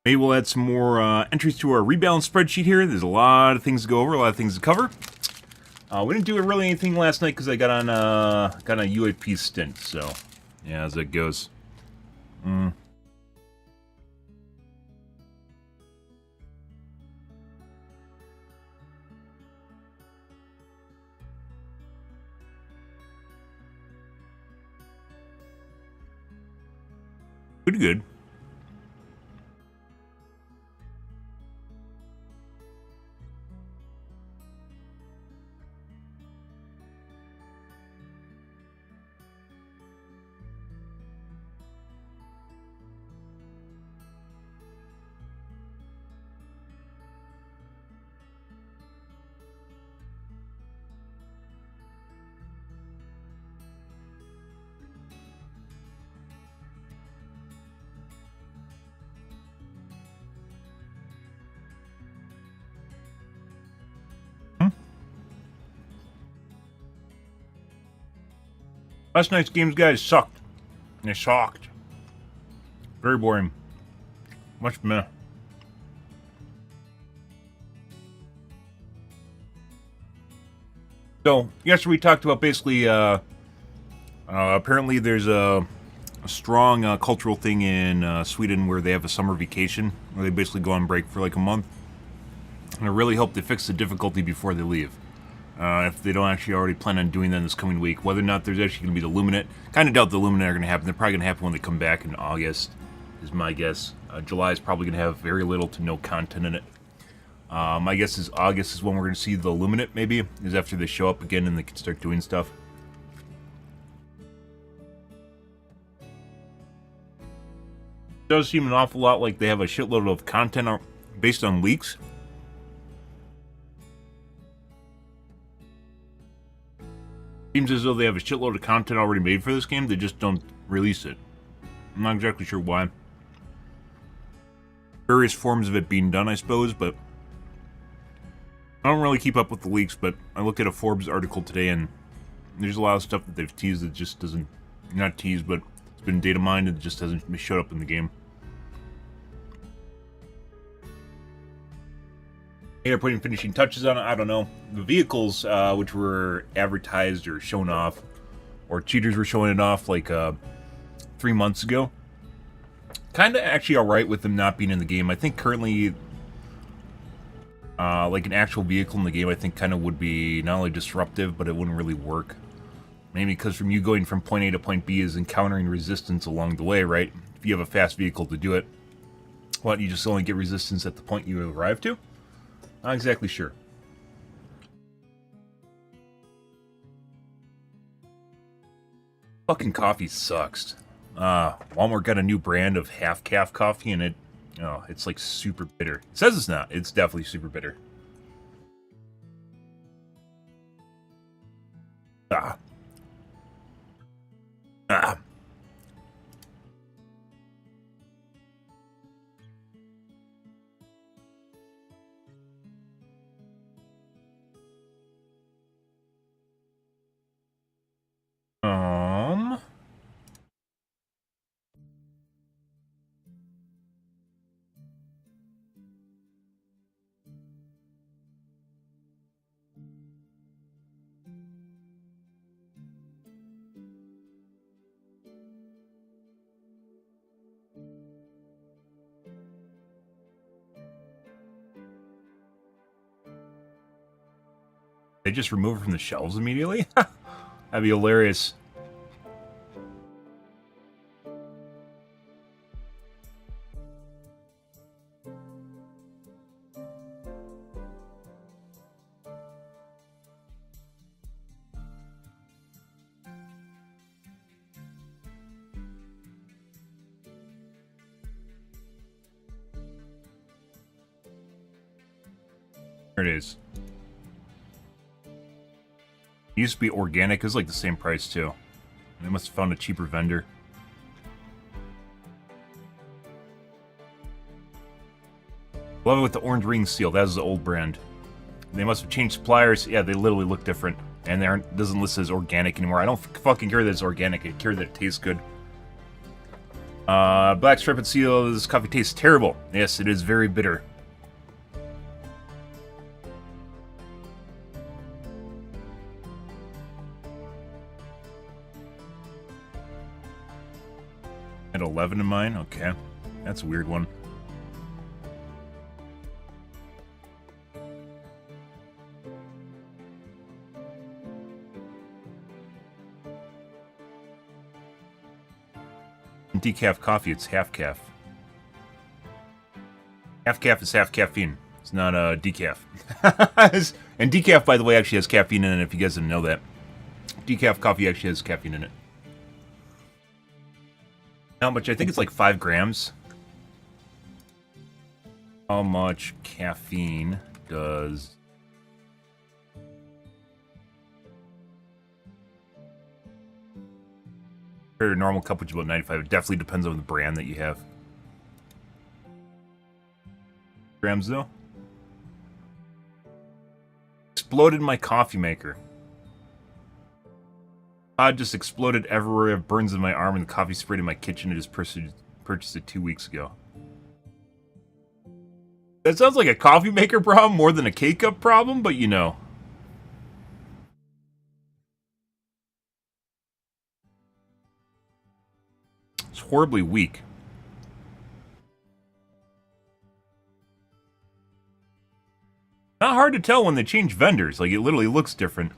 Maybe we'll add some more entries to our rebalance spreadsheet here. There's a lot of things to go over, a lot of things to cover. We didn't do really anything last night because I got on a UAP stint, so yeah, as it goes. Pretty good. Last night's games, guys, sucked. They sucked. Very boring. Much meh. So, yesterday we talked about basically, apparently there's a strong cultural thing in Sweden where they have a summer vacation, where they basically go on break for like a month. And I really hope they fix the difficulty before they leave. If they don't actually already plan on doing that this coming week. Whether or not there's actually going to be the Luminate. Kind of doubt the Luminate are going to happen. They're probably going to happen when they come back in August, is my guess. July is probably going to have very little to no content in it. My guess is August is when we're going to see the Luminate, maybe. Is after they show up again and they can start doing stuff. It does seem an awful lot like they have a shitload of content based on leaks. Seems as though they have a shitload of content already made for this game, they just don't release it. I'm not exactly sure why. Various forms of it being done, I suppose, but I don't really keep up with the leaks, but I looked at a Forbes article today, and there's a lot of stuff that they've teased that just doesn't... Not teased, but it's been data mined and it just hasn't showed up in the game. They're putting finishing touches on it, I don't know. The vehicles, which were advertised or shown off, or cheaters were showing it off like 3 months ago. Kind of actually alright with them not being in the game. I think currently, like an actual vehicle in the game, I think kind of would be not only disruptive, but it wouldn't really work. Maybe because from you going from point A to point B is encountering resistance along the way, right? If you have a fast vehicle to do it, why don't you just only get resistance at the point you arrive to? Not exactly sure. Fucking coffee sucks. Walmart got a new brand of half-calf coffee, and it's like super bitter. It says it's not. It's definitely super bitter. Ah. They just remove it from the shelves immediately? That'd be hilarious. There it is. It used to be organic. It was like the same price too. They must have found a cheaper vendor. Love it with the orange ring seal. That is the old brand. They must have changed suppliers. Yeah, they literally look different. And it doesn't list as organic anymore. I don't fucking care that it's organic. I care that it tastes good. Black striped seal, this coffee tastes terrible. Yes, it is very bitter. At 11 in mine? Okay. That's a weird one. In decaf coffee, it's half calf. Half calf is half caffeine. It's not decaf. And decaf, by the way, actually has caffeine in it, if you guys didn't know that. Decaf coffee actually has caffeine in it. How much? I think it's like 5 grams. How much caffeine does... a normal cup, which is about 95. It definitely depends on the brand that you have. Grams, though? Exploded my coffee maker. Pod just exploded everywhere. I have burns in my arm and the coffee sprayed in my kitchen. I just purchased it 2 weeks ago. That sounds like a coffee maker problem more than a K-cup problem, but you know. It's horribly weak. Not hard to tell when they change vendors. Like, it literally looks different.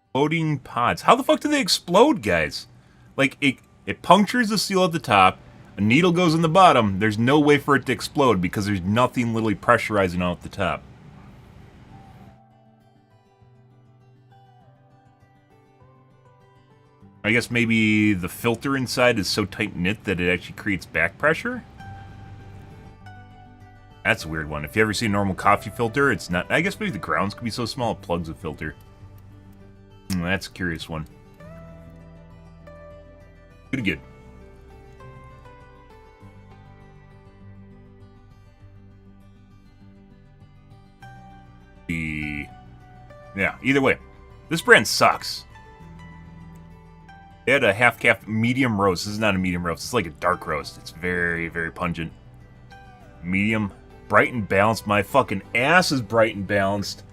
Exploding pods. How the fuck do they explode, guys? Like, it punctures the seal at the top, a needle goes in the bottom, there's no way for it to explode because there's nothing literally pressurizing out the top. I guess maybe the filter inside is so tight-knit that it actually creates back pressure? That's a weird one. If you ever see a normal coffee filter, it's not... I guess maybe the grounds could be so small it plugs a filter. That's a curious one. Pretty good. Yeah, either way. This brand sucks. They had a half-calf medium roast. This is not a medium roast. It's like a dark roast. It's very, very pungent. Medium. Bright and balanced. My fucking ass is bright and balanced.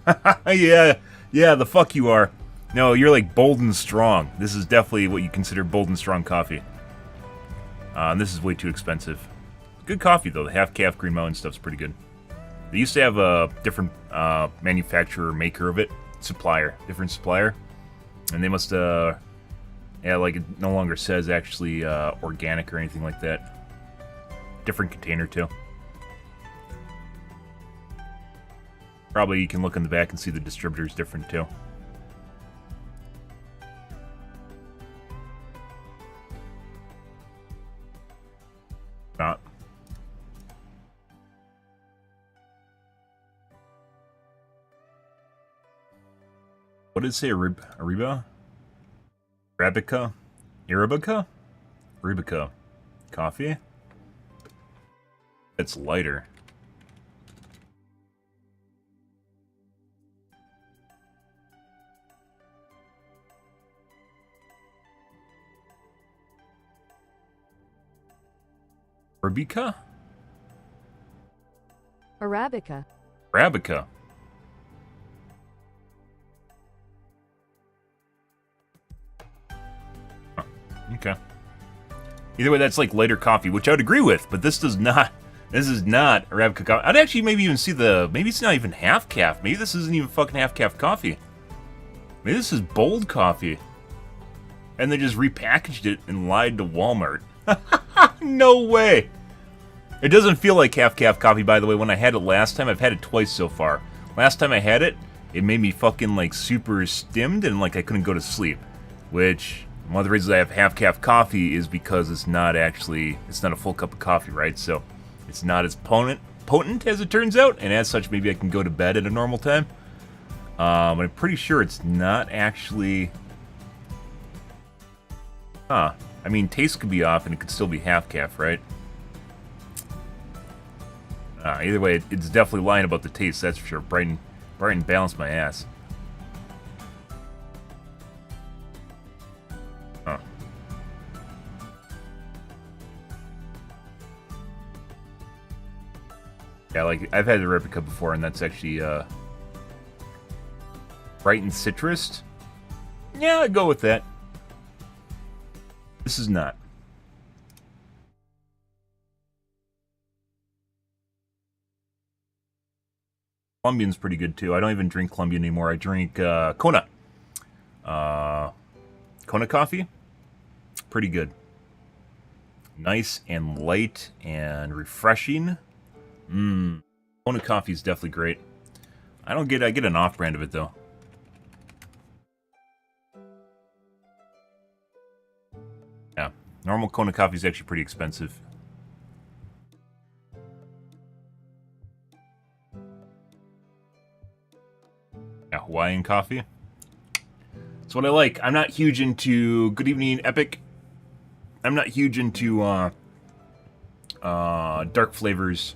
Yeah, the fuck you are. No, you're like bold and strong. This is definitely what you consider bold and strong coffee. This is way too expensive. Good coffee, though. The half-calf Green Mountain stuff's pretty good. They used to have a different manufacturer, maker of it. Different supplier. And they must, yeah, like it no longer says actually organic or anything like that. Different container, too. Probably you can look in the back and see the distributor's different, too. Not. What did it say? Ariba? Arabica? Arabica? Arabica. Coffee? It's lighter. Arabica? Arabica. Arabica. Huh. Okay. Either way, that's like lighter coffee, which I would agree with, but this does not. This is not Arabica coffee. I'd actually maybe even see the... Maybe it's not even half calf. Maybe this isn't even fucking half calf coffee. Maybe this is bold coffee. And they just repackaged it and lied to Walmart. No way! It doesn't feel like half-calf coffee, by the way. When I had it last time, I've had it twice so far. Last time I had it, it made me fucking, like, super stimmed and, like, I couldn't go to sleep. Which, one of the reasons I have half-calf coffee is because it's not actually, it's not a full cup of coffee, right? So, it's not as potent as it turns out, and as such, maybe I can go to bed at a normal time. I'm pretty sure it's not actually... Huh. I mean, taste could be off and it could still be half-calf, right? Either way, it's definitely lying about the taste, that's for sure. Bright and balanced my ass. Yeah, like, I've had the Arabica before, and that's actually, bright and citrus. Yeah, I'd go with that. This is not. Colombian's pretty good, too. I don't even drink Colombian anymore. I drink, Kona. Kona coffee. Pretty good. Nice and light and refreshing. Kona coffee is definitely great. I get an off-brand of it, though. Yeah. Normal Kona coffee is actually pretty expensive. Yeah, Hawaiian coffee. That's what I like. I'm not huge into Good Evening Epic. I'm not huge into dark flavors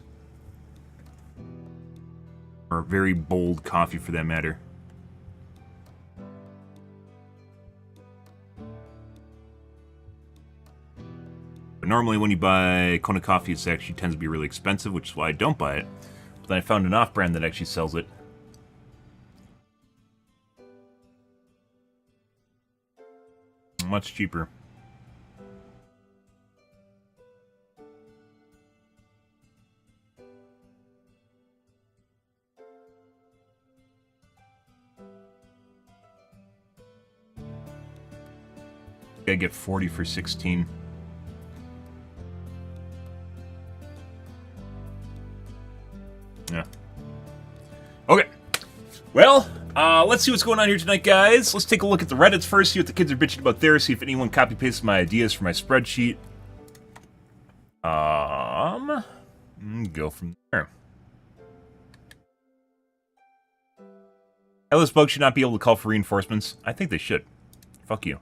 or very bold coffee for that matter. But normally when you buy Kona coffee, it actually tends to be really expensive, which is why I don't buy it. But then I found an off-brand that actually sells it. Much cheaper. I get 40 for 16. Yeah. Okay. Well, let's see what's going on here tonight, guys. Let's take a look at the Reddits first, see what the kids are bitching about there, see if anyone copy-pasted my ideas for my spreadsheet. Go from there. Ellis bugs should not be able to call for reinforcements. I think they should. Fuck you.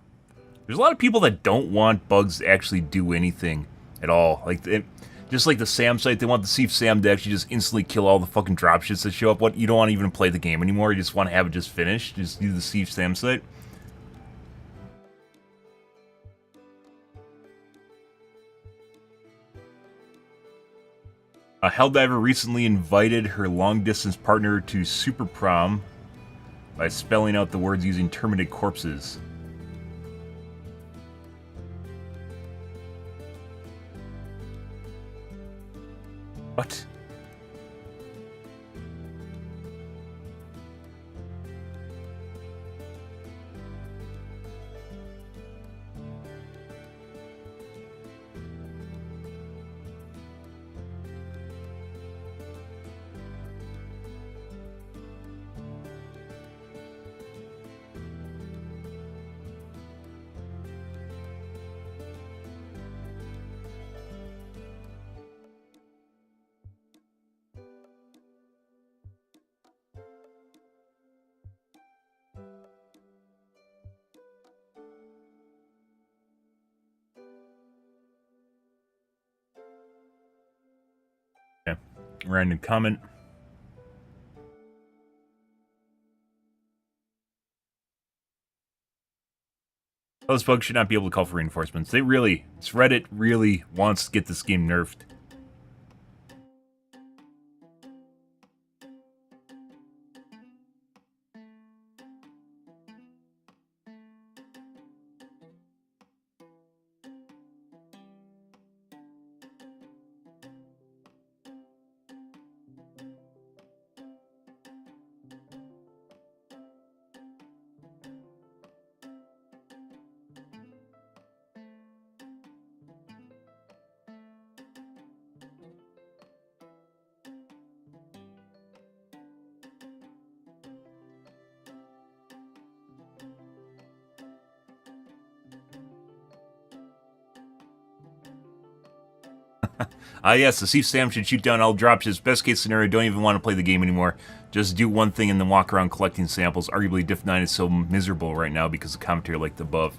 There's a lot of people that don't want bugs to actually do anything at all. Like, just like the Sam site, they want the Thief Sam to actually just instantly kill all the fucking dropships that show up. What, you don't want to even play the game anymore? You just want to have it just finished? Just do the Thief Sam site? A Helldiver recently invited her long-distance partner to Super Prom by spelling out the words using terminated corpses. What? Okay. Random comment. Those bugs should not be able to call for reinforcements. This Reddit really wants to get this game nerfed. Yes, the Thief Sam should shoot down all dropships. Best case scenario, don't even want to play the game anymore. Just do one thing and then walk around collecting samples. Arguably, Diff 9 is so miserable right now because of commentary like the above.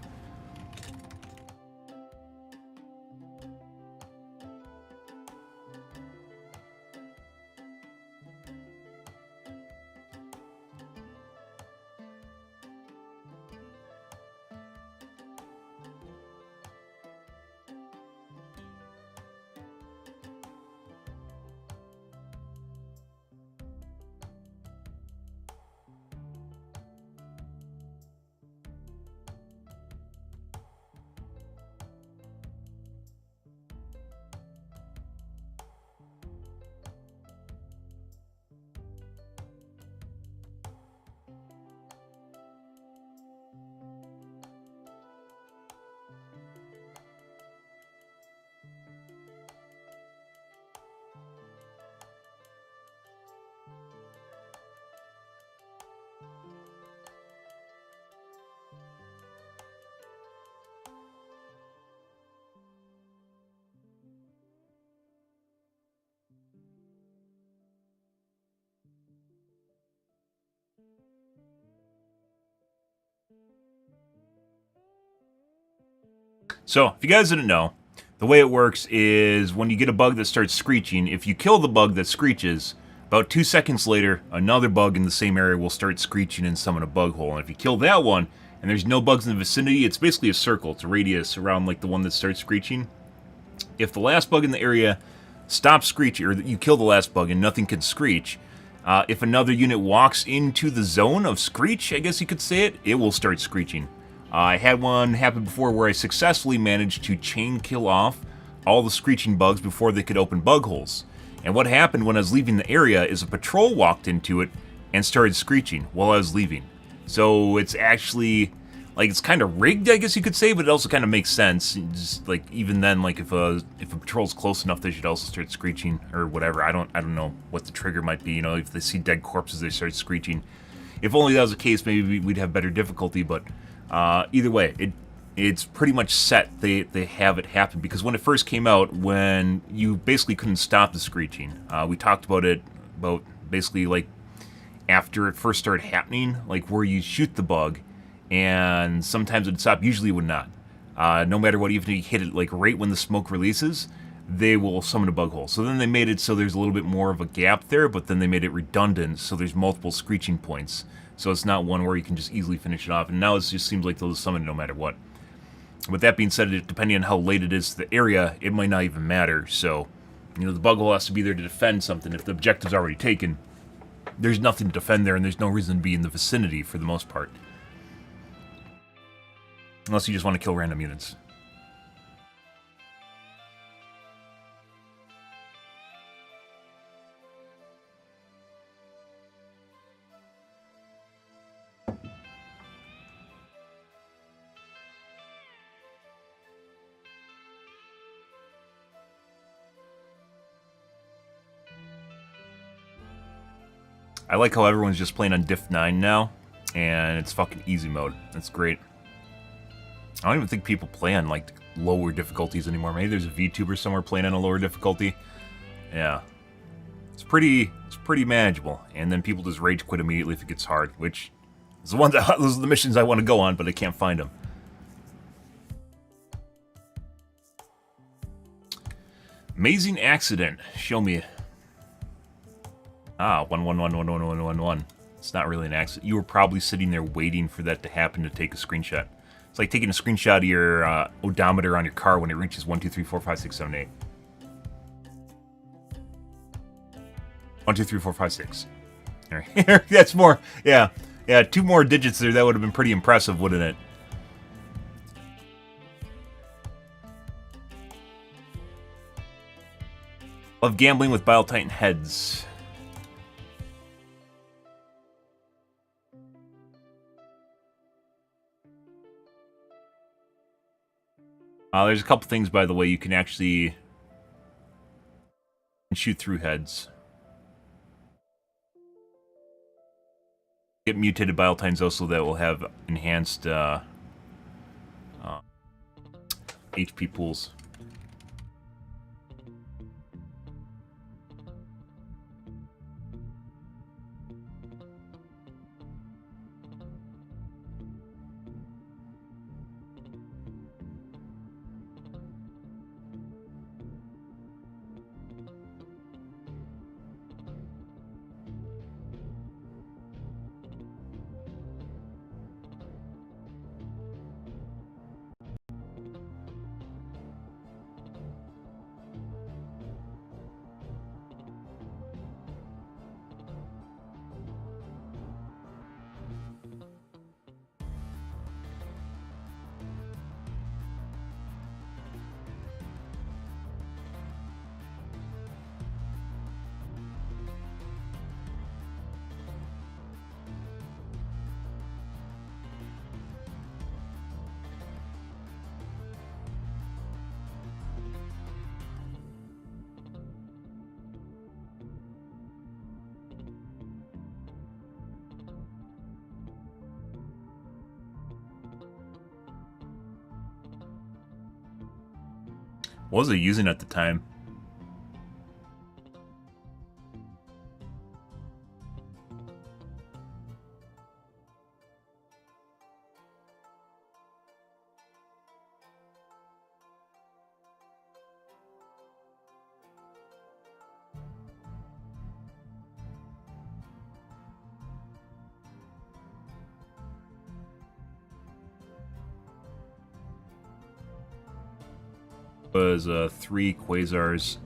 So, if you guys didn't know, the way it works is when you get a bug that starts screeching, if you kill the bug that screeches, about 2 seconds later, another bug in the same area will start screeching and summon a bug hole. And if you kill that one, and there's no bugs in the vicinity, it's basically a circle. It's a radius around like the one that starts screeching. If the last bug in the area stops screeching, or you kill the last bug and nothing can screech, if another unit walks into the zone of screech, I guess you could say it will start screeching. I had one happen before where I successfully managed to chain kill off all the screeching bugs before they could open bug holes. And what happened when I was leaving the area is a patrol walked into it and started screeching while I was leaving. So it's actually, like, it's kind of rigged, I guess you could say, but it also kind of makes sense. Just, like, even then, like, if a patrol's close enough, they should also start screeching or whatever. I don't know what the trigger might be. You know, if they see dead corpses, they start screeching. If only that was the case, maybe we'd have better difficulty. But either way, it's pretty much set. They have it happen because when it first came out, when you basically couldn't stop the screeching, we talked about it about basically like after it first started happening, like where you shoot the bug, and sometimes it would stop. Usually it would not. No matter what, even if you hit it like right when the smoke releases, they will summon a bug hole. So then they made it so there's a little bit more of a gap there, but then they made it redundant, so there's multiple screeching points. So it's not one where you can just easily finish it off. And now it just seems like they'll summon it no matter what. With that being said, depending on how late it is to the area, it might not even matter. So, you know, the bug hole has to be there to defend something. If the objective's already taken, there's nothing to defend there, and there's no reason to be in the vicinity for the most part. Unless you just want to kill random units. I like how everyone's just playing on Diff 9 now, and it's fucking easy mode. That's great. I don't even think people play on, like, lower difficulties anymore. Maybe there's a VTuber somewhere playing on a lower difficulty. Yeah. It's pretty manageable. And then people just rage quit immediately if it gets hard, which is those are the missions I want to go on, but I can't find them. Amazing accident. Show me. Ah, 111111111. It's not really an accident. You were probably sitting there waiting for that to happen to take a screenshot. It's like taking a screenshot of your odometer on your car when it reaches 1, 2, 3, 4, 5, 6, 7, 8. 1, 2, 3, 4, 5, 6. There. That's more. Yeah. Yeah, 2 more digits there. That would have been pretty impressive, wouldn't it? Love gambling with Bile Titan heads. There's a couple things, by the way, you can actually shoot through heads. Get mutated Bile Titans also that will have enhanced HP pools. What was I using at the time? Was 3 quasars.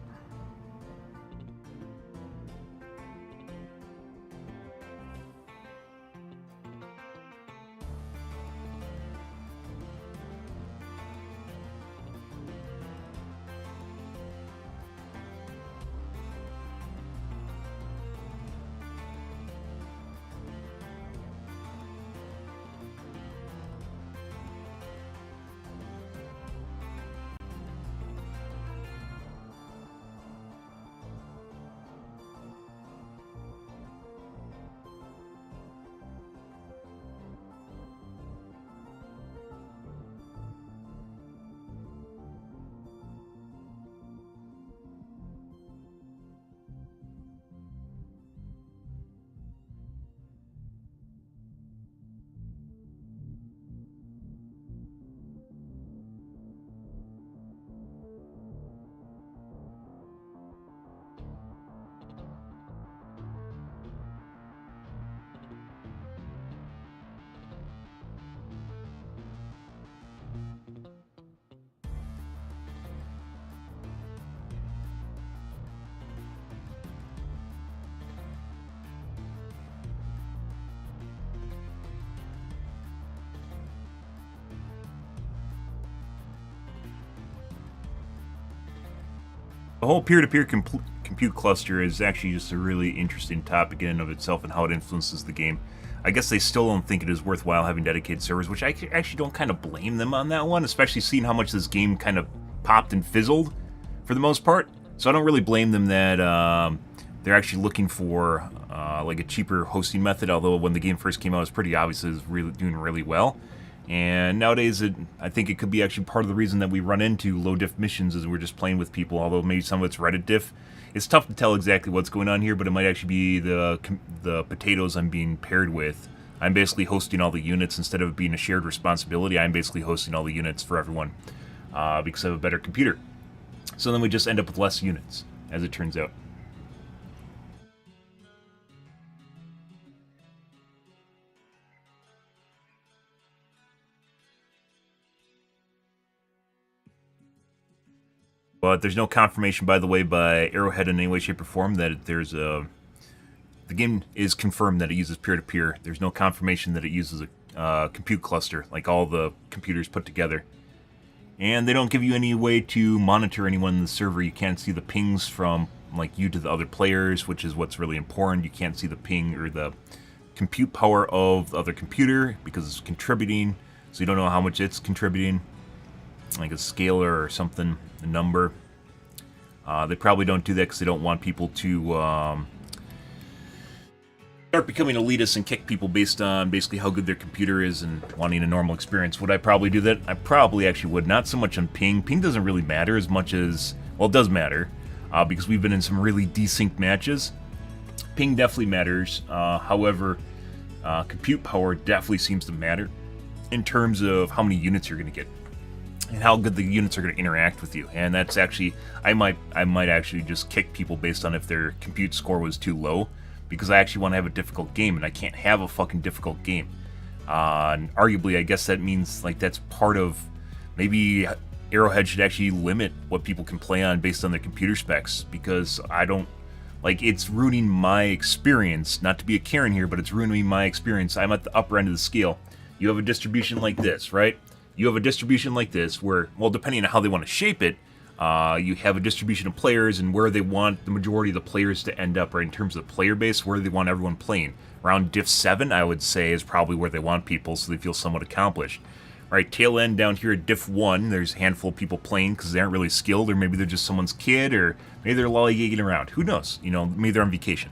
The whole peer-to-peer compute cluster is actually just a really interesting topic in and of itself and how it influences the game. I guess they still don't think it is worthwhile having dedicated servers, which I actually don't kind of blame them on that one, especially seeing how much this game kind of popped and fizzled for the most part. So I don't really blame them that they're actually looking for like a cheaper hosting method, although when the game first came out it was pretty obvious it was really doing really well. And nowadays, I think it could be actually part of the reason that we run into low diff missions is we're just playing with people, although maybe some of it's Reddit diff. It's tough to tell exactly what's going on here, but it might actually be the potatoes I'm being paired with. I'm basically hosting all the units instead of being a shared responsibility. I'm basically hosting all the units for everyone because I have a better computer. So then we just end up with less units, as it turns out. But there's no confirmation, by the way, by Arrowhead in any way, shape, or form that there's a... The game is confirmed that it uses peer-to-peer. There's no confirmation that it uses a compute cluster, like all the computers put together. And they don't give you any way to monitor anyone in the server. You can't see the pings from like you to the other players, which is what's really important. You can't see the ping or the compute power of the other computer because it's contributing, so you don't know how much it's contributing, like a scalar or something, a number. They probably don't do that because they don't want people to start becoming elitists and kick people based on basically how good their computer is and wanting a normal experience. Would I probably do that? I probably actually would. Not so much on ping. Ping doesn't really matter as much as... Well, it does matter because we've been in some really desynced matches. Ping definitely matters. However, compute power definitely seems to matter in terms of how many units you're going to get and how good the units are going to interact with you. And that's actually... I might actually just kick people based on if their compute score was too low, because I actually want to have a difficult game, and I can't have a fucking difficult game. And arguably, I guess that means like that's part of... Maybe Arrowhead should actually limit what people can play on based on their computer specs, because I don't... Like, it's ruining my experience. Not to be a Karen here, but it's ruining my experience. I'm at the upper end of the scale. You have a distribution like this, right? You have a distribution like this where, well, depending on how they want to shape it, you have a distribution of players and where they want the majority of the players to end up, right, in terms of the player base, where they want everyone playing. Around diff 7, I would say, is probably where they want people so they feel somewhat accomplished. Right, tail end down here at diff 1, there's a handful of people playing because they aren't really skilled, or maybe they're just someone's kid, or maybe they're lollygagging around. Who knows? You know, maybe they're on vacation.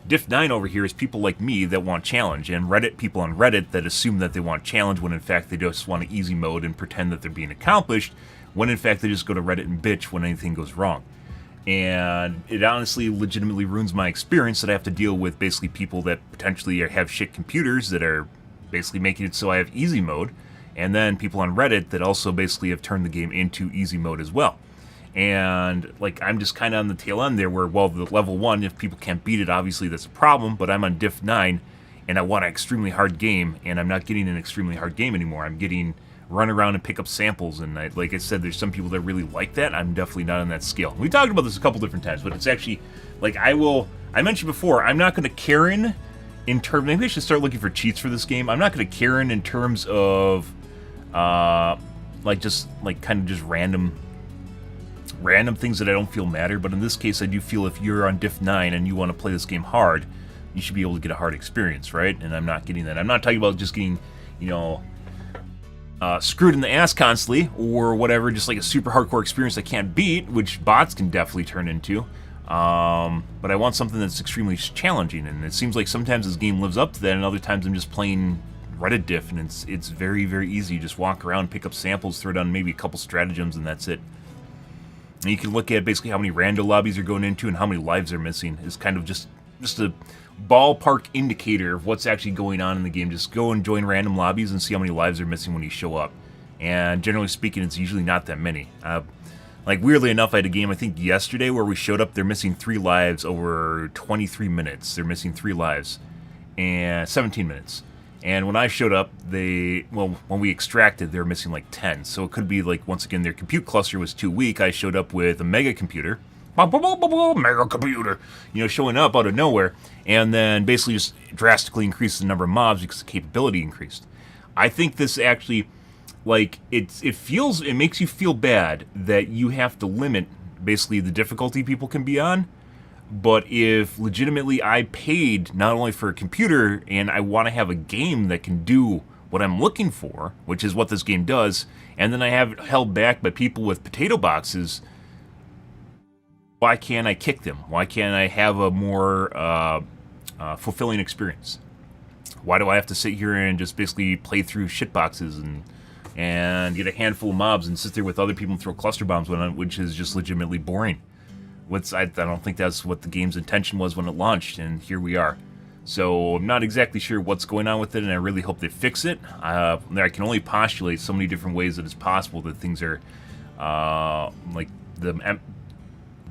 Diff 9 over here is people like me that want challenge, and Reddit people on Reddit that assume that they want challenge when in fact they just want an easy mode and pretend that they're being accomplished, when in fact they just go to Reddit and bitch when anything goes wrong. And it honestly legitimately ruins my experience that I have to deal with basically people that potentially have shit computers that are basically making it so I have easy mode, and then people on Reddit that also basically have turned the game into easy mode as well. And like, I'm just kind of on the tail end there where, well, the level 1, if people can't beat it, obviously that's a problem, but I'm on diff 9 and I want an extremely hard game, and I'm not getting an extremely hard game anymore. I'm getting run around and pick up samples. And like I said, there's some people that really like that. I'm definitely not on that scale. We talked about this a couple different times, but it's actually, like, I mentioned before, I'm not going to Karen in terms, maybe I should start looking for cheats for this game. I'm not going to Karen in terms of, like, just, like, kind of just random things that I don't feel matter. But in this case, I do feel if you're on Diff 9 and you want to play this game hard, you should be able to get a hard experience, right? And I'm not getting that. I'm not talking about just getting, you know, screwed in the ass constantly or whatever, just like a super hardcore experience I can't beat, which bots can definitely turn into. But I want something that's extremely challenging, and it seems like sometimes this game lives up to that, and other times I'm just playing Reddit diff, and it's very, very easy. You just walk around, pick up samples, throw down maybe a couple stratagems, and that's it. And you can look at basically how many rando lobbies you're going into and how many lives they're missing. Is kind of just a ballpark indicator of what's actually going on in the game. Just go and join random lobbies and see how many lives they're missing when you show up. And generally speaking, it's usually not that many. Like, weirdly enough, I had a game, I think, yesterday where we showed up, they're missing 3 lives over 23 minutes. They're missing 3 lives. And 17 minutes. And when I showed up, when we extracted, they were missing like 10. So it could be like, once again, their compute cluster was too weak. I showed up with a mega computer. Mega computer. You know, showing up out of nowhere. And then basically just drastically increased the number of mobs because the capability increased. I think this actually, like, it makes you feel bad that you have to limit basically the difficulty people can be on. But if legitimately I paid not only for a computer and I want to have a game that can do what I'm looking for, which is what this game does, and then I have it held back by people with potato boxes, why can't I kick them? Why can't I have a more fulfilling experience? Why do I have to sit here and just basically play through shitboxes and get a handful of mobs and sit there with other people and throw cluster bombs on, which is just legitimately boring? I don't think that's what the game's intention was when it launched, and here we are. So I'm not exactly sure what's going on with it, and I really hope they fix it. I can only postulate so many different ways that it's possible that things are, like,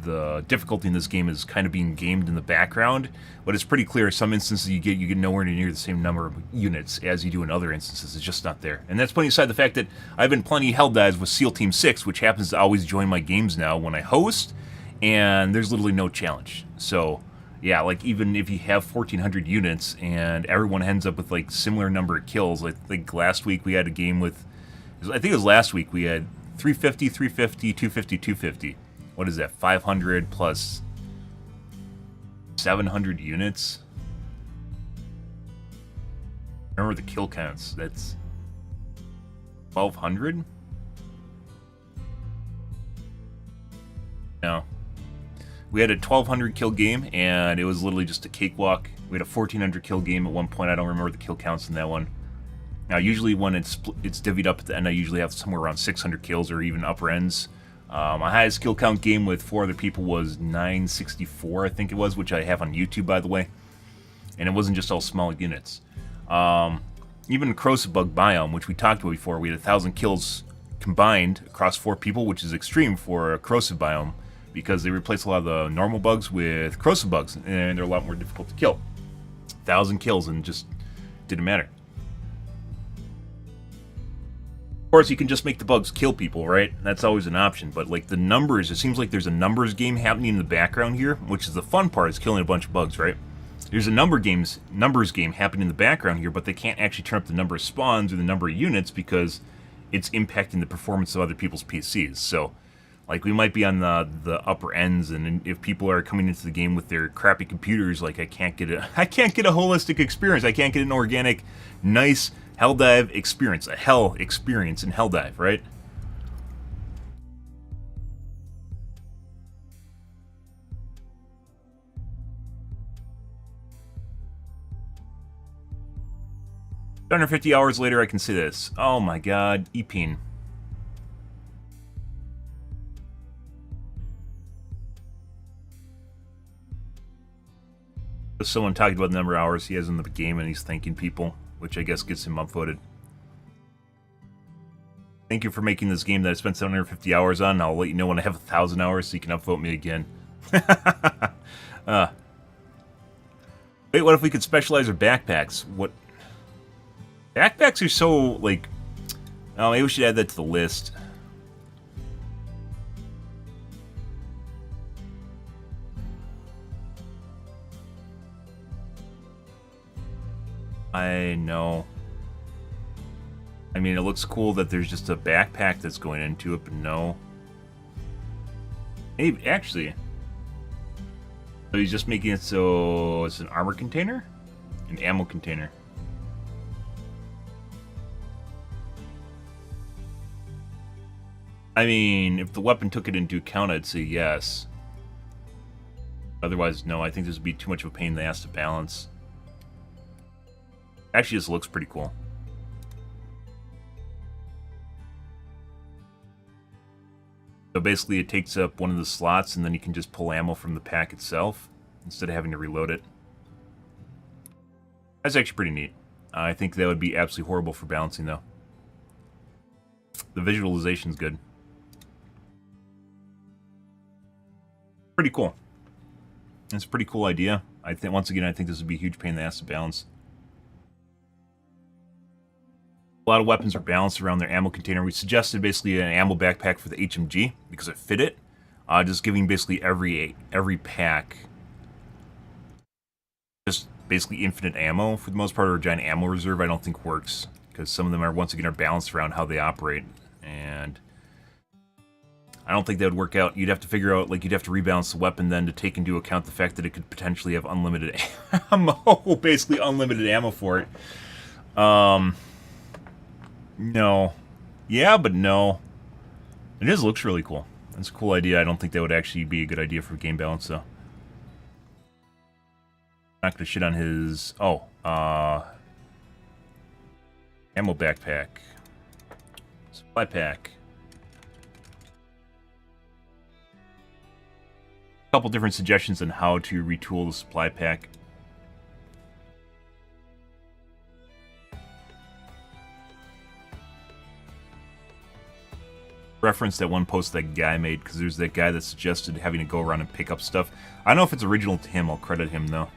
the difficulty in this game is kind of being gamed in the background, but it's pretty clear some instances you get nowhere near the same number of units as you do in other instances. It's just not there. And that's putting aside the fact that I've been plenty hell dives with SEAL Team 6, which happens to always join my games now when I host, and there's literally no challenge. So yeah, like, even if you have 1,400 units and everyone ends up with like similar number of kills, I think last week we had a game with, I think it was last week, we had 350, 350, 250, 250. What is that? 500 plus 700 units? Remember the kill counts. That's 1,200? No. We had a 1,200 kill game, and it was literally just a cakewalk. We had a 1,400 kill game at one point. I don't remember the kill counts in that one. Now, usually when it's divvied up at the end, I usually have somewhere around 600 kills or even upper ends. My highest kill count game with 4 other people was 964, I think it was, which I have on YouTube, by the way. And it wasn't just all small units. Even the corrosive bug biome, which we talked about before, we had 1,000 kills combined across 4 people, which is extreme for a corrosive biome, because they replace a lot of the normal bugs with corrosive bugs, and they're a lot more difficult to kill. 1,000 kills, and just didn't matter. Of course, you can just make the bugs kill people, right? That's always an option, but like the numbers, it seems like there's a numbers game happening in the background here, which is the fun part, is killing a bunch of bugs, right? There's a numbers game happening in the background here, but they can't actually turn up the number of spawns or the number of units because it's impacting the performance of other people's PCs. So, like, we might be on the upper ends, and if people are coming into the game with their crappy computers, like, I can't get a holistic experience. I can't get an organic, nice Helldive experience, a hell experience in Helldive, right? Under 50 hours later, I can see this. Oh my god, Epine. Someone talking about the number of hours he has in the game, and he's thanking people, which I guess gets him upvoted. Thank you for making this game that I spent 750 hours on. I'll let you know when I have 1,000 hours so you can upvote me again. Wait, what if we could specialize our backpacks? What? Backpacks are so, like, Oh, maybe we should add that to the list. I know. I mean, it looks cool that there's just a backpack that's going into it, but no. Maybe, actually. So he's just making it so it's an armor container? An ammo container. I mean, if the weapon took it into account, I'd say yes. Otherwise, no. I think this would be too much of a pain in the ass to balance. Actually, this looks pretty cool. So basically, it takes up one of the slots, and then you can just pull ammo from the pack itself, instead of having to reload it. That's actually pretty neat. I think that would be absolutely horrible for balancing, though. The visualization's good. Pretty cool. It's a pretty cool idea. I think, once again, I think this would be a huge pain in the ass to balance. A lot of weapons are balanced around their ammo container. We suggested basically an ammo backpack for the HMG because it fit it. Just giving basically every pack just basically infinite ammo for the most part, or a giant ammo reserve. I don't think works because some of them are once again are balanced around how they operate, and I don't think that would work out. You'd have to figure out, like, you'd have to rebalance the weapon then to take into account the fact that it could potentially have unlimited ammo, basically unlimited ammo for it. No. Yeah, but no. It just looks really cool. It's a cool idea. I don't think that would actually be a good idea for game balance, though. Not gonna shit on his... Oh, ammo backpack. Supply pack. A couple different suggestions on how to retool the supply pack. Reference that one post that guy made, because there's that guy that suggested having to go around and pick up stuff. I don't know if it's original to him. I'll credit him though.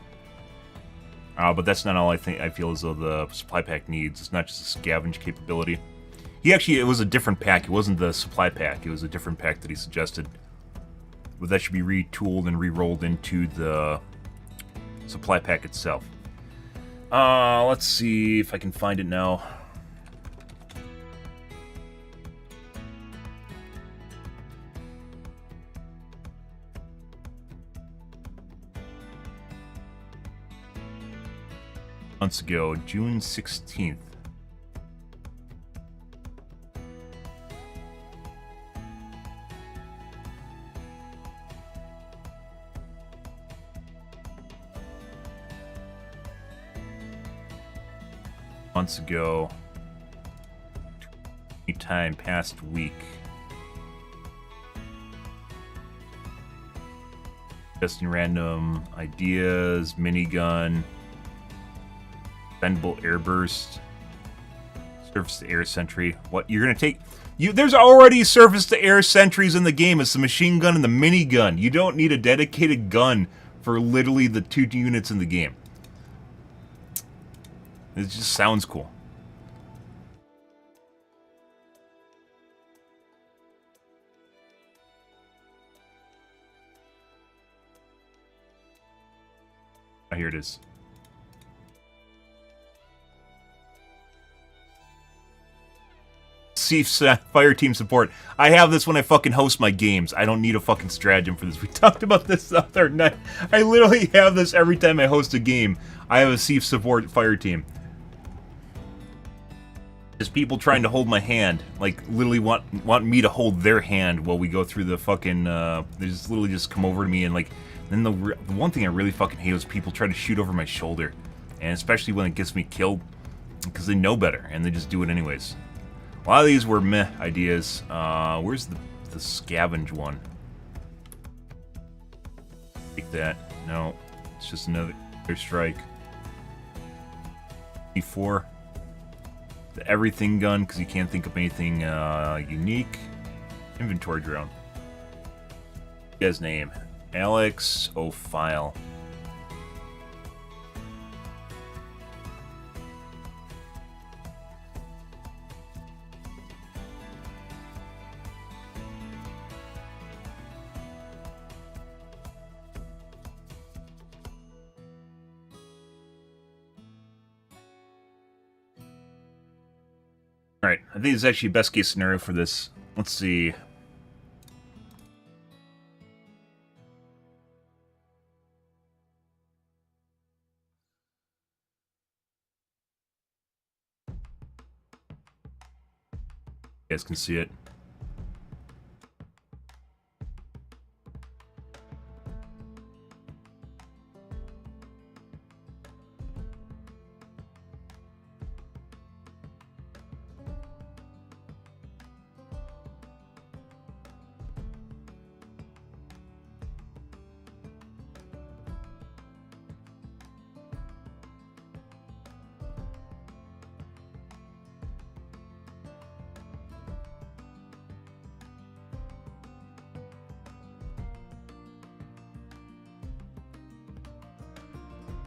But that's not all I feel as though the supply pack needs. It's not just a scavenge capability. It was a different pack. It wasn't the supply pack. It was a different pack that he suggested. But that should be retooled and re-rolled into the supply pack itself. Let's see if I can find it now. Months ago, June 16th. Months ago. Time past week. Testing random ideas, minigun. Bendable airburst, surface-to-air sentry. What you're gonna take? There's already surface-to-air sentries in the game. It's the machine gun and the minigun. You don't need a dedicated gun for literally the 2 units in the game. It just sounds cool. Oh, here it is. Chief's fire team support. I have this when I fucking host my games. I don't need a fucking stratagem for this. We talked about this the other night. I literally have this every time I host a game. I have a Chief support fire team. Just people trying to hold my hand. Like, literally want me to hold their hand while we go through the fucking... they just literally just come over to me and, like... Then the one thing I really fucking hate is people try to shoot over my shoulder. And especially when it gets me killed. Because they know better, and they just do it anyways. A lot of these were meh ideas. Where's the scavenge one? Take that. No. It's just another strike. E4. The everything gun, because you can't think of anything unique. Inventory drone. Guy's name. Alex O'File. Alright, I think it's actually best case scenario for this. Let's see. You guys can see it.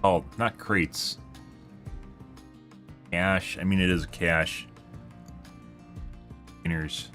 Oh, not crates. Cache. I mean, it is a cache. Containers.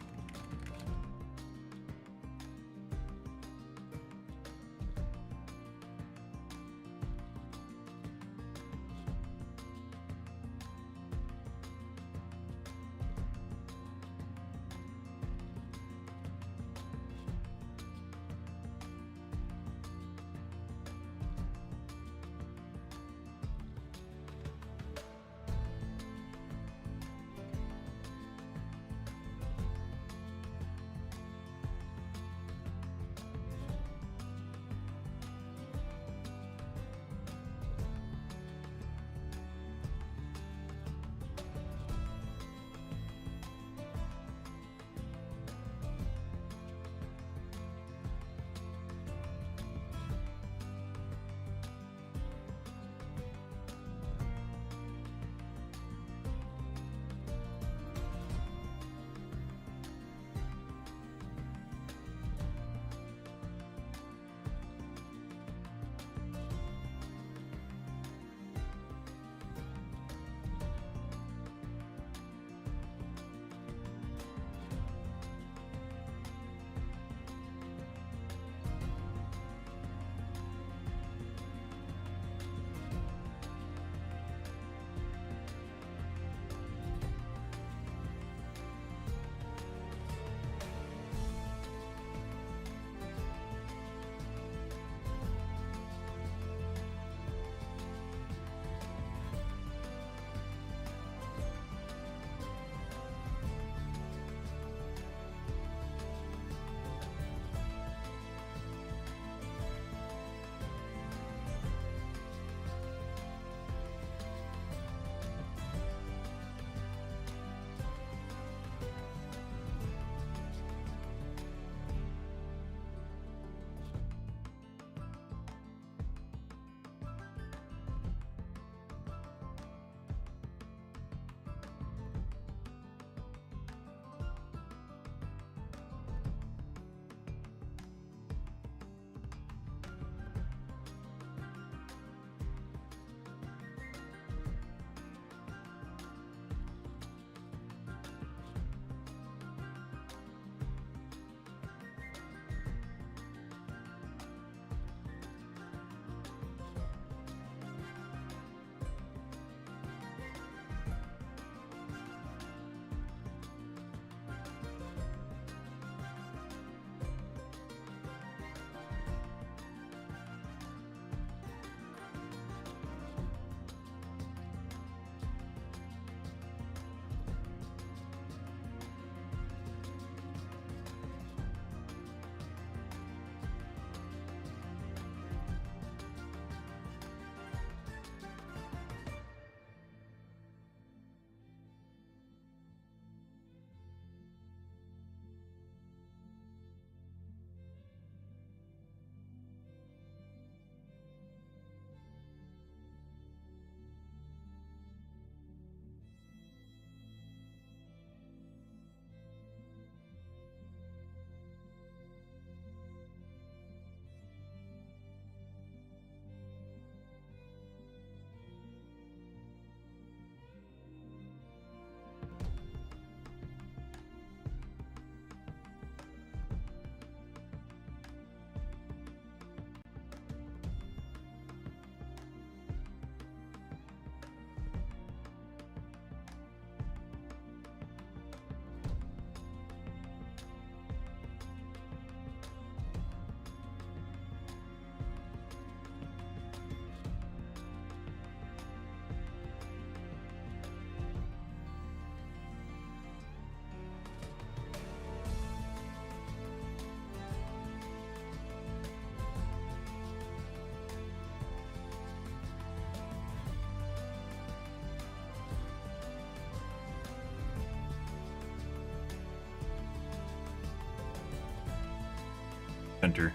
Enter.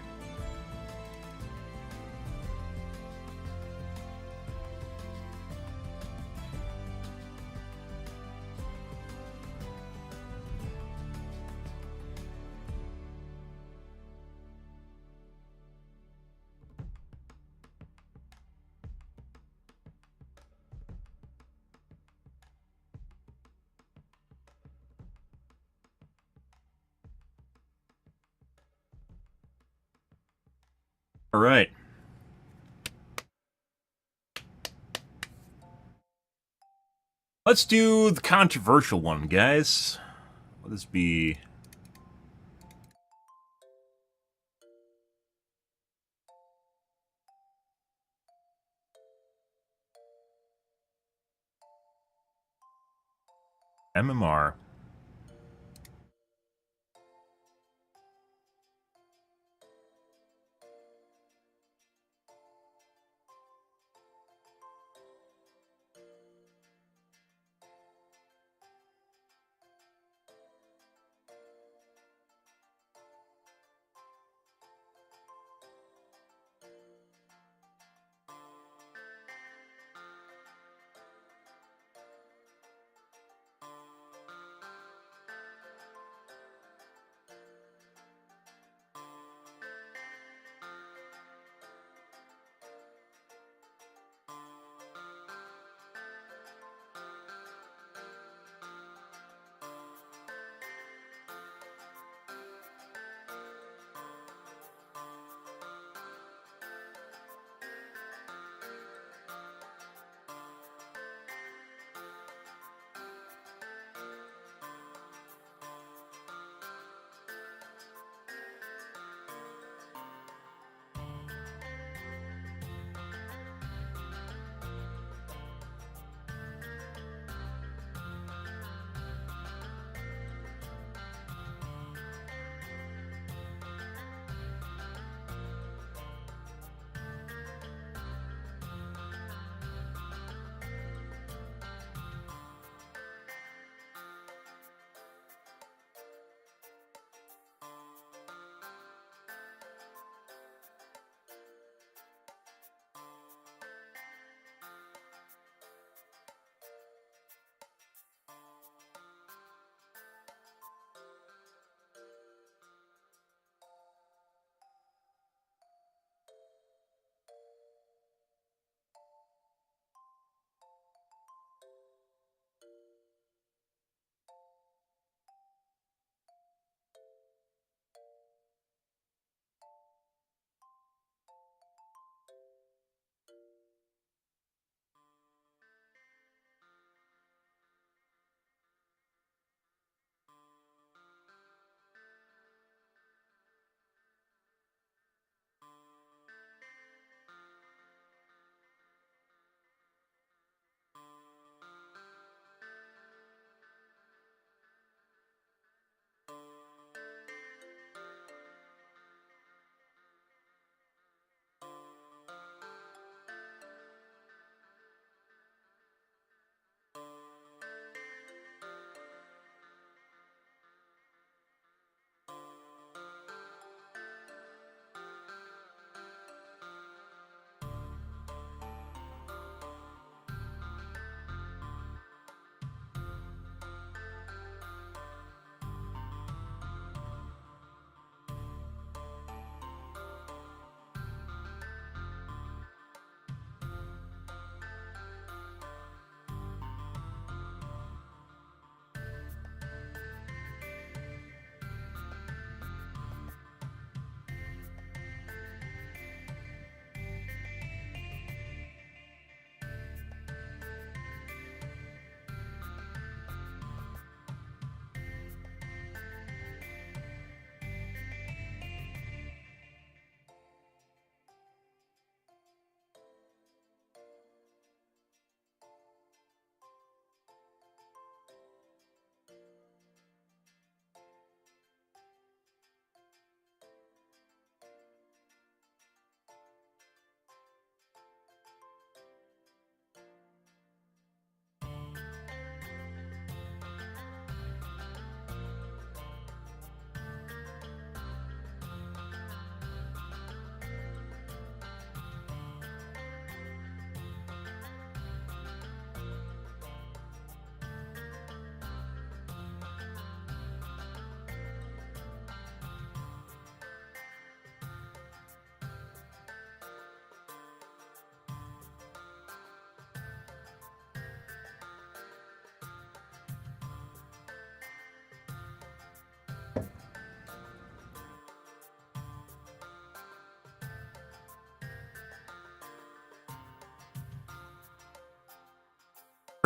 All right. Let's do the controversial one, guys. Will this be... MMR?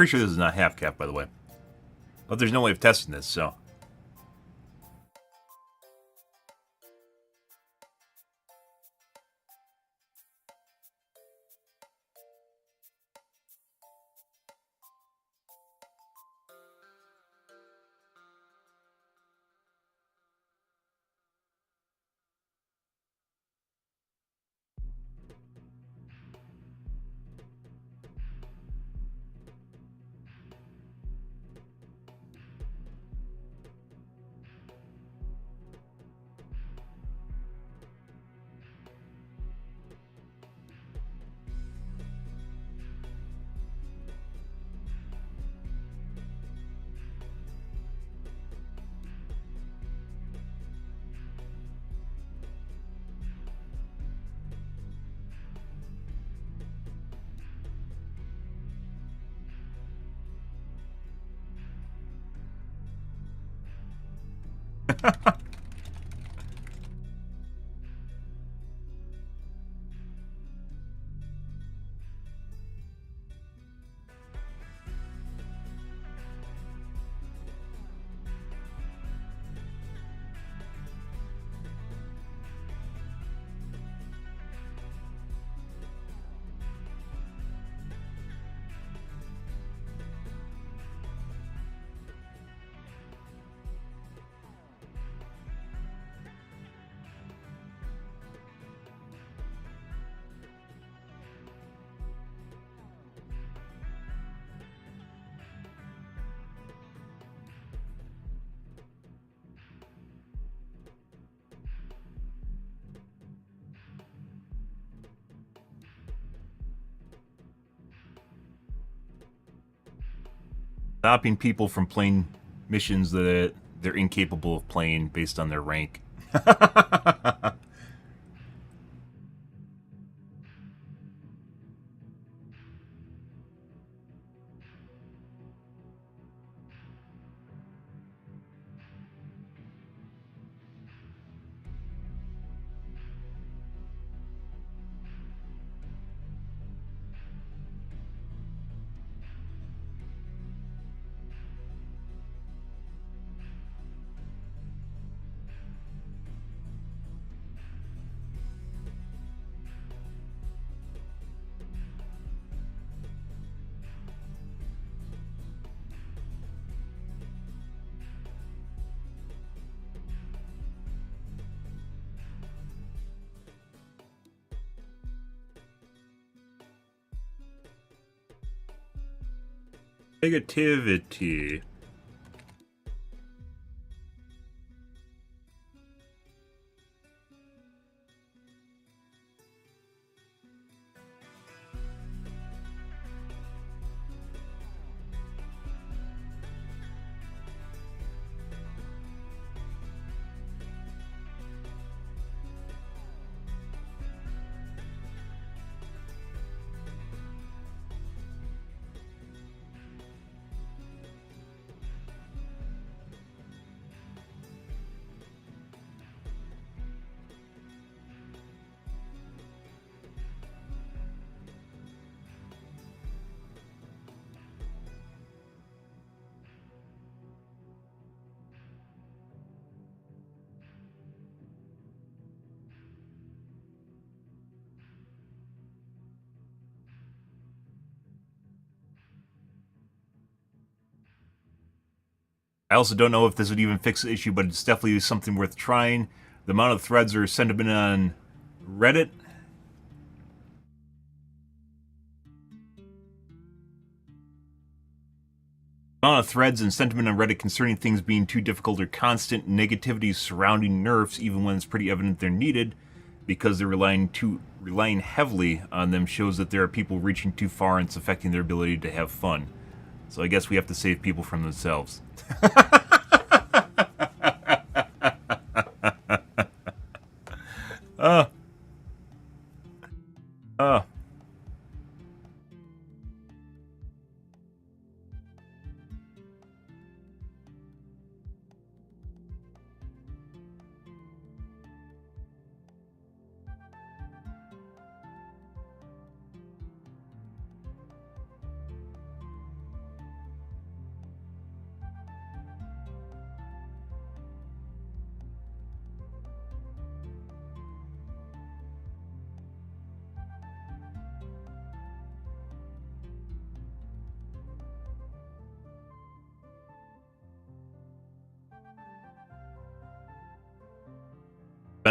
Pretty sure this is not half cap, by the way. But there's no way of testing this, so... Stopping people from playing missions that they're incapable of playing based on their rank. Negativity. I also don't know if this would even fix the issue, but it's definitely something worth trying. The amount of threads or sentiment on Reddit. The amount of threads and sentiment on Reddit concerning things being too difficult or constant negativity surrounding nerfs, even when it's pretty evident they're needed, because they're relying heavily on them, shows that there are people reaching too far and it's affecting their ability to have fun. So I guess we have to save people from themselves.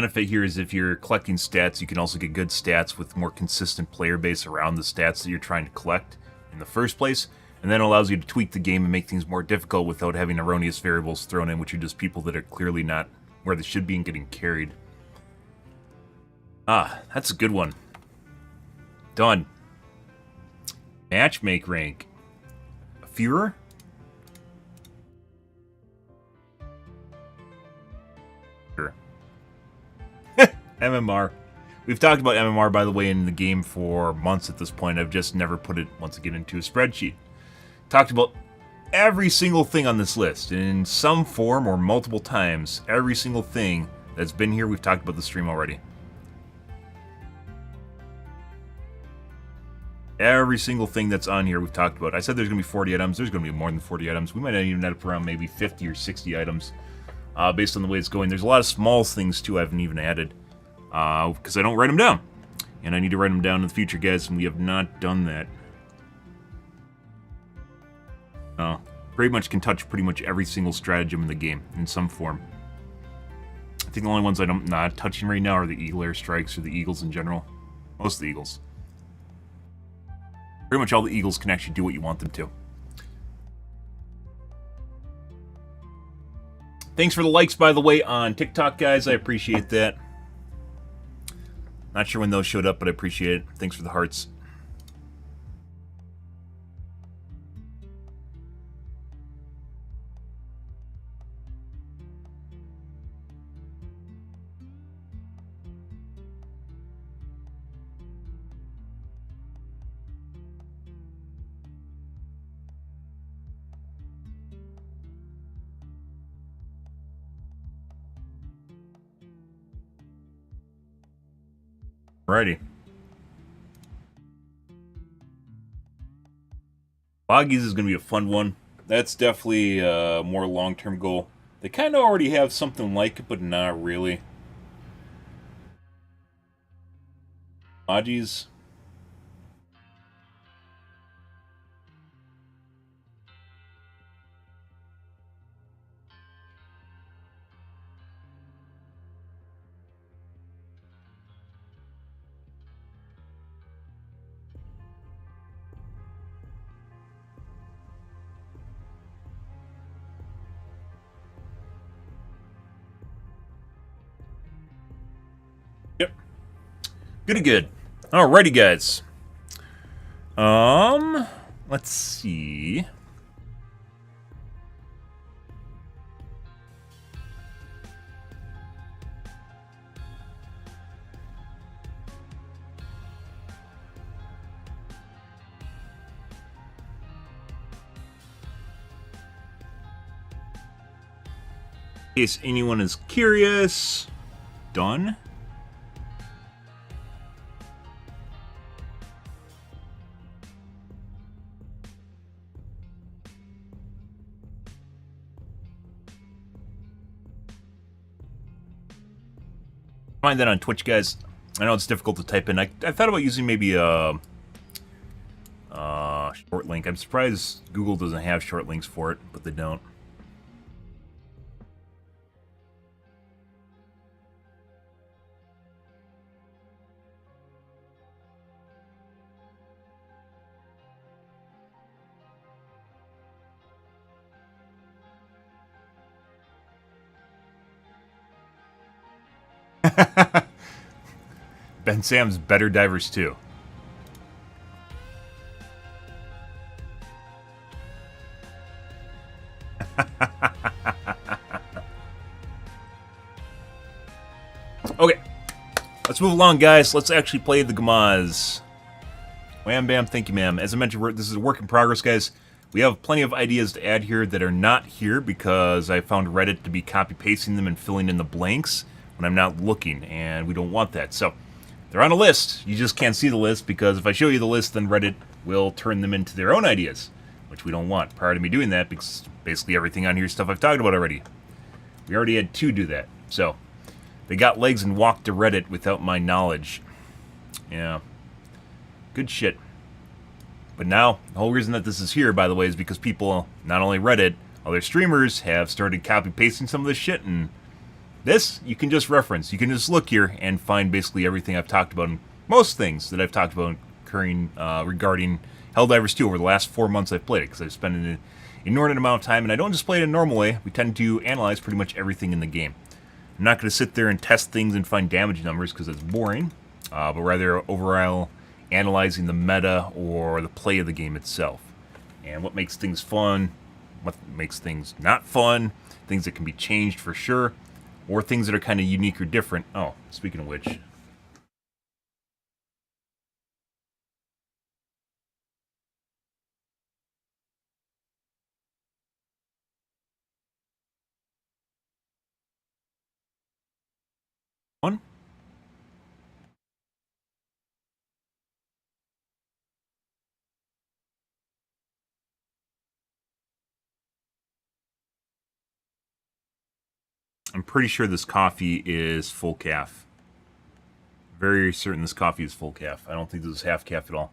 benefit here is if you're collecting stats, you can also get good stats with more consistent player base around the stats that you're trying to collect in the first place. And then it allows you to tweak the game and make things more difficult without having erroneous variables thrown in, which are just people that are clearly not where they should be and getting carried. Ah, that's a good one. Done. Matchmake rank. A Führer? Sure. MMR. We've talked about MMR, by the way, in the game for months at this point. I've just never put it, once again, into a spreadsheet. Talked about every single thing on this list. In some form or multiple times, every single thing that's been here, we've talked about the stream already. Every single thing that's on here we've talked about. I said there's going to be 40 items. There's going to be more than 40 items. We might even end up around maybe 50 or 60 items based on the way it's going. There's a lot of small things, too, I haven't even added because I don't write them down. And I need to write them down in the future, guys, and we have not done that. Pretty much can touch pretty much every single stratagem in the game in some form. I think the only ones I'm not touching right now are the Eagle Air Strikes or the Eagles in general. Most of the Eagles. Pretty much all the Eagles can actually do what you want them to. Thanks for the likes, by the way, on TikTok, guys. I appreciate that. Not sure when those showed up, but I appreciate it. Thanks for the hearts. Alrighty. Boggies is going to be a fun one. That's definitely a more long-term goal. They kind of already have something like it, but not really. Boggies. Yep. Goody good. Alrighty, guys. Let's see. In case anyone is curious, done. Find that on Twitch, guys. I know it's difficult to type in. I thought about using maybe a short link. I'm surprised Google doesn't have short links for it, but they don't. Ben Sam's better divers too. Okay, let's move along, guys. Let's actually play the Gamaz. Wham bam, thank you, ma'am. As I mentioned, this is a work in progress, guys. We have plenty of ideas to add here that are not here because I found Reddit to be copy-pasting them and filling in the blanks when I'm not looking, and we don't want that. So they're on a list. You just can't see the list because if I show you the list, then Reddit will turn them into their own ideas, which we don't want. Prior to me doing that, because basically everything on here is stuff I've talked about already. We already had 2 do that. So they got legs and walked to Reddit without my knowledge. Yeah. Good shit. But now, the whole reason that this is here, by the way, is because people, not only Reddit, other streamers have started copy-pasting some of this shit and This, you can just reference. You can just look here and find basically everything I've talked about, and most things that I've talked about occurring regarding Helldivers 2 over the last 4 months I've played it, because I've spent an inordinate amount of time, and I don't just play it in a normal way. We tend to analyze pretty much everything in the game. I'm not going to sit there and test things and find damage numbers, because it's boring, but rather overall analyzing the meta or the play of the game itself. And what makes things fun, what makes things not fun, things that can be changed for sure, or things that are kind of unique or different. Oh, speaking of which. One? I'm pretty sure this coffee is full calf. Very certain this coffee is full calf. I don't think this is half calf at all.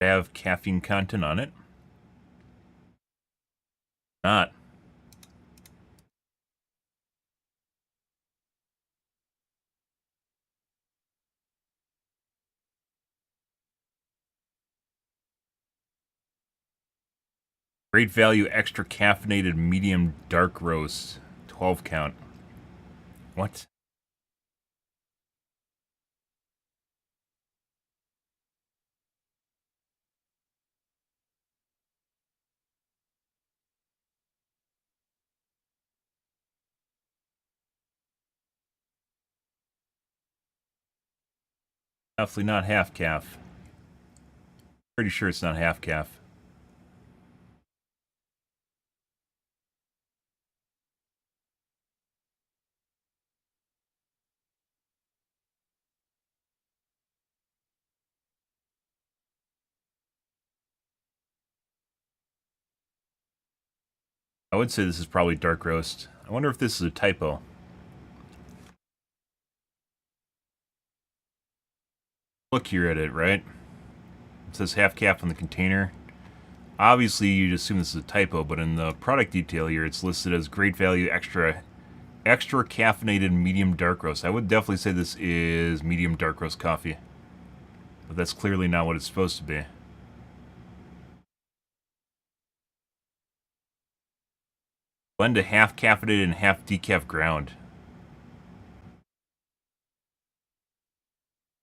Have caffeine content on it. Not. Great value extra caffeinated medium dark roast. 12 count. What? Definitely not half calf. Pretty sure it's not half calf. I would say this is probably dark roast. I wonder if this is a typo. Look here at it, right? It says half calf on the container. Obviously, you'd assume this is a typo, but in the product detail here, it's listed as great value extra caffeinated medium dark roast. I would definitely say this is medium dark roast coffee, but that's clearly not what it's supposed to be. Blend to half caffeinated and half decaf ground.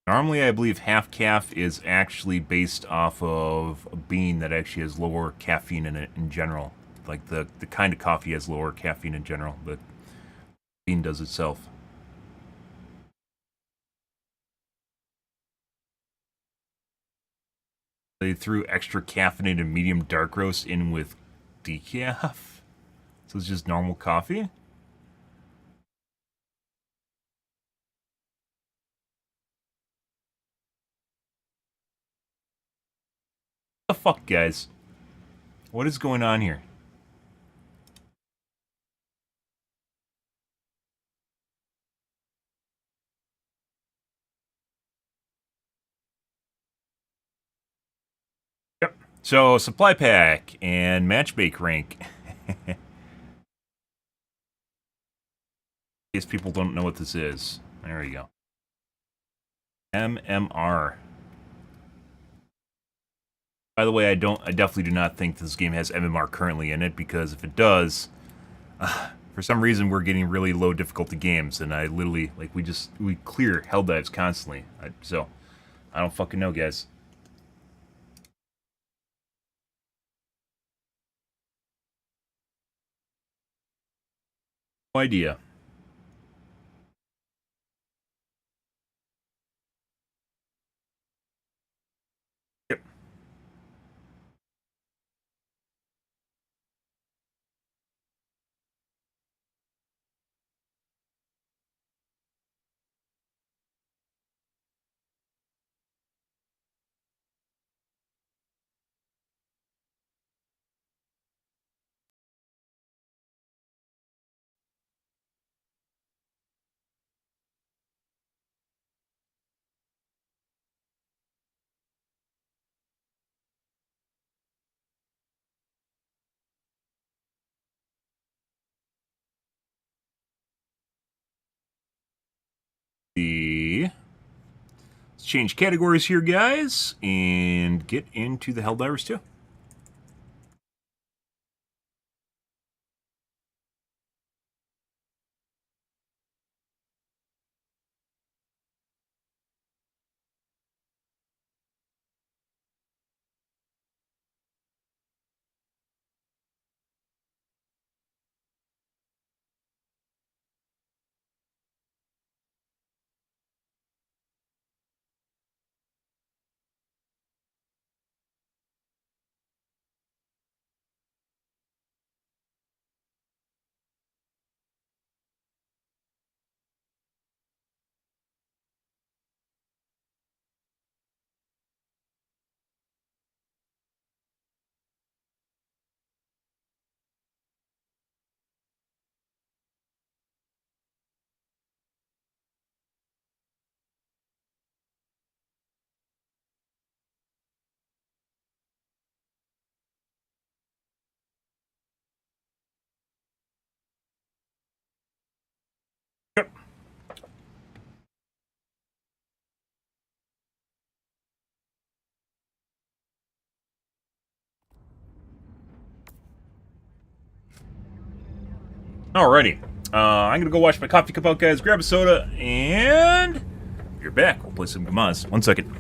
Normally, I believe half calf is actually based off of a bean that actually has lower caffeine in it in general. Like the kind of coffee has lower caffeine in general, but bean does itself. They threw extra caffeinated medium dark roast in with decaf. So it's just normal coffee? What the fuck, guys? What is going on here? Yep. So, supply pack and matchmake rank. In case people don't know what this is. There we go. MMR. By the way, I definitely do not think this game has MMR currently in it, because if it does, for some reason we're getting really low difficulty games, and I literally, like, we clear hell dives constantly. So, I don't fucking know, guys. No idea. Yep. change categories here, guys, and get into the Helldivers 2. Alrighty. I'm going to go wash my coffee cup out, guys, grab a soda, and you're back. We'll play some Gamaz. 1 second.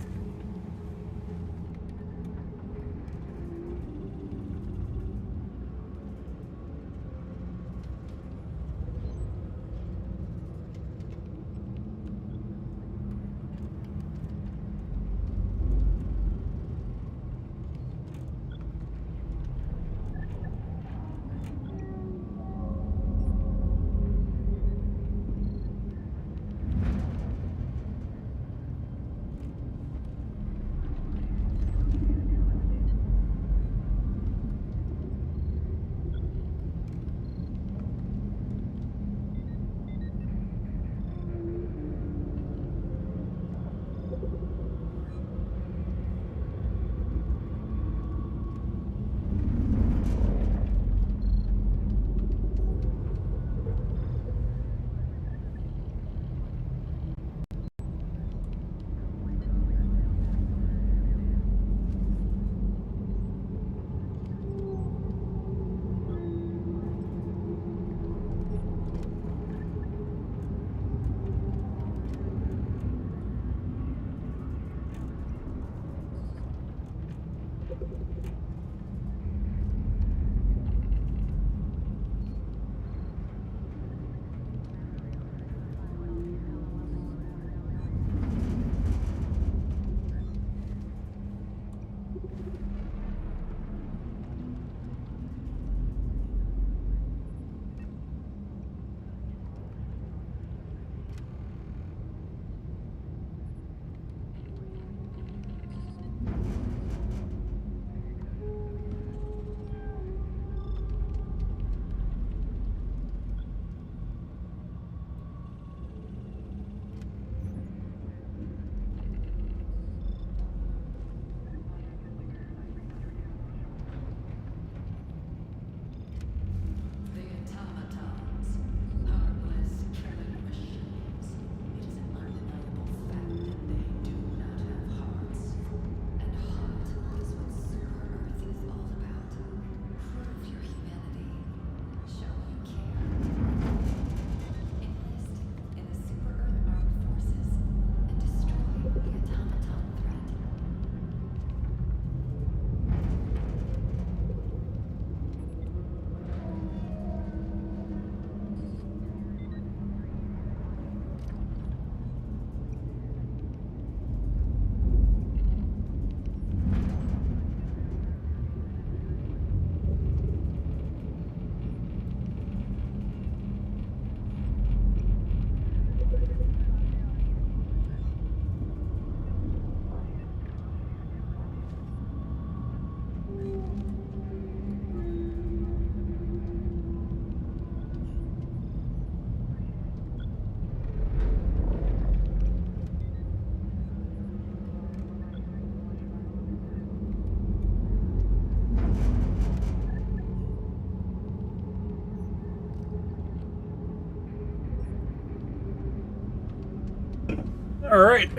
Alright.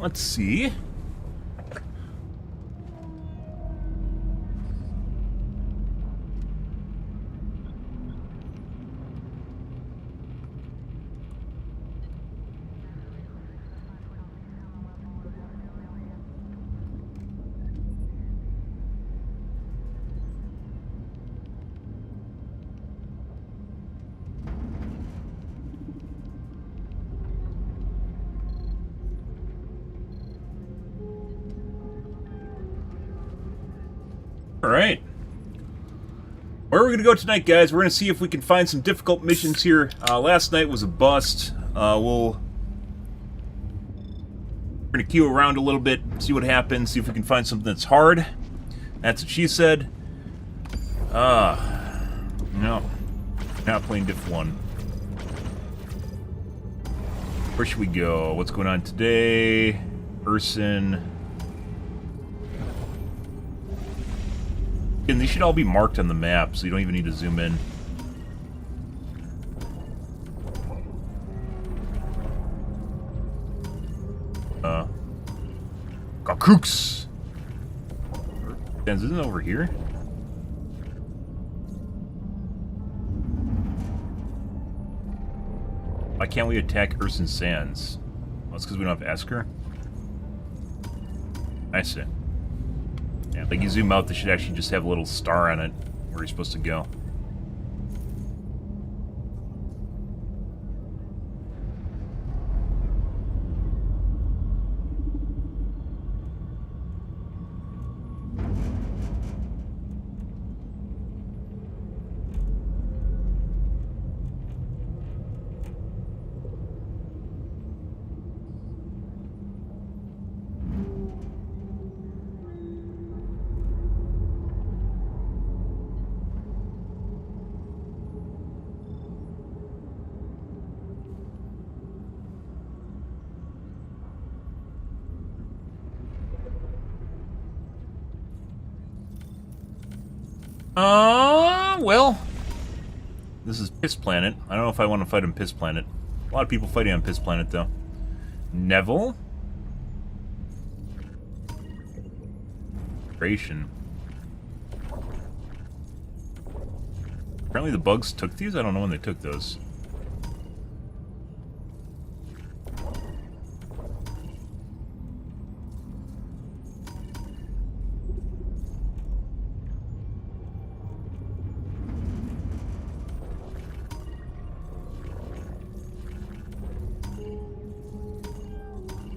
let's see. Alright. Where are we going to go tonight, guys? We're going to see if we can find some difficult missions here. Last night was a bust. We're going to queue around a little bit, see what happens, see if we can find something that's hard. That's what she said. No. Not playing Diff 1. Where should we go? What's going on today? Urson. And these should all be marked on the map, so you don't even need to zoom in. Gakooks! Isn't it over here? Why can't we attack Urson Sands? Well, that's because we don't have Esker? I see. Yeah, like you zoom out, they should actually just have a little star on it where you're supposed to go. Well, this is Piss Planet. I don't know if I want to fight on Piss Planet. A lot of people fighting on Piss Planet, though. Neville? Creation. Apparently the bugs took these? I don't know when they took those.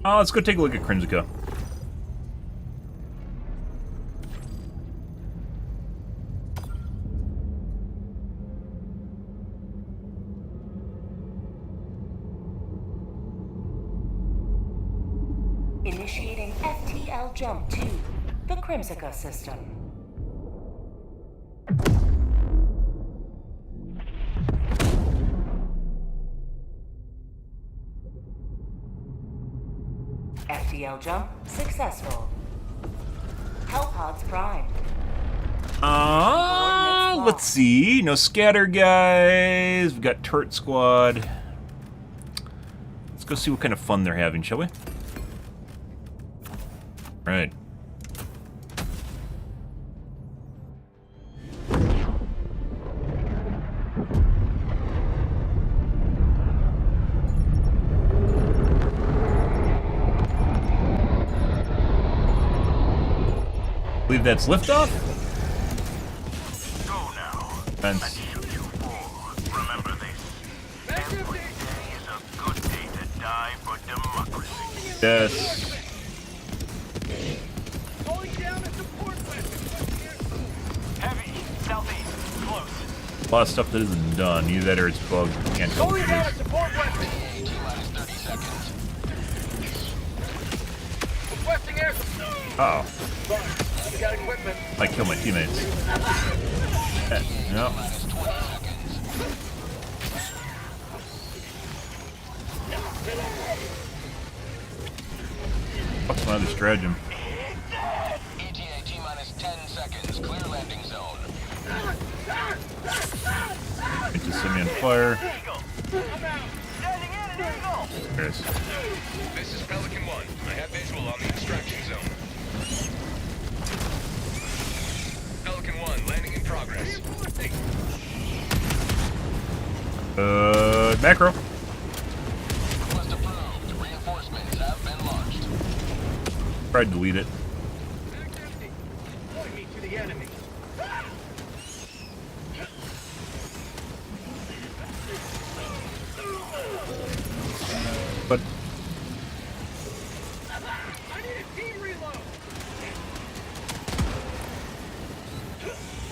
Let's go take a look at Crimsica. Initiating FTL jump to the Crimsica system. FTL jump successful. Hellpods primed. Let's see. No scatter guys. We've got Turret Squad. Let's go see what kind of fun they're having, shall we? Right. I believe that's liftoff. Go now. Fence. Remember this. Every day is a good day to die for democracy. Yes. Heavy, southeast, close. A lot of stuff that isn't done. Either that or it's bugged. Can't tell what it is. Support weapon. T-minus 30 seconds. Requesting air support. Uh-oh. We got equipment. I kill my teammates. No. What's my other stratagem? ETA T-minus 10 seconds. Clear landing zone. It just set me on fire. Eagle. I'm out. Standing in an eagle. There's. This is Pelican 1. I have visual on the extraction zone. Pelican 1, landing in progress. Macro. Request approved. Reinforcements have been launched. Tried to delete it. Point me to the enemy. But I need a team reload.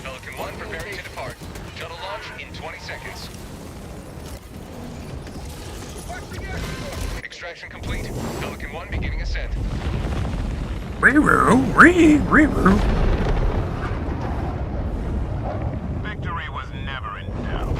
Pelican 1 preparing to depart. Shuttle launch in 20 seconds. Extraction complete. Pelican 1 beginning ascent. Reroo. Victory was never in doubt.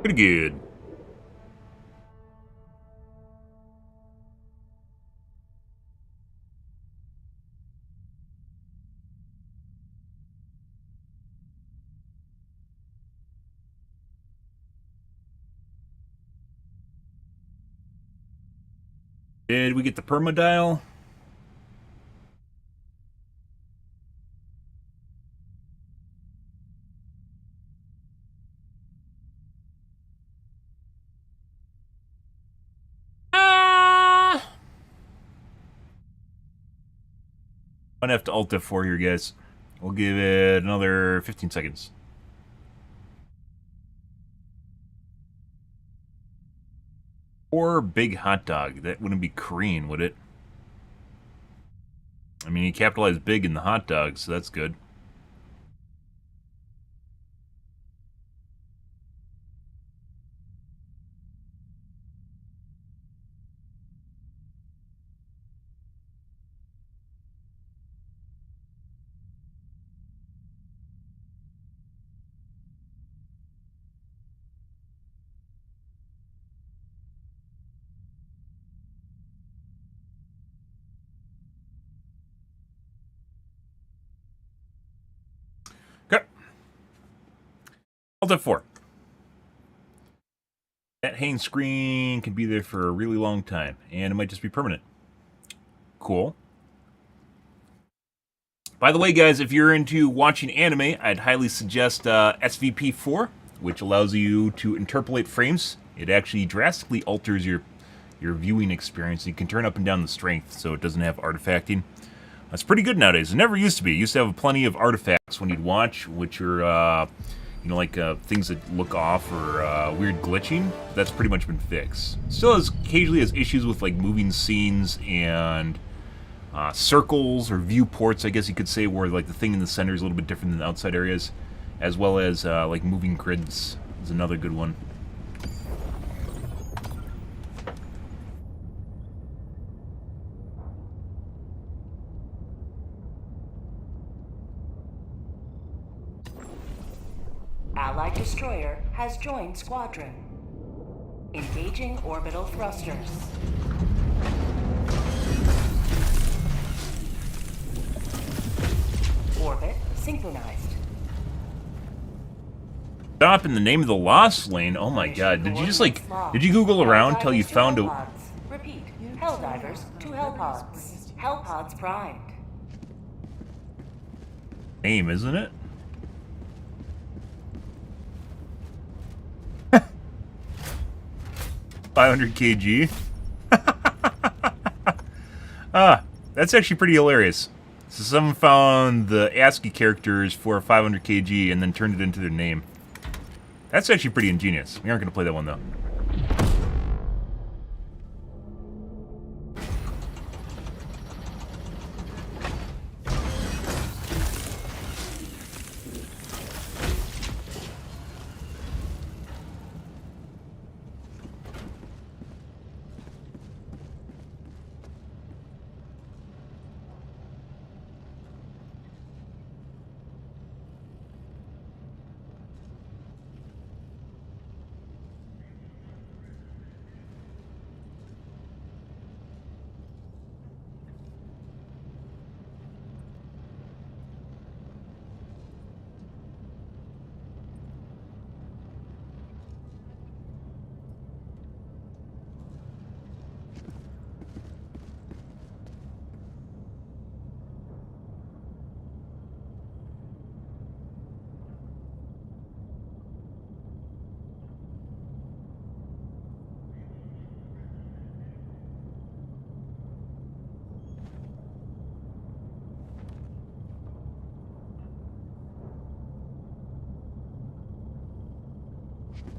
Pretty good. Did we get the permadial? Might have to alt F4 here, guys. We'll give it another 15 seconds. Or big hot dog. That wouldn't be Korean, would it? I mean, you capitalized big in the hot dog, so that's good. Okay. Alt F4. That hang screen can be there for a really long time, and it might just be permanent. Cool. By the way, guys, if you're into watching anime, I'd highly suggest SVP4, which allows you to interpolate frames. It actually drastically alters your viewing experience. You can turn up and down the strength so it doesn't have artifacting. That's pretty good nowadays. It never used to be. It used to have plenty of artifacts when you'd watch, which are, you know, like things that look off or weird glitching. That's pretty much been fixed. Still occasionally has issues with like moving scenes and circles or viewports, I guess you could say, where like the thing in the center is a little bit different than the outside areas, as well as like moving grids is another good one. Allied destroyer has joined squadron. Engaging orbital thrusters. Orbit synchronized. Stop in the name of the Lost Lane. Oh my god, did you just like, did you Google around till you found a... Repeat, Helldivers to Hellpods. Hellpods primed. name, isn't it? 500 kg. That's actually pretty hilarious. So someone found the ASCII characters for 500 kg and then turned it into their name. That's actually pretty ingenious. We aren't going to play that one, though.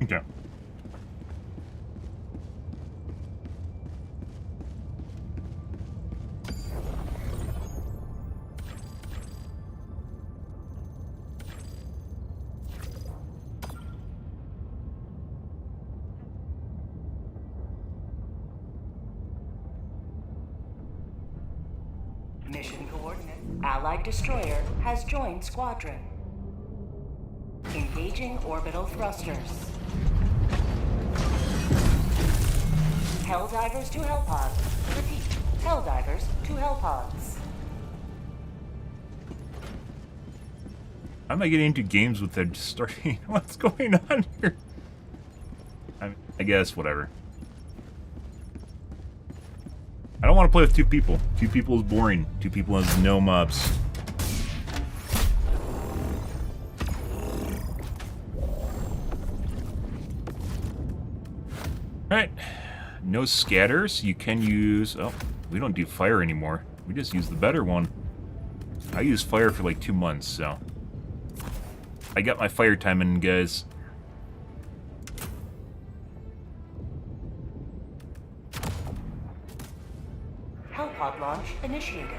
Okay. Mission coordinate. Allied destroyer has joined squadron. Engaging orbital thrusters. Helldivers to Hellpods. Repeat. Helldivers to Hellpods. How am I getting into games with them just starting? What's going on here? I guess, whatever. I don't want to play with 2 people. 2 people is boring. 2 people has no mobs. Alright. No scatters. You can use... Oh, we don't do fire anymore. We just use the better one. I used fire for like 2 months, so... I got my fire time in, guys. Hellpod launch initiated.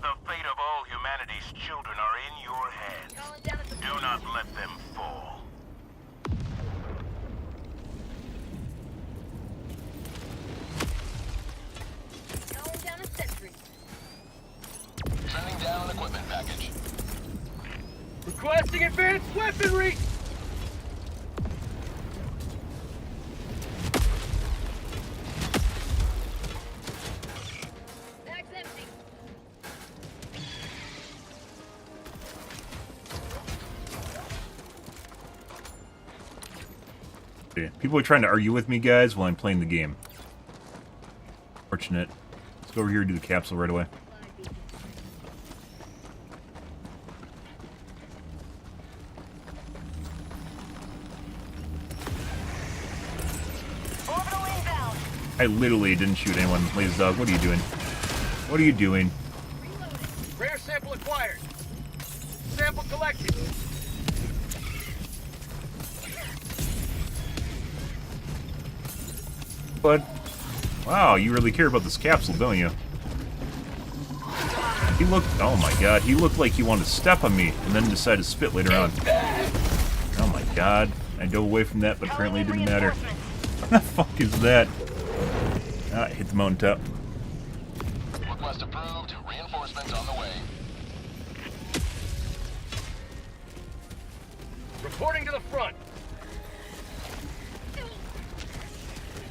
The fate of all humanity's children are in your hands. Do not let them fall. Calling down a sentry. Sending down an equipment package. Requesting advanced weaponry! Bag's empty. People are trying to argue with me, guys, while I'm playing the game. Fortunate. Let's go over here and do the capsule right away. Orbital inbound. I literally didn't shoot anyone. Lazy Dog, what are you doing? What are you doing? Rare sample acquired. Sample collected. But, wow, you really care about this capsule, don't you? He looked, oh my god, he looked like he wanted to step on me and then decided to spit later on. Oh my god, I dove away from that, but apparently it didn't matter. What the fuck is that? Ah, hit the mountaintop. Request approved. Reinforcements on the way. Reporting to the front.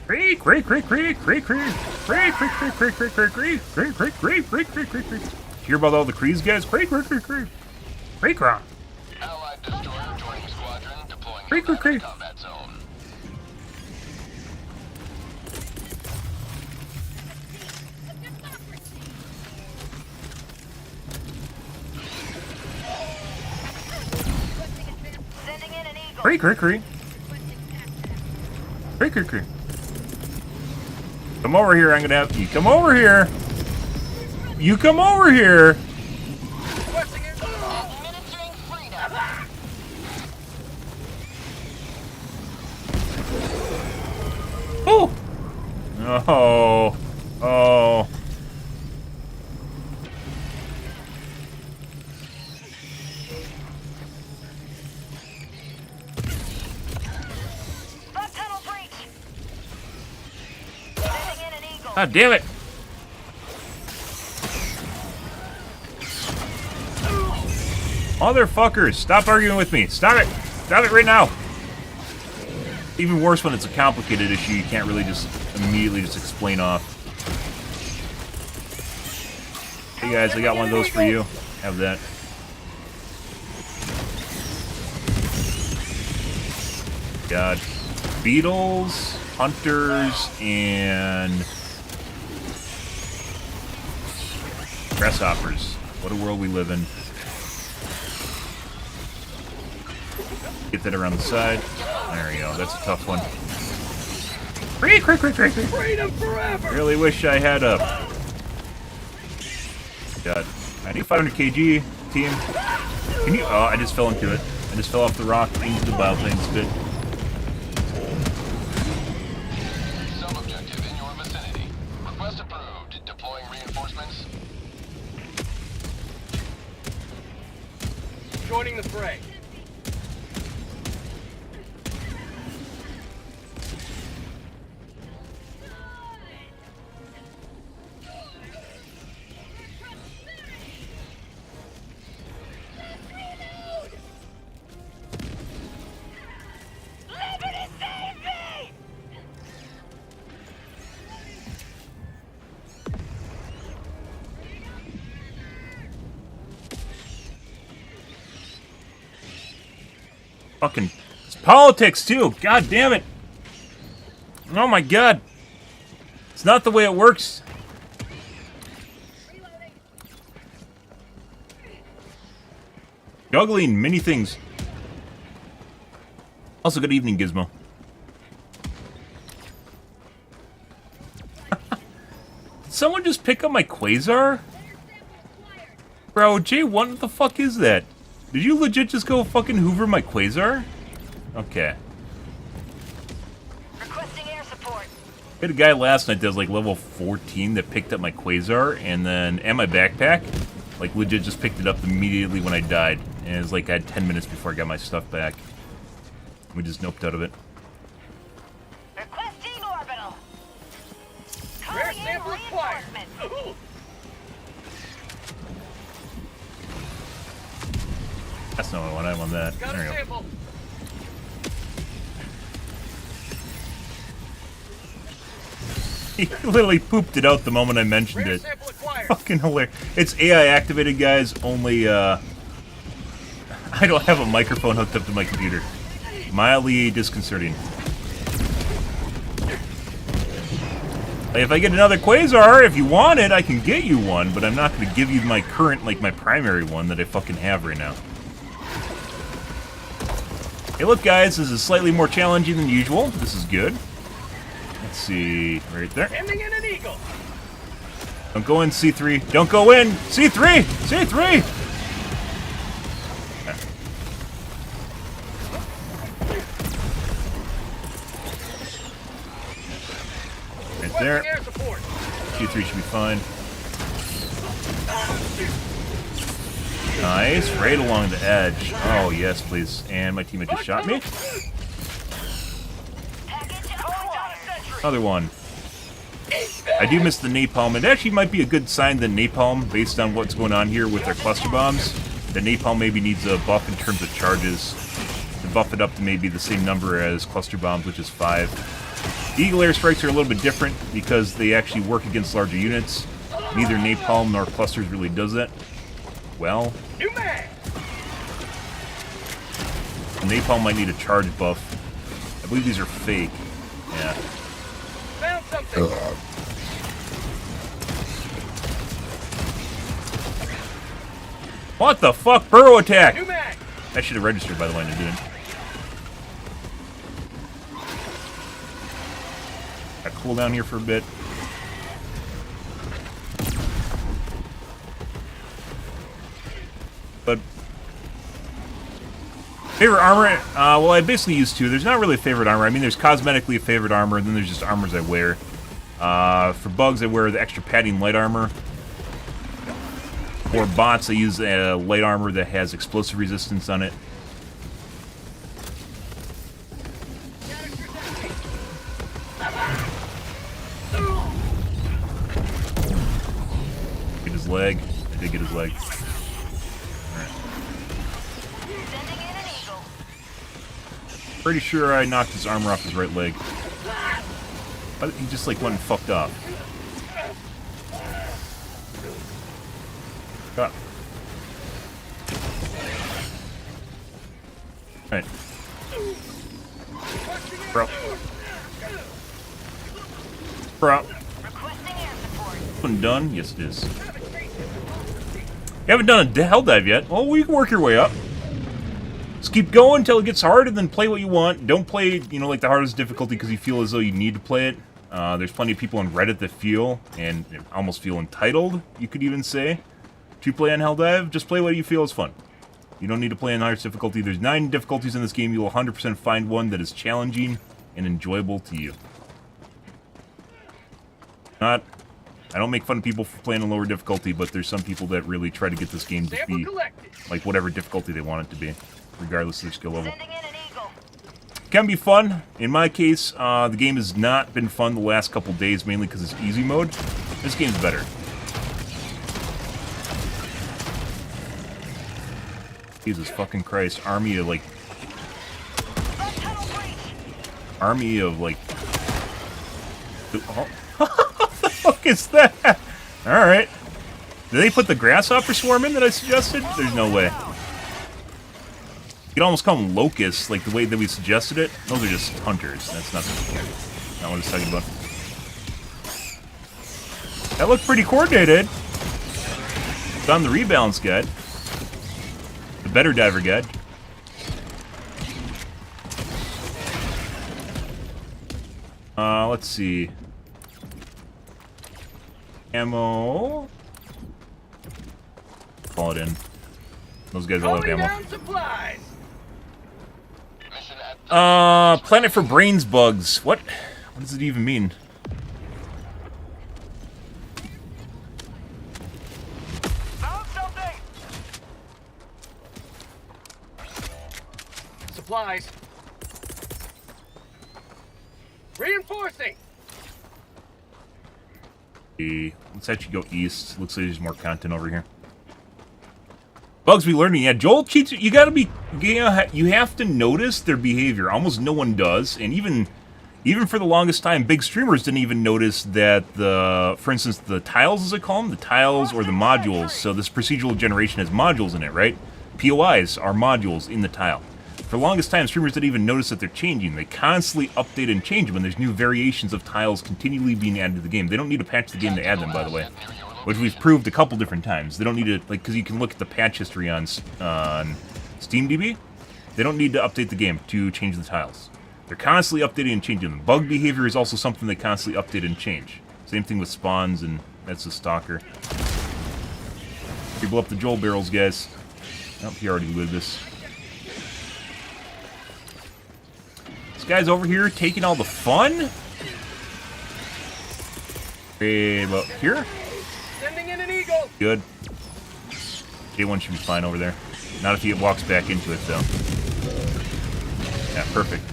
Creek, creek, creek, creek, creek, creek, creek, creek, creek, creek, creek, creek, creek, creek, creek, creek, creek, creek, creek, creek. Hear about all the Crees, guys? Creek, creek, creek, creek, creek, creek. Allied destroyer joining squadron, deploying Creek, creek, creek. combat zone. Sending in an eagle. Creek, creek, creek. Creek, creek, creek. Come over here, I'm gonna have you come over here. You come over here. Requesting it. Administering freedom. Oh. Oh. Oh. Bug tunnel breach. Sending in an eagle. God damn it. Motherfuckers, stop arguing with me. Stop it. Stop it right now. Even worse when it's a complicated issue you can't really just immediately just explain off. Hey guys, I got one of those for you. Have that. Got beetles, hunters, and grasshoppers. What a world we live in. Get that around the side. There we go. That's a tough one. Freedom forever! Really wish I had a... Got 9500 kg team. Can you... Oh, I just fell into it. I just fell off the rock into the bioplaying spit. Sub-objective in your vicinity. Request approved. Deploying reinforcements. Joining the fray. Fucking... It's politics, too! God damn it! Oh my god! It's not the way it works! Juggling many things. Also, good evening, Gizmo. Did someone just pick up my Quasar? Bro, J1, what the fuck is that? Did you legit just go fucking hoover my Quasar? Okay. Requesting air support. I had a guy last night that was like level 14 that picked up my Quasar and my backpack. Like legit just picked it up immediately when I died. And it was like I had 10 minutes before I got my stuff back. We just noped out of it. Requesting orbital. Rare Calling in sample acquired. reinforcements. That's not what I want. I want that. Got a There we go. sample. He literally pooped it out the moment I mentioned Rare it. sample acquired. Fucking hilarious. It's AI activated, guys. Only, I don't have a microphone hooked up to my computer. Mildly disconcerting. Like, if I get another Quasar, if you want it, I can get you one, but I'm not going to give you my current, like, my primary one that I fucking have right now. Hey, look, guys, this is slightly more challenging than usual. This is good. Let's see, right there. Ending in an eagle. Don't go in, C3. Don't go in! C3! C3! Right there. Requesting air support. C3 should be fine. Nice. Right along the edge. Oh, yes, please. And my teammate just shot me. Package acquired. Another one. I do miss the napalm. It actually might be a good sign that napalm, based on what's going on here with our cluster bombs, the napalm maybe needs a buff in terms of charges. To buff it up to maybe the same number as cluster bombs, which is 5. The Eagle airstrikes are a little bit different because they actually work against larger units. Neither napalm nor clusters really does that. Well, New mag. napalm might need a charge buff. I believe these are fake. Yeah. Found something. What the fuck? Burrow attack! New mag. I should have registered, by the way, and I didn't. Got cool down here for a bit. But favorite armor? Well, I basically use 2. There's not really a favorite armor. I mean, there's cosmetically a favorite armor, and then there's just armors I wear. For bugs, I wear the extra padding light armor. For bots, I use a light armor that has explosive resistance on it. Get his leg. I did get his leg. Sending in an eagle. Pretty sure I knocked his armor off his right leg. But he just like went and fucked off. Got. Alright. Bro. Bro. Requesting air support. One done? Yes, it is. You haven't done a hell dive yet? Well, we can work your way up. Just keep going until it gets hard, and then play what you want. Don't play, you know, like the hardest difficulty because you feel as though you need to play it. There's plenty of people on Reddit that feel, and almost feel entitled, you could even say, to play on hell dive. Just play what you feel is fun. You don't need to play on hardest difficulty. There's 9 difficulties in this game. You will 100% find one that is challenging and enjoyable to you. I don't make fun of people for playing on lower difficulty, but there's some people that really try to get this game to be like whatever difficulty they want it to be, regardless of their skill level. Sending in an eagle. Can be fun. In my case, the game has not been fun the last couple days, mainly because it's easy mode. This game's better. Jesus fucking Christ. Army of, like... Army of, like... Oh. What the fuck is that? Alright. Did they put the grasshopper swarm in that I suggested? There's no way. You could almost call them locusts, like the way that we suggested it. Those are just hunters. That's not what I was talking about. That looked pretty coordinated. It's on the rebalance guide. The better diver guide. Let's see. Ammo. Call it in. Those guys all have ammo. Planet for brains bugs. What? What does it even mean? Found something. Supplies. Reinforcing. Let's actually go east. Looks like there's more content over here. Bugs we learning. Yeah, Joel cheats. You gotta be. You have to notice their behavior. Almost no one does, and even for the longest time, big streamers didn't even notice that for instance, the tiles, as I call them, the tiles or the modules. So this procedural generation has modules in it, right? POIs are modules in the tile. For the longest time, streamers didn't even notice that they're changing. They constantly update and change them, and there's new variations of tiles continually being added to the game. They don't need to patch the game to add them, by the way, which we've proved a couple different times. They don't need to, like, because you can look at the patch history on SteamDB. They don't need to update the game to change the tiles. They're constantly updating and changing them. Bug behavior is also something they constantly update and change. Same thing with spawns, and that's the stalker. People up the Joel barrels, guys. Oh, he already looted this. This guy's over here taking all the fun. Hey, about here? Sending in an eagle. Good. J1 should be fine over there. Not if he walks back into it, though. Yeah, perfect.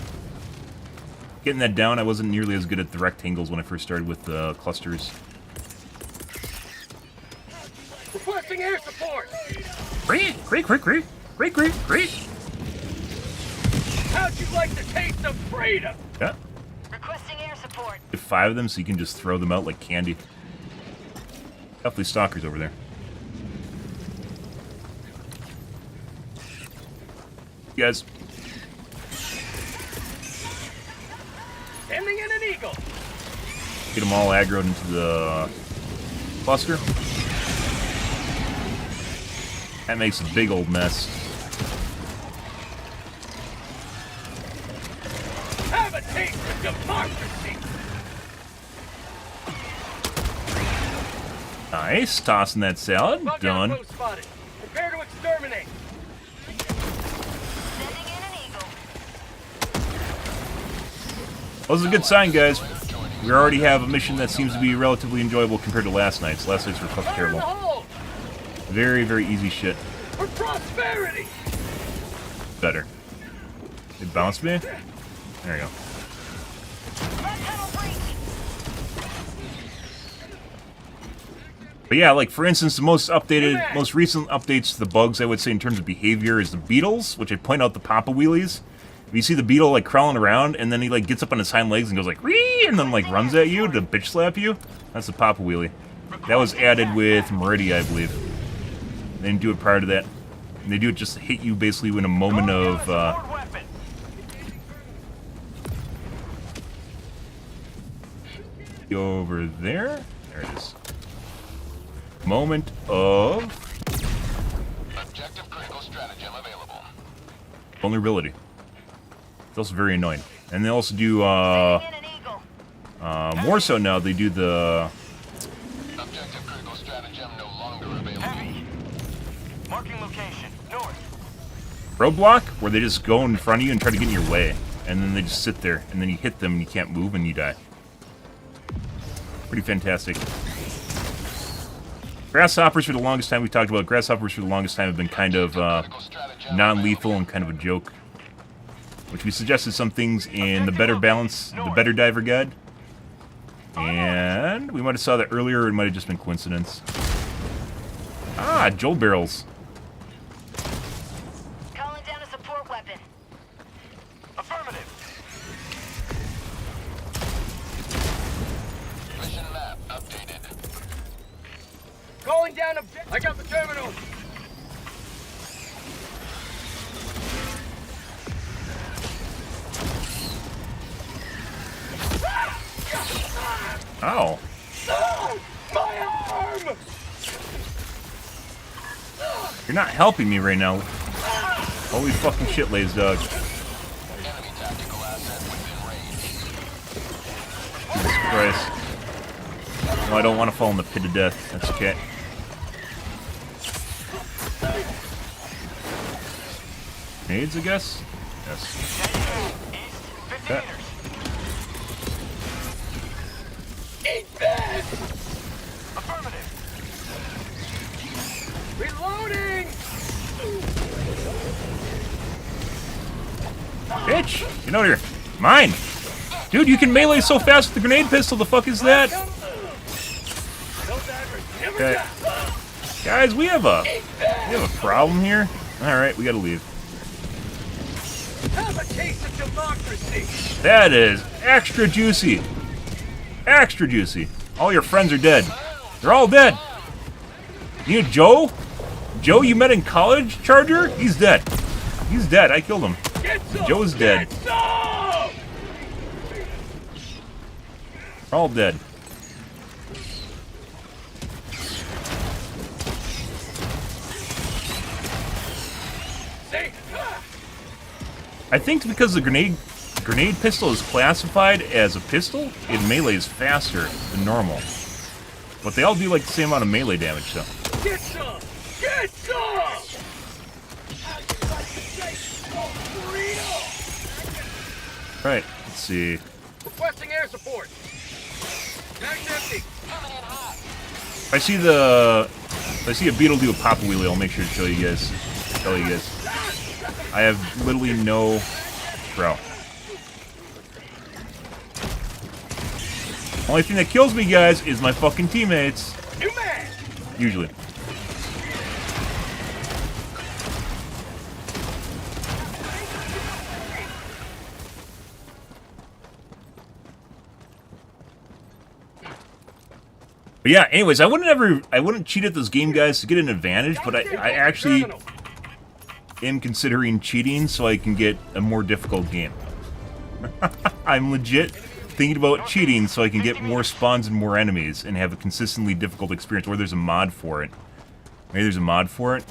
Getting that down, I wasn't nearly as good at the rectangles when I first started with the clusters. Requesting air support. Great. How'd you like the taste of freedom? Yeah. Requesting air support. Get 5 of them so you can just throw them out like candy. Definitely stalkers over there. You guys. Sending in an eagle. Get them all aggroed into the cluster. That makes a big old mess. Have a taste of democracy. Nice. Tossing that salad. Bug Done. outpost spotted. Prepare to exterminate. Sending in an eagle. Well, this is a good sign, guys. We already have a mission that seems to be relatively enjoyable compared to last night's. Last night's were fucking Fire in the terrible. hole. Very, very easy shit. For prosperity. Better. It bounced me? There you go. Red tunnel breach. But yeah, like for instance, the most recent updates to the bugs, I would say, in terms of behavior is the beetles, which I point out the Papa Wheelies. If you see the beetle like crawling around, and then he like gets up on his hind legs and goes like "Wee!" and then like runs at you to bitch slap you, that's the Papa Wheelie. That was added with Meridia, I believe. They didn't do it prior to that. And they do it just to hit you basically in a moment of Over there. There it is. Moment of Objective critical stratagem available. vulnerability. It's also very annoying. And they also do, Sending in an eagle. more so now, they do the Objective critical stratagem no longer available. Heavy. Marking location. North. roadblock, where they just go in front of you and try to get in your way. And then they just sit there, and then you hit them and you can't move and you die. Pretty fantastic. Grasshoppers for the longest time, we talked about grasshoppers for the longest time have been kind of Critical stratagem non-lethal and kind of a joke. Which we suggested some things in the Better Balance, the Better Diver Guide. And we might have saw that earlier, it might have just been coincidence. Ah, Joel barrels. Calling down a support weapon. Affirmative. mission map updated. Calling down a... I got the terminal. Ow. Oh, my arm! You're not helping me right now. Holy fucking shit, Lays Dog. Enemy tactical asset within range. Jesus Christ. No, I don't want to fall in the pit of death. That's okay. Grenades, I guess? Yes. East. 50 Okay. meters. Eat this! Affirmative. Reloading! Bitch! Get out here. Mine! Dude, you can melee so fast with the grenade pistol. The fuck is that? Okay. Guys, we have a problem here. Alright, we gotta leave. Have a taste of democracy! That is extra juicy. Extra juicy. All your friends are dead. They're all dead. You know Joe? Joe you met in college, Charger? He's dead. He's dead. I killed him. Get some! Joe's dead. Get some! They're all dead. See? I think because the grenade pistol is classified as a pistol, it melees faster than normal. But they all do like the same amount of melee damage, though. Get some! Get some! Right, let's see. Requesting air support. Mag's empty. If I see a beetle do a pop wheelie, I'll make sure to show you guys. Tell you guys. I have literally no... Bro. Only thing that kills me, guys, is my fucking teammates. New man! Usually. But yeah, anyways, I wouldn't cheat at this game, guys, to get an advantage, but I actually am considering cheating so I can get a more difficult game. I'm legit thinking about cheating so I can get more spawns and more enemies and have a consistently difficult experience, or there's a mod for it. Maybe there's a mod for it,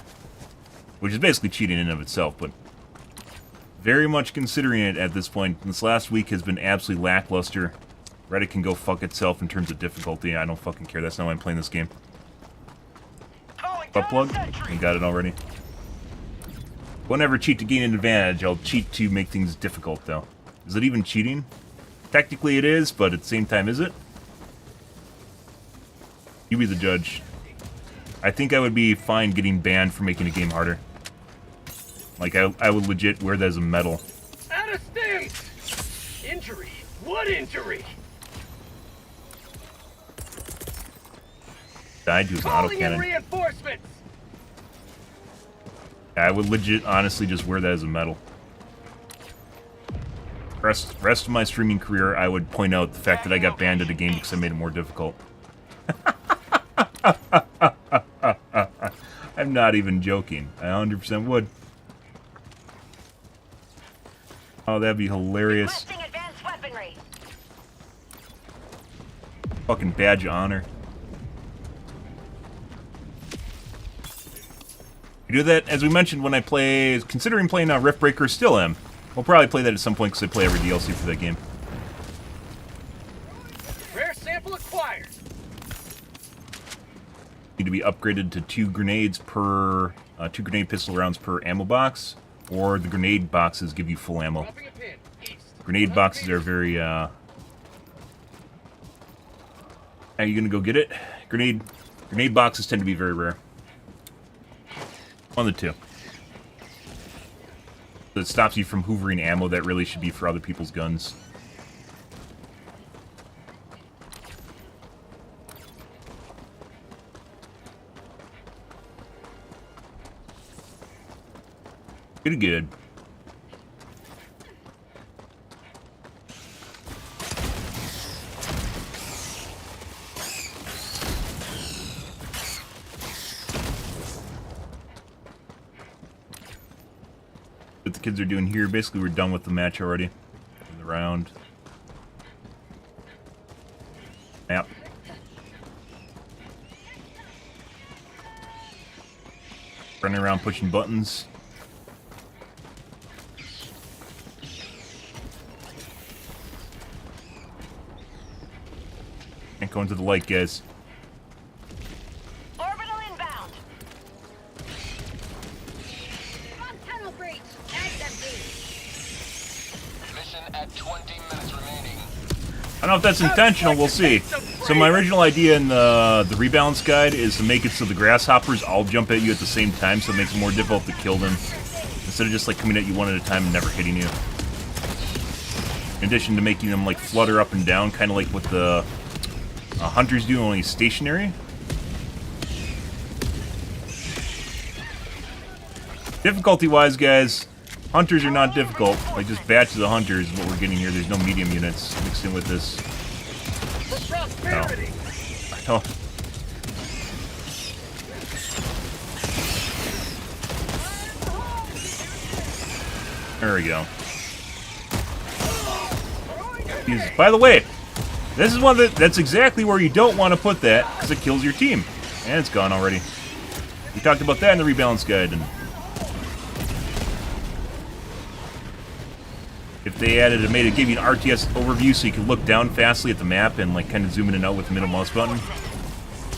which is basically cheating in and of itself, but very much considering it at this point. This last week has been absolutely lackluster. Reddit can go fuck itself in terms of difficulty. I don't fucking care. That's not why I'm playing this game. Butt plug? You got it already. Won't ever cheat to gain an advantage. I'll cheat to make things difficult, though. Is it even cheating? Technically it is, but at the same time, is it? You be the judge. I think I would be fine getting banned for making a game harder. Like, I would legit wear that as a medal. Out of state! Injury? What injury? Died to his Calling in autocannon. reinforcements! I would legit, honestly, just wear that as a medal. Rest of my streaming career, I would point out the fact that I got banned at a game because I made it more difficult. I'm not even joking. I 100% would. Oh, that'd be hilarious. Requesting advanced weaponry. Fucking badge of honor. You do that, as we mentioned, when I play, considering playing Riftbreaker, still am. We'll probably play that at some point because I play every DLC for that game. Rare sample acquired. Need to be upgraded to 2 grenades per, 2 grenade pistol rounds per ammo box, or the grenade boxes give you full ammo. Dropping a pin. East. Grenade boxes are very, Are you gonna go get it? Grenade boxes tend to be very rare. One of the two. So it stops you from hoovering ammo that really should be for other people's guns. Pretty good. What the kids are doing here, basically we're done with the match already. In the round. Yep. Running around pushing buttons. Can't go into the light, guys. Orbital inbound. On tunnel breach. Eggs empty. Mission at 20 minutes remaining. I don't know if that's intentional, we'll see. So my original idea in the rebalance guide is to make it so the grasshoppers all jump at you at the same time, so it makes it more difficult to kill them. Instead of just like coming at you one at a time and never hitting you. In addition to making them like flutter up and down, kind of like what the hunters do, only stationary. Difficulty-wise, guys, hunters are not difficult. Like just batches of hunters is what we're getting here. There's no medium units mixed in with this. Prosperity. No. There we go. Jesus. By the way, this is one that's exactly where you don't want to put that, because it kills your team. And it's gone already. We talked about that in the rebalance guide, and if they added made it give you an RTS overview so you can look down fastly at the map and like kind of zoom in and out with the middle mouse button,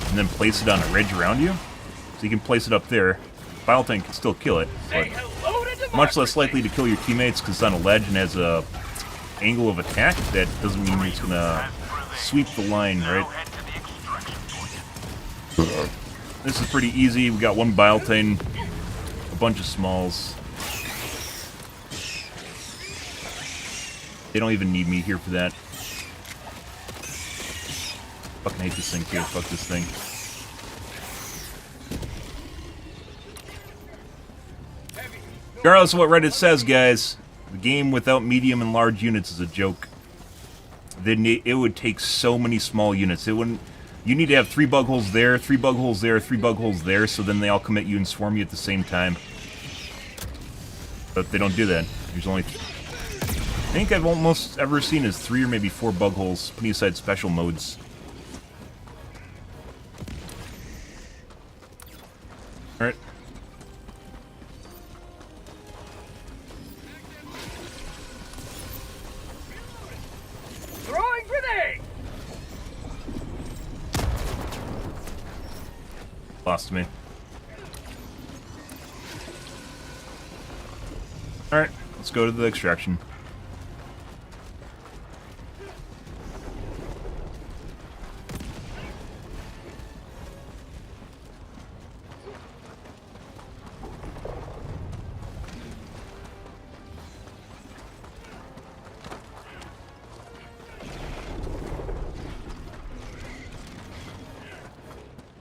and then place it on a ridge around you, so you can place it up there. Bile tank can still kill it, but much less likely to kill your teammates because it's on a ledge and has a angle of attack. That doesn't mean it's gonna sweep the line, right? This is pretty easy. We got one bile tank, a bunch of smalls. They don't even need me here for that. Fucking hate this thing too. Fuck this thing. Regardless of what Reddit says, guys, the game without medium and large units is a joke. Then it would take so many small units. It wouldn't. You need to have 3 bug holes there, 3 bug holes there, 3 bug holes there, so then they all come at you and swarm you at the same time. But they don't do that. There's only. I think I've almost ever seen is 3 or maybe 4 bug holes, putting aside special modes. Alright. Throwing grenade. Lost me. Alright, let's go to the extraction.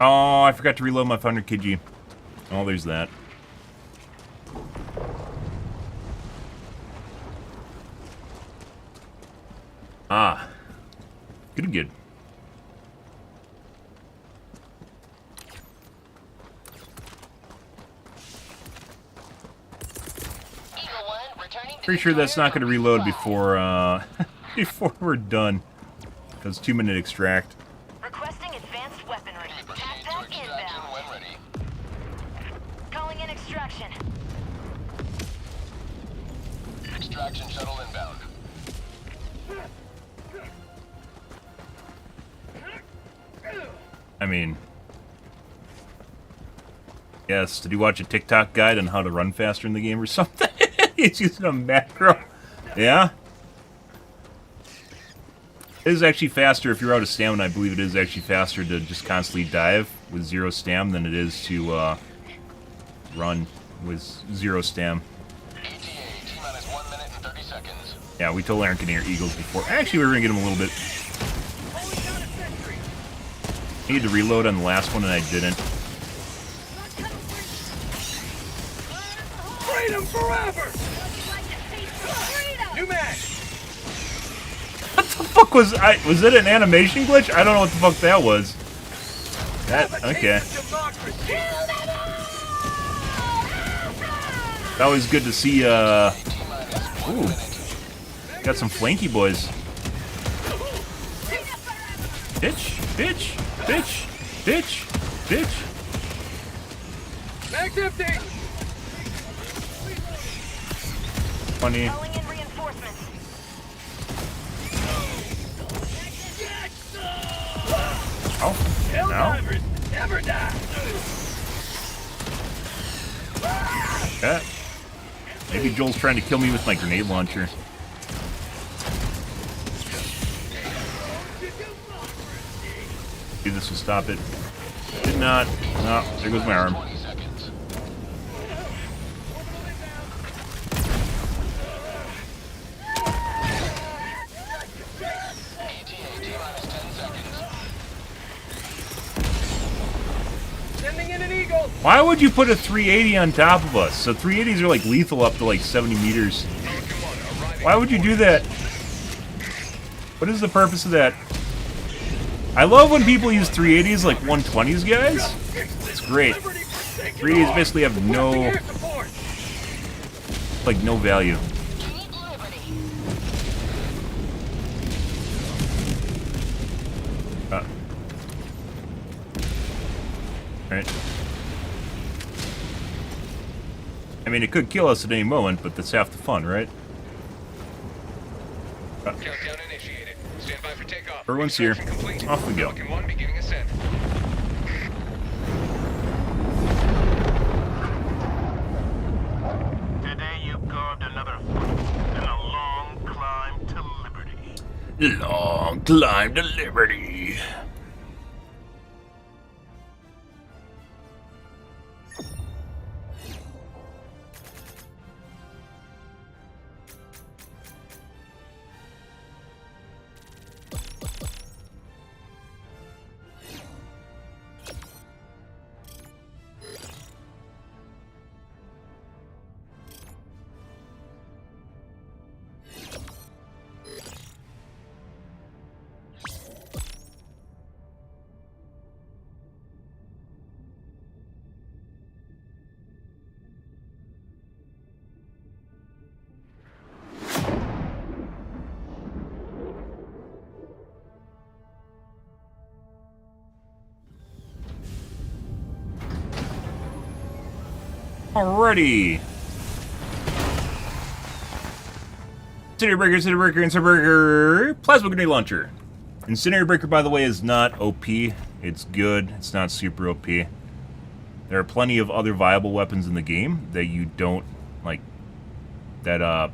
Oh, I forgot to reload my 500 kg. Oh, there's that. Ah. Good, good. Pretty sure that's not going to reload before, before we're done. Because 2-minute extract. extraction shuttle inbound. I mean, yes, did you watch a TikTok guide on how to run faster in the game or something? He's using a macro. Yeah? It is actually faster if you're out of stamina. I believe it is actually faster to just constantly dive with 0 stam than it is to run with 0 stam. ETA, T-minus 1 minute and 30 seconds. Yeah, we told Aaron can hear eagles before. Actually, we were going to get him a little bit. I needed to reload on the last one, and I didn't. Freedom forever! New mag! What the fuck was was it an animation glitch? I don't know what the fuck that was. That okay. It's always good to see ooh. Got some flanky boys. Bitch, bitch, bitch, bitch, bitch. Mag's empty! Funny. Calling in reinforcements. Oh, no. Hell-divers never die! Yeah. Maybe Joel's trying to kill me with my grenade launcher. See, this will stop it. Did not. No, there goes my arm. 20 seconds. ETA, T-minus 10 seconds. Sending in an eagle! Why would you put a 380 on top of us? So 380s are like lethal up to like 70 meters. Why would you do that? What is the purpose of that? I love when people use 380s like 120s, guys. It's great. 380s basically have no, like, no value. Alright. I mean, it could kill us at any moment, but that's half the fun, right? Countdown initiated. Stand by for takeoff. Everyone's here. Extraction complete. Off we go. Pelican 1 beginning ascent. Today you've carved another foot in a long climb to liberty. Long climb to liberty. Alrighty. Incendiary Breaker, Incendiary Breaker, Incendiary Breaker, Plasma Grenade Launcher. Incendiary Breaker, by the way, is not OP. It's good. It's not super OP. There are plenty of other viable weapons in the game that you don't, like, that are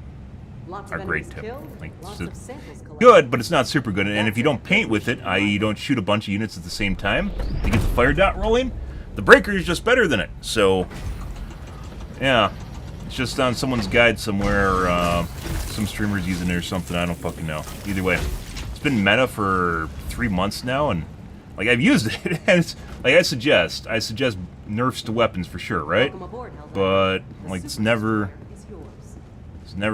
great too. Like, it's good, but it's not super good. And if you don't paint with it, i.e. you don't shoot a bunch of units at the same time to get the fire dot rolling, the Breaker is just better than it. So, yeah, it's just on someone's guide somewhere, some streamers using it or something, I don't fucking know. Either way, it's been meta for 3 months now, and, like, I've used it, and it's, like, I suggest nerfs to weapons for sure, right? But, like, it's never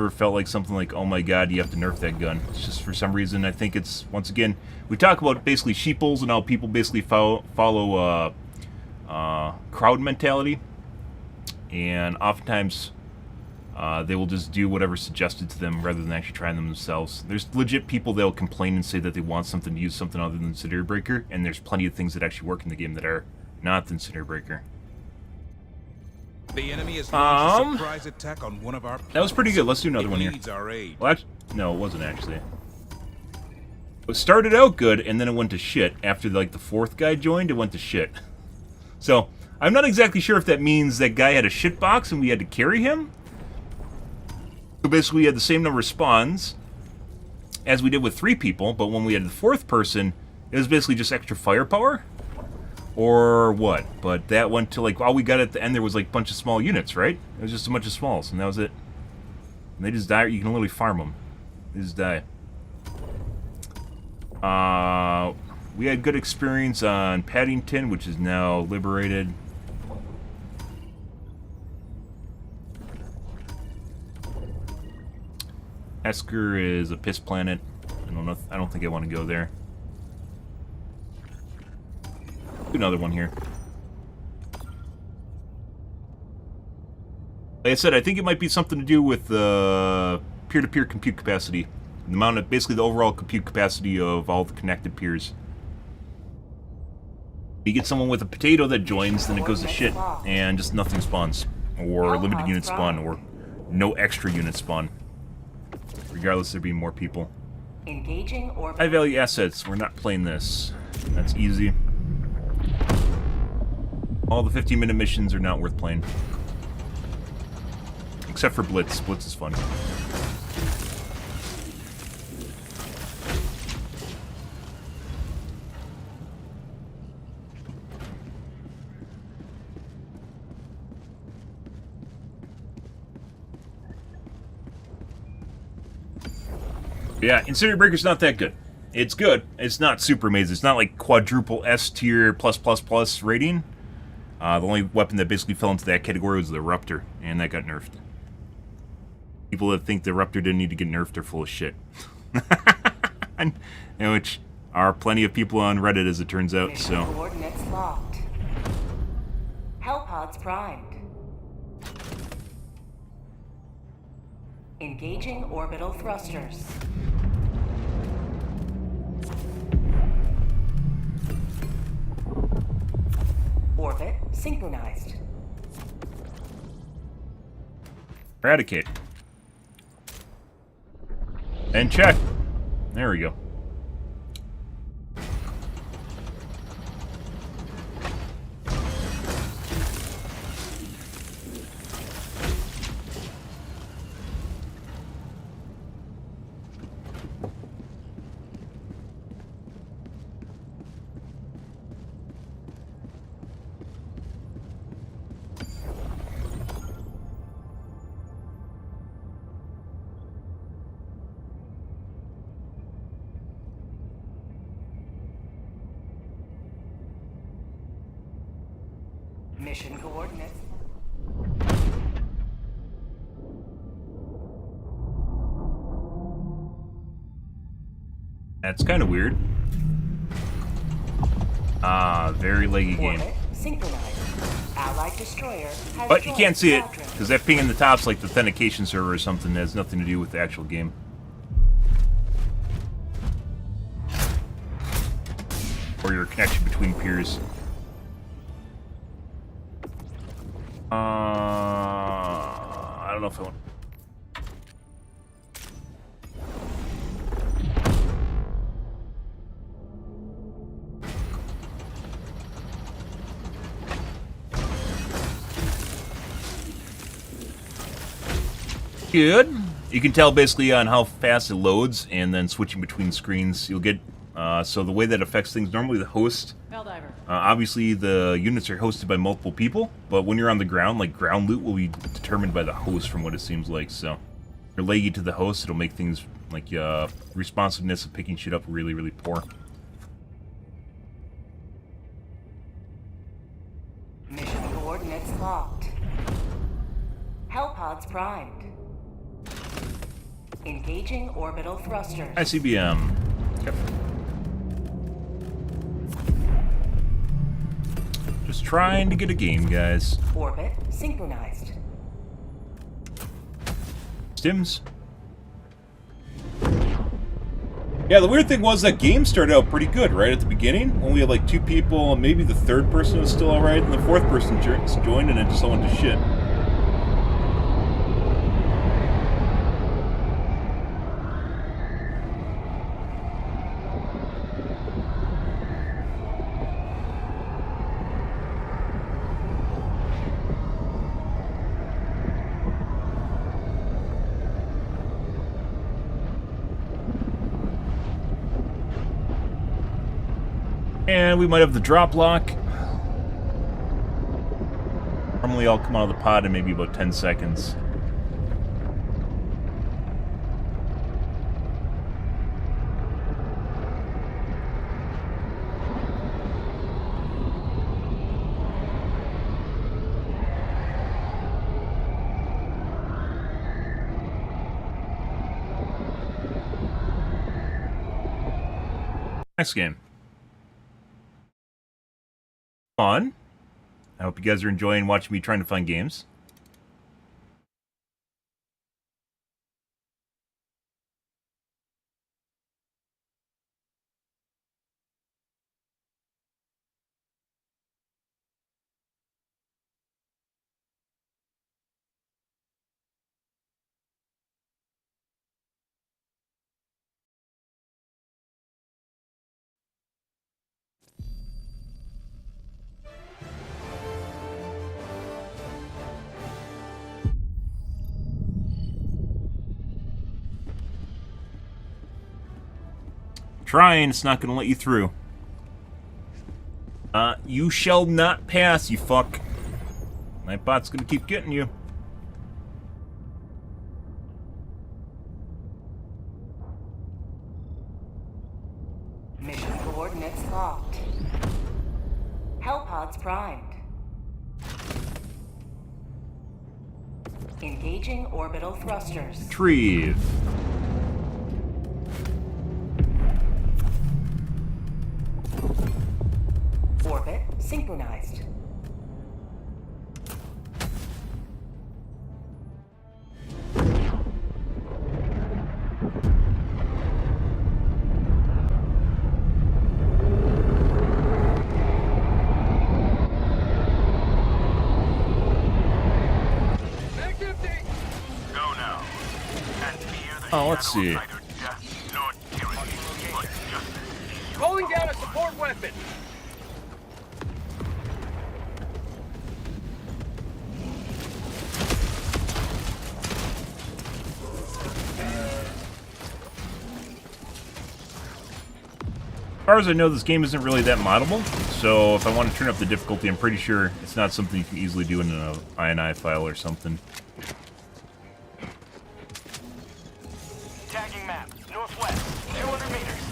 felt like something like, oh my god, you have to nerf that gun. It's just, for some reason, I think it's, once again, we talk about basically sheeples and how people basically follow crowd mentality. And oftentimes, they will just do whatever's suggested to them rather than actually trying them themselves. There's legit people that'll complain and say that they want something to use something other than Incendiary Breaker, and there's plenty of things that actually work in the game that are not the Incendiary Breaker. The enemy is launched a surprise attack on one of our That was pretty good. Let's do another one here. Needs our aid. Well, no, it wasn't actually. It started out good, and then it went to shit. After, like, the fourth guy joined, it went to shit. So, I'm not exactly sure if that means that guy had a shit box and we had to carry him. So basically, we had the same number of spawns as we did with 3 people, but when we had the 4th person, it was basically just extra firepower. Or what? But that went to, like, all we got at the end, there was, like, a bunch of small units, right? It was just a bunch of smalls, and that was it. And they just die. You can literally farm them. They just die. We had good experience on Paddington, which is now liberated. Esker is a piss planet. I don't think I want to go there. Do another one here. Like I said, I think it might be something to do with peer-to-peer compute capacity. The amount of, basically the overall compute capacity of all the connected peers. You get someone with a potato that joins, then it goes to shit, and just nothing spawns. Or limited units spawn, or no extra units spawn. Regardless, there being more people. Engaging or High value assets, we're not playing this. That's easy. All the 15-minute missions are not worth playing. Except for Blitz. Blitz is fun. Yeah, Incendiary Breaker's not that good. It's good. It's not super amazing. It's not like quadruple S tier +++ rating. The only weapon that basically fell into that category was the Ruptor, and that got nerfed. People that think the Ruptor didn't need to get nerfed are full of shit. And, which are plenty of people on Reddit, as it turns out, mission so... coordinates locked. Hellpods primed. Engaging orbital thrusters. Orbit synchronized. Eradicate. And check. There we go. Mission coordinates. That's kind of weird. Very laggy game. Orbit synchronized. Allied destroyer has But you joined can't see it, squadron. because that ping in the top's like the authentication server or something that has nothing to do with the actual game. Or your connection between peers. I don't know if I want... Good. You can tell basically on how fast it loads, and then switching between screens, you'll get... so the way that affects things, normally the host... obviously, the units are hosted by multiple people, but when you're on the ground, like, ground loot will be determined by the host from what it seems like, so... If you're laggy to the host, it'll make things, like, responsiveness of picking shit up really, really poor. Mission coordinates locked. Hellpods primed. Engaging orbital thrusters. ICBM. Yep. Just trying to get a game, guys. Orbit synchronized. Stims. Yeah, the weird thing was that game started out pretty good, right at the beginning. When we had like 2 people, and maybe the 3rd person was still alright, and the 4th person joined, and it just all went to shit. And we might have the drop lock. Normally I'll come out of the pod in maybe about 10 seconds. Next game. On. I hope you guys are enjoying watching me trying to find games. Trying, it's not gonna let you through. You shall not pass, you fuck. Nightbot's gonna keep getting you. Mission coordinates locked. Hellpods primed. Engaging orbital thrusters. Retrieve. Orbit synchronized. Back empty. Go now. And fear the Oh, let's shadow of see. neither death nor tyranny, but justice. Calling down a support weapon. As far as I know, this game isn't really that moddable, so if I want to turn up the difficulty, I'm pretty sure it's not something you can easily do in an INI file or something. Tagging map. Northwest. 200 meters.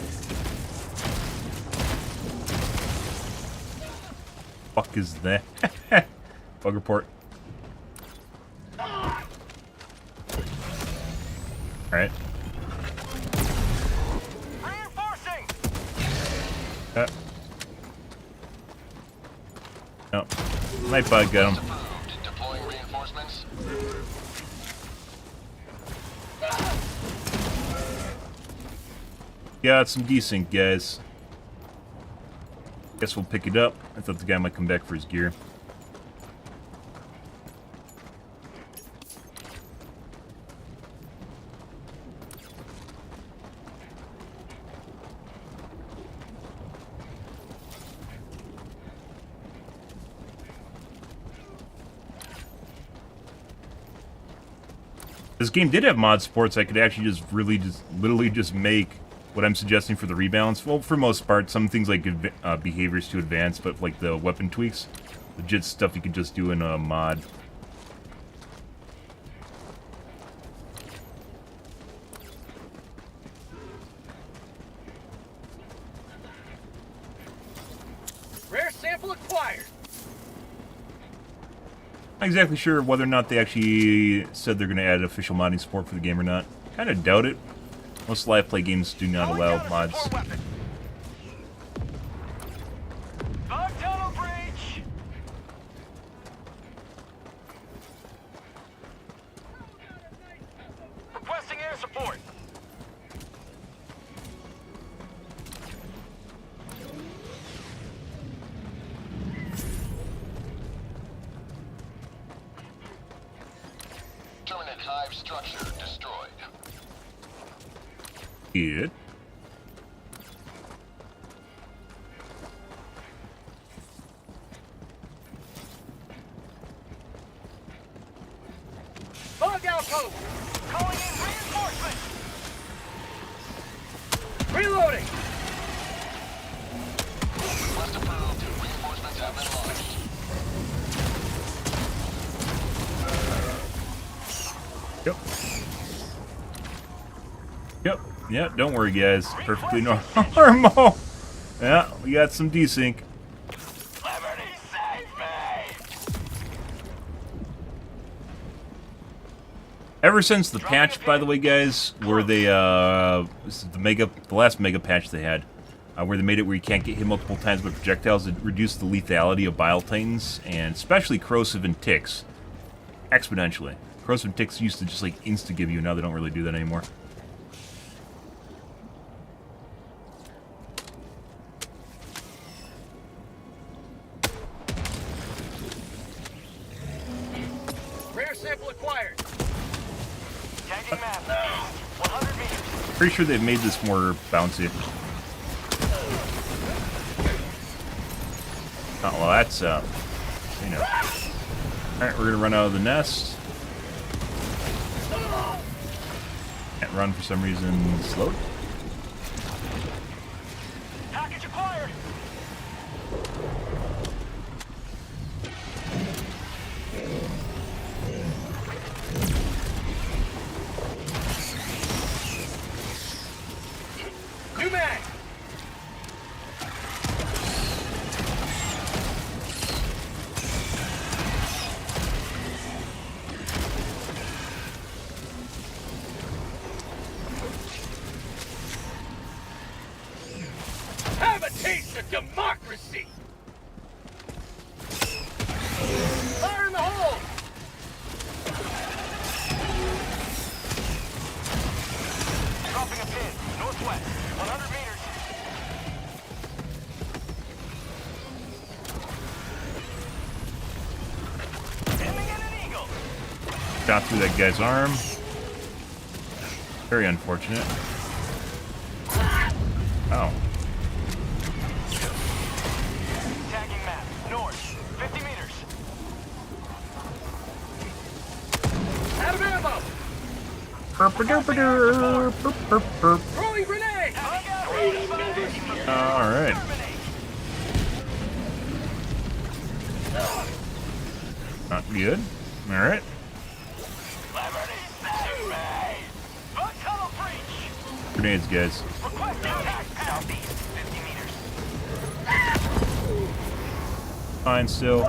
Fuck is that? Bug report. Alright. Reinforcing. No. Nightbot got him. Deploying reinforcements. Got some decent guys. Guess we'll pick it up. I thought the guy might come back for his gear. This game did have mod supports. I could actually literally just make what I'm suggesting for the rebalance. Well, for most part, some things like behaviors to advance, but like the weapon tweaks, legit stuff you could just do in a mod. Rare sample acquired. Not exactly sure whether or not they actually said they're going to add official modding support for the game or not. Kind of doubt it. Most live play games do not allow mods. Bug tunnel breach. Requesting air support. structure destroyed. Good. Bug outpost! Calling in reinforcements! Reloading! Request approved. Reinforcements have been launched. Yep. Yep. Yeah, don't worry, guys. Perfectly normal. Yeah, we got some desync. Liberty, save me! Ever since the patch, by the way, guys, where they this is the last mega patch they had, where they made it where you can't get hit multiple times by projectiles, it reduced the lethality of Bile Titans, and especially corrosive and ticks, exponentially. Corrosive and ticks used to just like insta give you, now they don't really do that anymore. Rare sample acquired. Tagging map. 100 meters. Pretty sure they've made this more bouncy. Oh, well, that's, you know. Alright, we're gonna run out of the nest. Can't run for some reason. Slowed. Package acquired! New mag! Have a taste of democracy! Fire in the hole! Dropping a pin. Northwest. 100 meters. Aiming at an eagle. Shot through that guy's arm. Very unfortunate. Oh. Tagging map. North. 50 meters. Out of ammo! Throwing grenade! Bug out. Reloading. Alright. Not good. Alright. Liberty, save me! Bug tunnel breach! Grenades, guys. Request attack southeast. 50 meters. Fine still.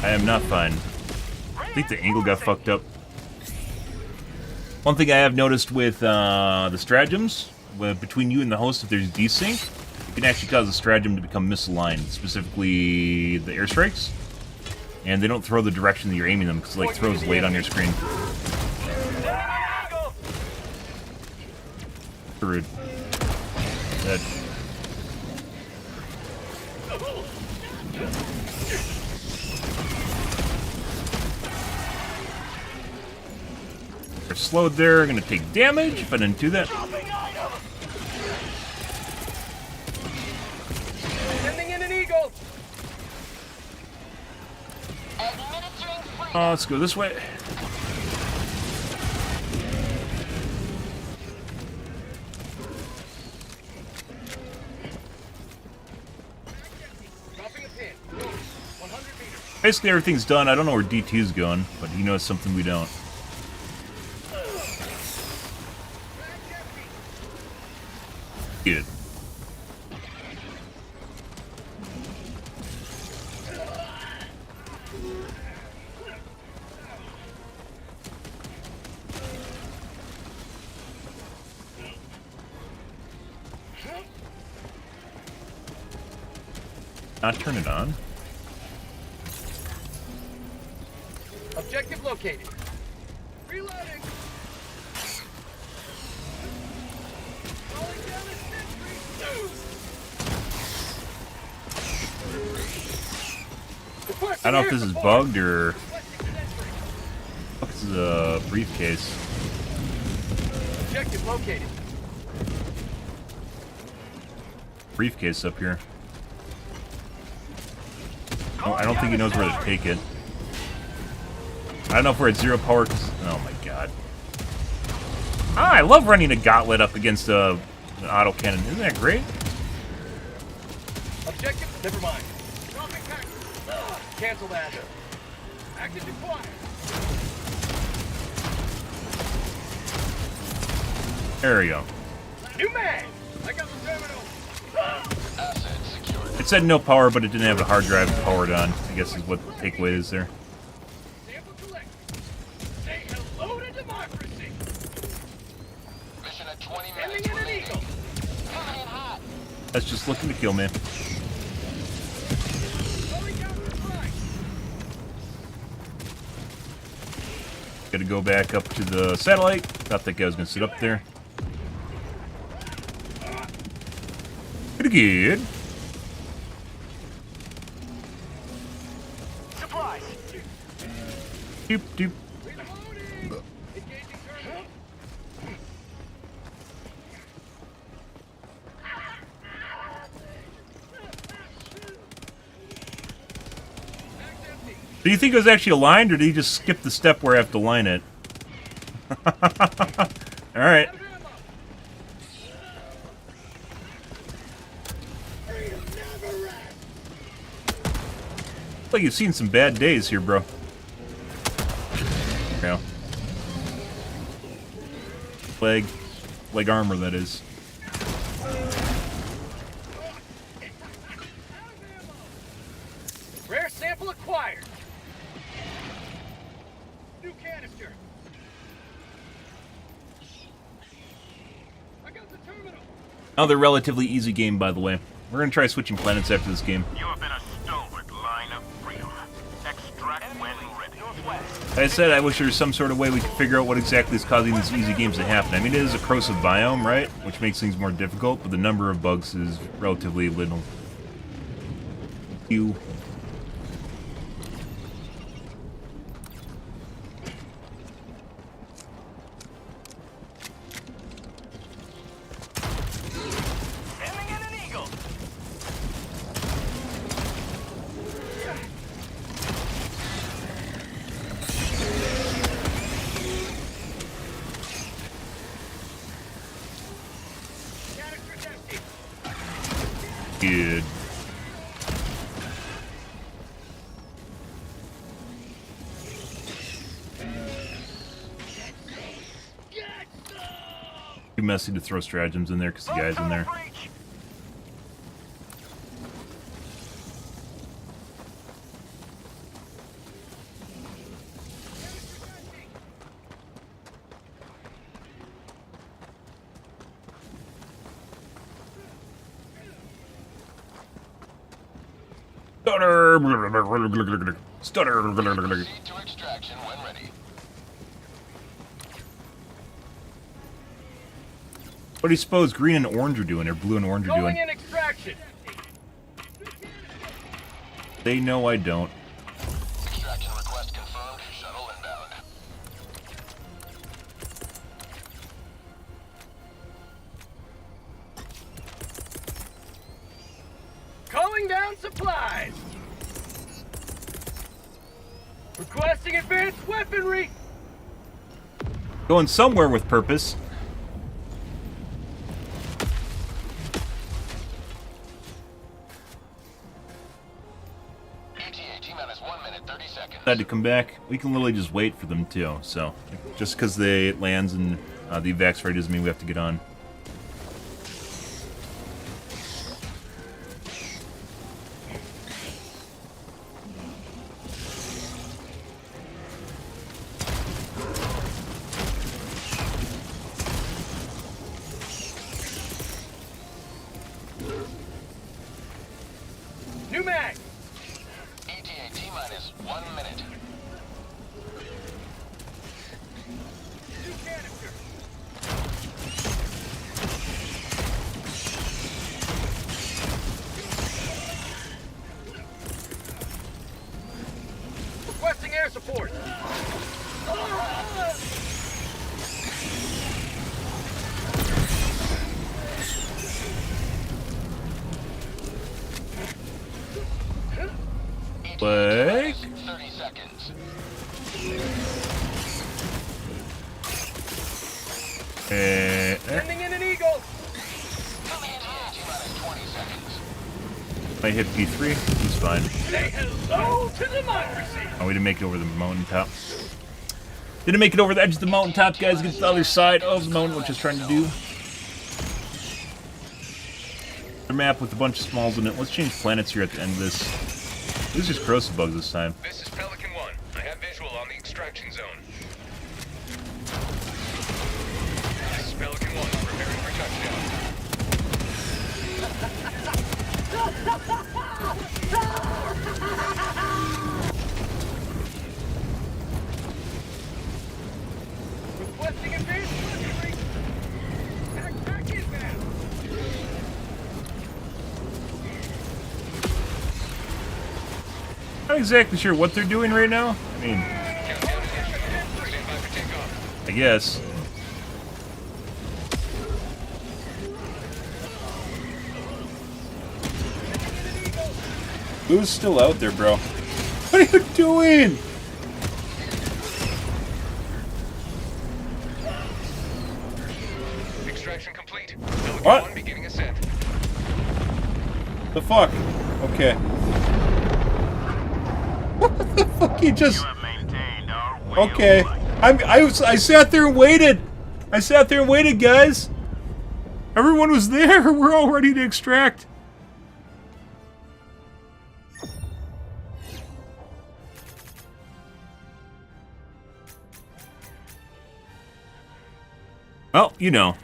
I am not fine. I think the angle got fucked up. One thing I have noticed with the stratagems, between you and the host, if there's desync, it can actually cause the stratagem to become misaligned, specifically the airstrikes. And they don't throw the direction that you're aiming them, because it like throws late on your screen. Rude. Dead. They're slowed there, gonna take damage if I didn't do that. Sending in an eagle! Let's go this way. Dropping a pin. 100 meters. Basically everything's done. I don't know where D2's going, but he knows something we don't. Good. Not turn it on. Objective located. Reloading! Calling down a sentry! I don't know if this is bugged or... This is a briefcase. Objective located. Briefcase up here. Oh, I don't think he knows where to take it. I don't know if we're at 0 power. Oh my god. Ah, I love running a gauntlet up against an autocannon. Isn't that great? Objective, never mind. Dropping back. Cancel that. Action required. There we go. New man. I got the terminal. Asset secured. It said no power, but it didn't have the hard drive powered on. I guess is what the takeaway is there. Sample collect. Say hello to democracy. Mission at 20 Ending minutes in an remaining. eagle. Coming in hot. That's just looking to kill me. Going down for flight. Gotta go back up to the satellite. Thought that guy was gonna sit up there. Pretty good. Supplies. Doop doop. Reloading. Engaging terminal. Bag's empty. Do you think it was actually aligned, or did he just skip the step where I have to line it? Alright. Out of ammo. Like you've seen some bad days here, bro. Yeah. Leg armor, that is. Rare sample acquired. New canister. I got the terminal. Another relatively easy game, by the way. We're gonna try switching planets after this game. You have been a stalwart line of freedom. Extract when ready. Northwest. Like I said, I wish there was some sort of way we could figure out what exactly is causing these easy games to happen. I mean, it is a corrosive biome, right? Which makes things more difficult, but the number of bugs is relatively little. You. Ending in an eagle. Canister's empty. Good. Too messy to throw stratagems in there because the guy's in there. Breach. Stutter. Proceed to extraction when ready. What do you suppose green and orange are doing, or blue and orange are Going doing? in extraction. They know I don't. Extraction request confirmed. Shuttle inbound. Calling down supplies. Requesting advanced weaponry. Going somewhere with purpose. ETA T-minus 1 minute 30 seconds. Had to come back. We can literally just wait for them too. So just because it lands and the evac's ready doesn't mean we have to get on. New mag. ETA T-minus 1 minute. New canister. Sending in an eagle. I hit P3. He's fine. Say hello to democracy. Oh, we didn't make it over the mountaintop. Didn't make it over the edge of the mountaintop, guys. Get to the other side of the mountain, which I was trying to do. A map with a bunch of smalls in it. Let's change planets here at the end of this. This is just corrosive bugs this time. This is Pelican 1. I have visual on the extraction zone. This is Pelican 1. Preparing for touchdown. Requesting advanced delivery. Backpack inbound. Not exactly sure what they're doing right now. I mean, Countdown initiated. Stand by for takeoff. I guess. Who's still out there, bro? What are you doing? Extraction complete. Pelican What? 1 beginning ascent. The fuck? Okay. What the fuck? You just... You have maintained our way of Okay. life. I sat there and waited. I sat there and waited, guys. Everyone was there. We're all ready to extract. Well, you know.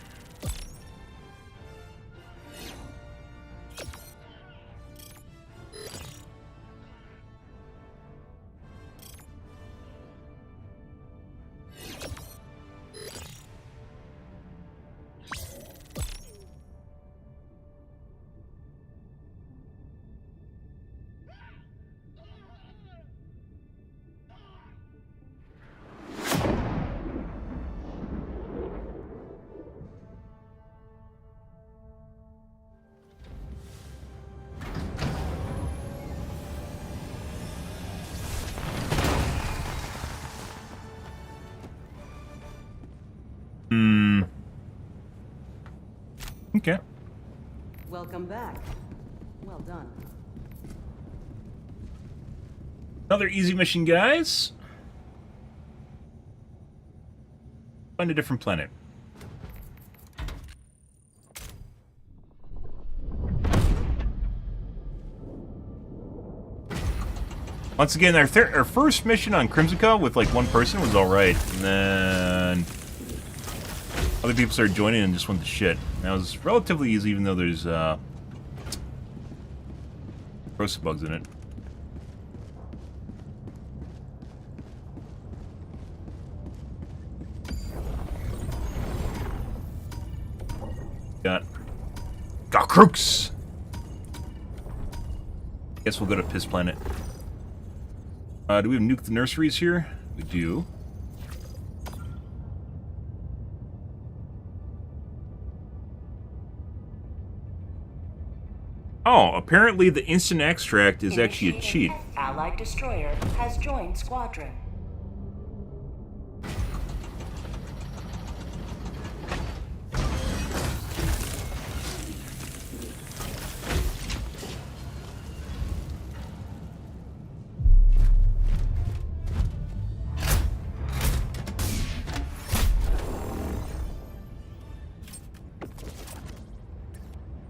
Okay. Welcome back. Well done. Another easy mission, guys. Find a different planet. Once again, our first mission on Crimsica with like one person was alright, and then other people started joining and just went to shit. That was relatively easy, even though there's corrosive bugs in it. Got crooks. Guess we'll go to Piss Planet. Do we have Nuke the Nurseries here? We do. Oh, apparently the instant extract is actually a cheat. Allied destroyer has joined squadron.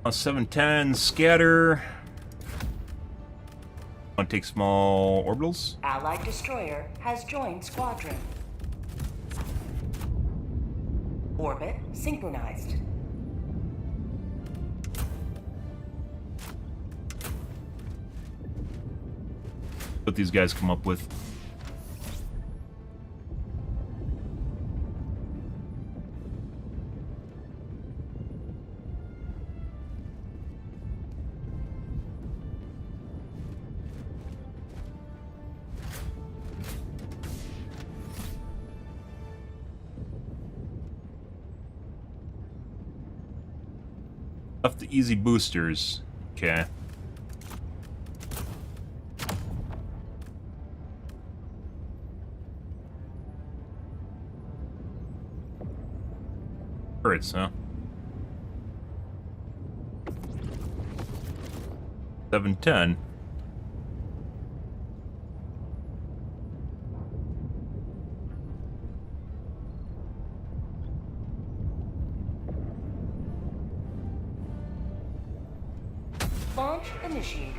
A 710 scatter. Want to take small orbitals? Allied destroyer has joined squadron. Orbit synchronized. What these guys come up with. Left the easy boosters. Okay. Turrets, huh? 710. Launch initiated.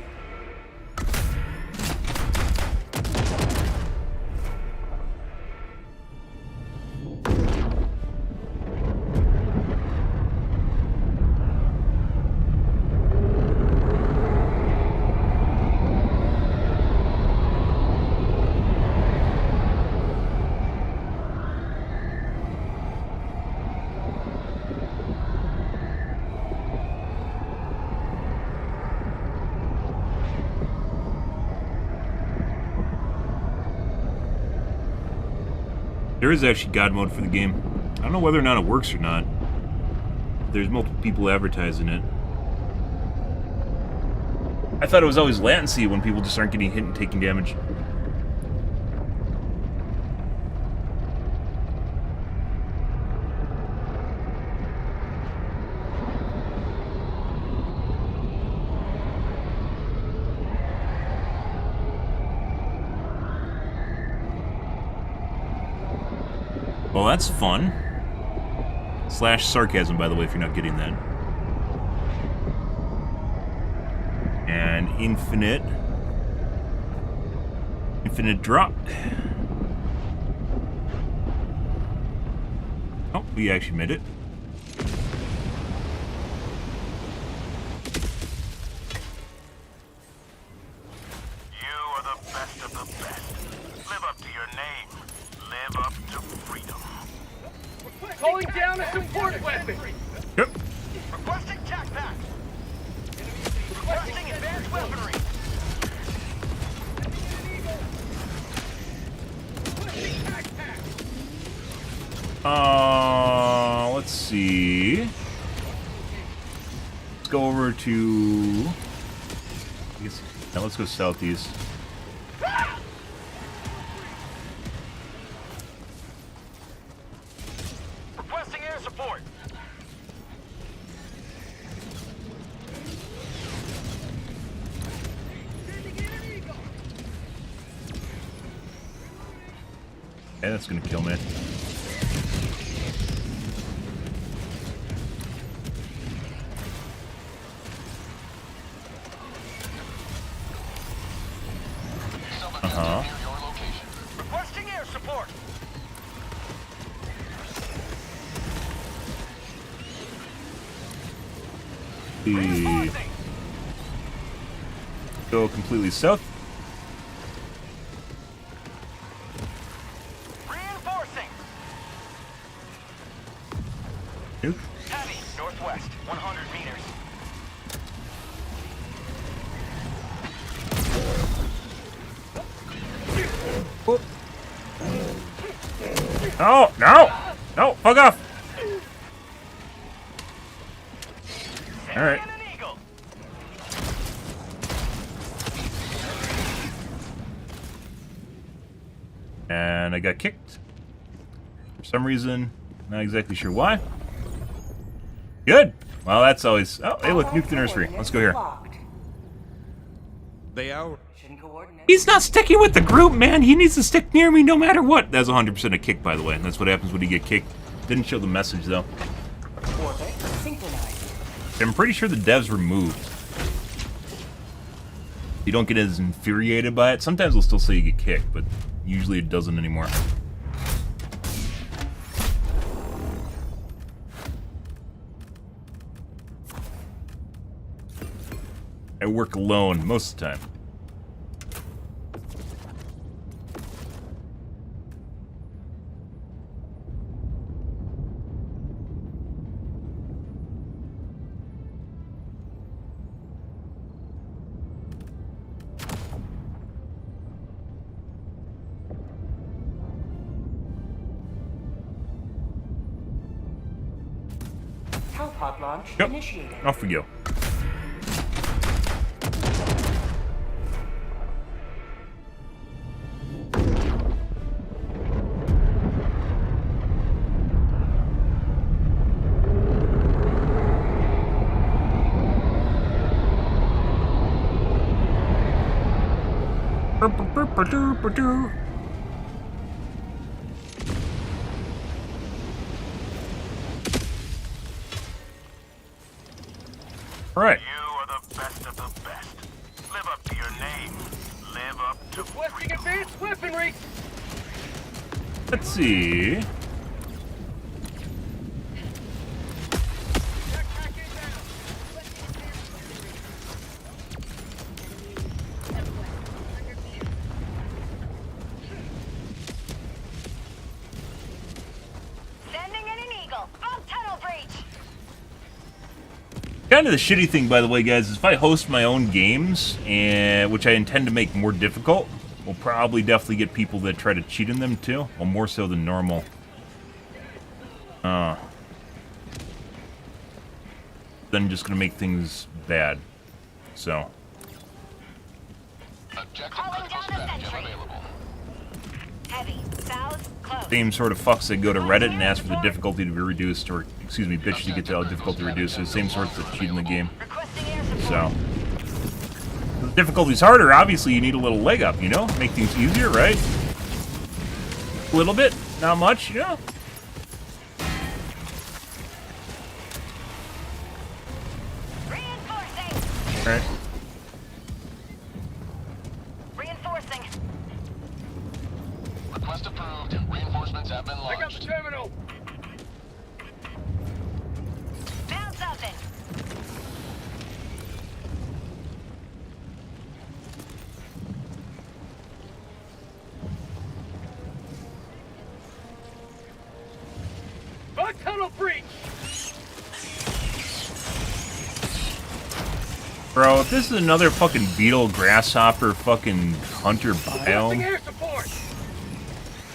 There is actually God mode for the game. I don't know whether or not it works or not. There's multiple people advertising it. I thought it was always latency when people just aren't getting hit and taking damage. Well, that's fun. Slash sarcasm, by the way, if you're not getting that. And infinite drop. Oh, we actually made it. You are the best of the best. Live up to your name. Live up to freedom. Calling down a support weapon. Yep. Requesting jackpack. Requesting advanced weaponry. Let's see. Let's go over to. I guess. Now let's go southeast. Requesting air support. Yeah, that's gonna kill me. Uh-huh. Requesting air support. Go completely south. Reinforcing. Nope. Heavy. Northwest. 100 meters. No, no, no, fuck off. All right. And an eagle. And I got kicked. For some reason, not exactly sure why. Good. Well, that's always... Oh, hey, look, nuke the nursery. Let's go here. Locked. They out. Mission coordinates. He's not sticking with the group, man. He needs to stick near me no matter what. That's 100% a kick, by the way. That's what happens when you get kicked. Didn't show the message, though. Orbit synchronized. I'm pretty sure the devs removed. You don't get as infuriated by it. Sometimes they'll still say you get kicked, but usually it doesn't anymore. I work alone most of the time. Hellpod launch Yep. initiated. Off we go. All right. You are the best of the best. Live up to your name. Live up to Requesting advanced weaponry. Let's see. Sending in an eagle. On tunnel breach. Kind of the shitty thing, by the way, guys, is if I host my own games, and which I intend to make more difficult, we'll probably definitely get people that try to cheat in them too. Well, more so than normal. Then just gonna make things bad. So. Calling down a sentry. Heavy. South. Close. Same sort of fucks that go to Reddit and ask for the difficulty to be reduced, or, excuse me, bitch to get the difficulty reduced. So the same sorts that cheat in the game. Requesting air support. So. The difficulty's harder, obviously you need a little leg up, you know? Make things easier, right? A little bit, not much, you know? Reinforcing. Alright. Reinforcing. Request approved. Reinforcements have been I got the launched. terminal. Found something. On tunnel breach. Bro, if this is another fucking beetle, grasshopper, fucking hunter Requesting biome, air support.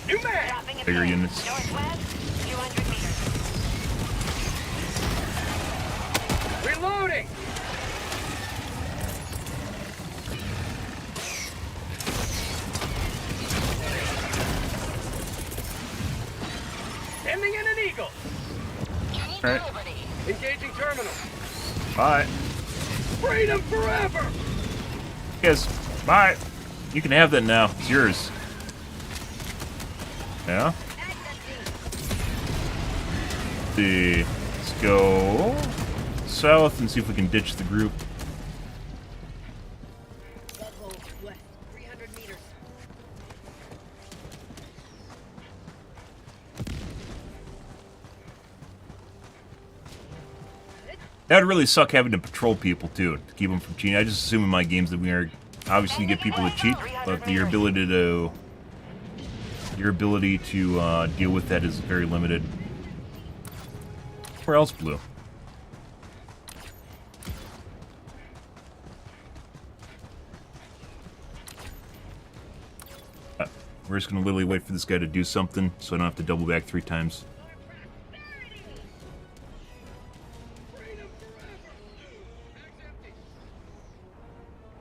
New man. Dropping a Bigger pin. units. Northwest. 200 meters. Reloading. Sending in an eagle. Alright. Engaging terminal. Bye. Freedom forever. Yes, bye. You can have that now. It's yours. Yeah? Let's see. Let's go south and see if we can ditch the group. West. 300 meters. That would really suck having to patrol people too, to keep them from cheating. I just assume in my games that we are obviously get people to cheat, but your ability to deal with that is very limited. Where else blue? We're just gonna literally wait for this guy to do something, so I don't have to double back 3 times.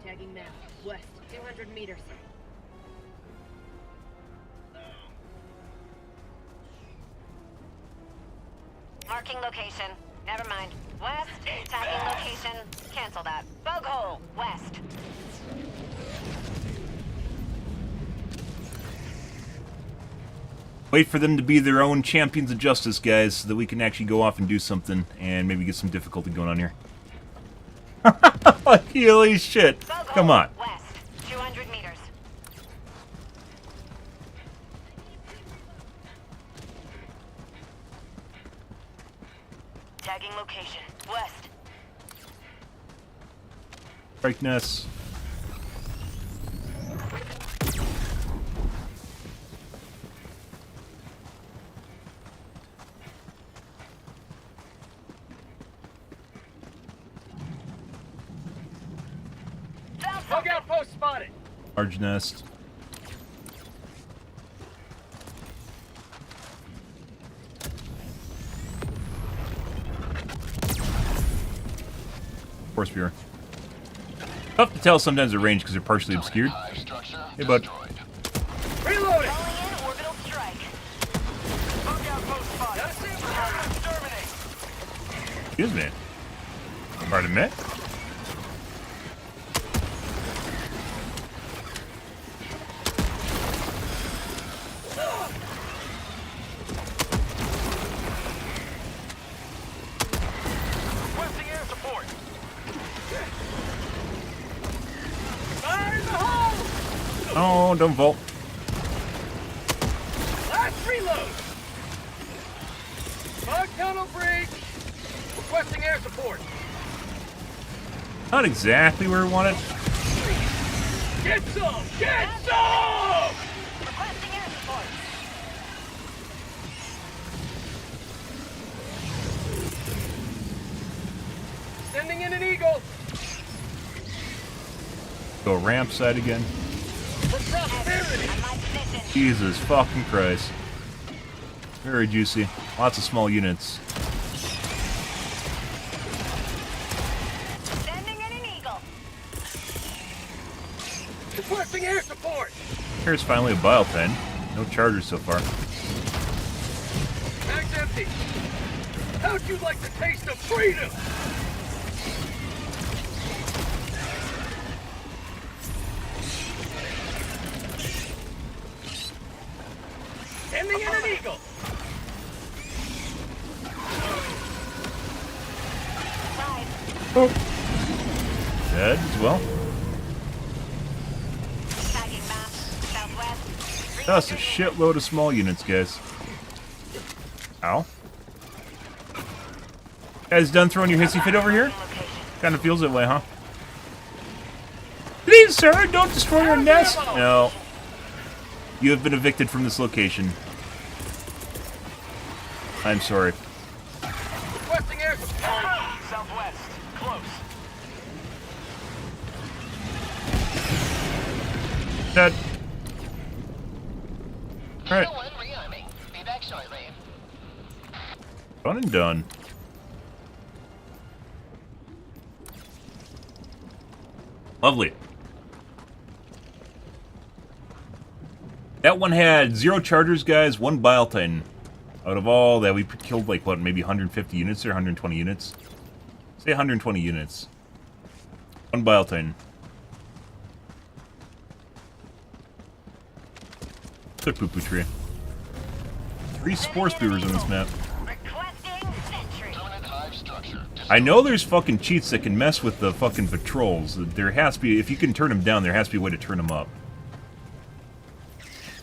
Tagging now. West. 200 meters. Marking location. Never mind. West. Tagging location. Cancel that. Bug hole. West. Wait for them to be their own champions of justice, guys, so that we can actually go off and do something and maybe get some difficulty going on here. Holy shit. Bug Come hole. on. West. 200 meters. Tagging location. West. Brightness. Found Bug something. outpost spotted. Large nest. Force viewer. Tough to tell sometimes the range because they're partially obscured. Hive structure Hey, bud. destroyed. Reloading. Calling in orbital strike. Bug outpost spotted. Exterminate. Excuse me. Pardon me? don't vault. Last reload! Bug tunnel breach! Requesting air support. Not exactly where we want it. Get some! Get some! Requesting air support. Sending in an eagle. Go ramp side again. For prosperity. On my position. Jesus fucking Christ. Very juicy. Lots of small units. Sending in an eagle. Requesting air support. Here's finally a bile pen. No chargers so far. Mag's empty. How'd you like the taste of freedom? Sending in an eagle. Side. Dead as well. Tagging map. Southwest. That's a shitload of small units, guys. Ow. Guys done throwing your hissy fit over here? Kind of feels that way, huh? Please, sir, don't destroy your nest! No. You have been evicted from this location. I'm sorry. Requesting air support. Southwest. Close. Dead. Alright. Rearming. Be back shortly. Done and done. Lovely. That one had 0 chargers, guys, 1 bile titan. Out of all that, we killed, like, what, maybe 150 units or 120 units? Say 120 units. 1 bile titan. It's a poo-poo tree. 3 spore spewers on this map. Requesting sentry. Permanent hive structure. I know there's fucking cheats that can mess with the fucking patrols. There has to be, if you can turn them down, there has to be a way to turn them up.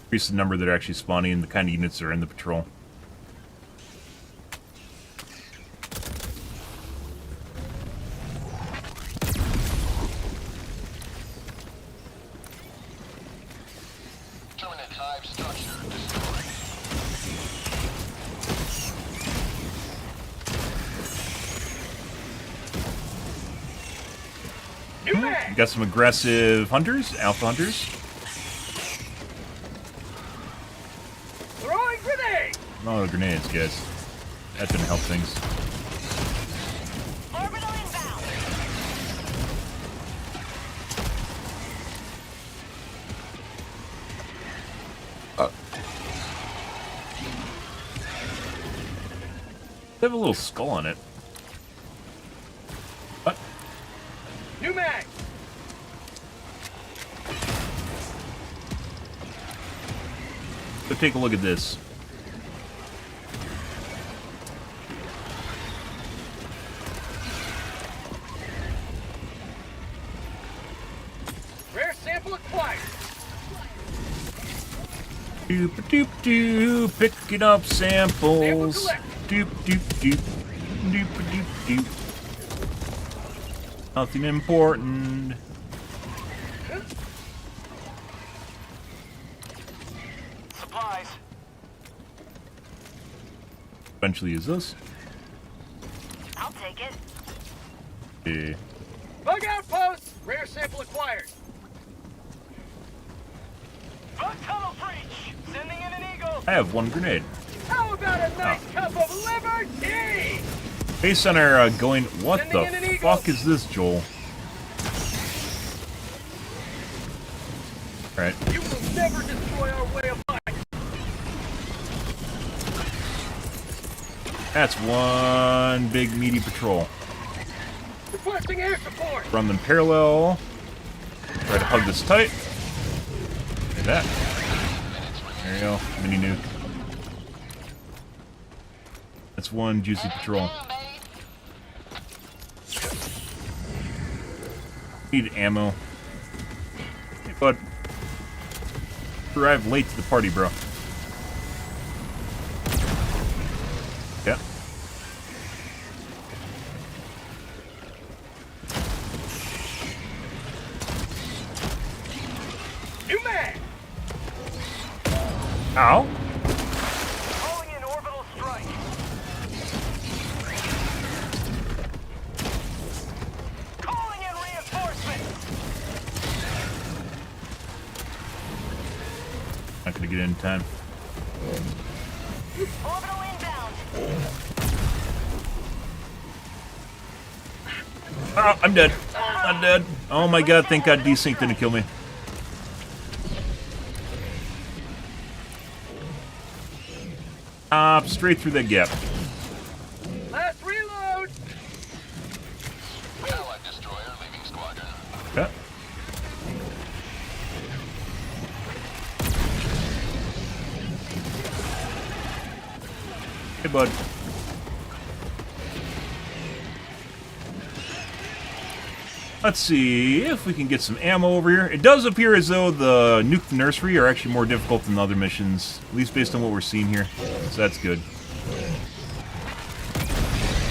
Increase the number that are actually spawning and the kind of units that are in the patrol. Permanent hive structure destroyed. New mag. Got some aggressive hunters, alpha hunters. Throwing grenade. Oh, grenades, guys. That didn't help things. Orbital inbound. They have a little skull on it. What? New mag. So take a look at this. Rare sample acquired. Doop doop doop, picking up samples. Sample Doop doop doop, doop doop doop. Nothing important. Supplies. Eventually use this. I'll take it. Okay. Bug outpost. Rare sample acquired. Bug tunnel breach. Sending in an eagle. I have 1 grenade. How about a nice cup of liberty? Based on our going, what Sending in an the eagle. fuck is this, Joel? Alright. You will never destroy our way of life. That's 1 big meaty patrol. Requesting air support. Run them parallel. Try to hug this tight. Like that. There you go. Mini nuke. That's 1 juicy patrol. Need ammo. Hey, bud. arrived late to the party, bro. Yeah. New man! Ow. Calling in orbital strike. Calling in reinforcements. Not gonna get in time. Orbital inbound. Oh, I'm dead. I'm dead. Oh my god, thank god desync didn't kill me. Straight through that gap. Last reload! Allied destroyer leaving squadron. Yeah. Hey, bud. Let's see if we can get some ammo over here. It does appear as though the Nuke the Nursery are actually more difficult than the other missions, at least based on what we're seeing here. So that's good.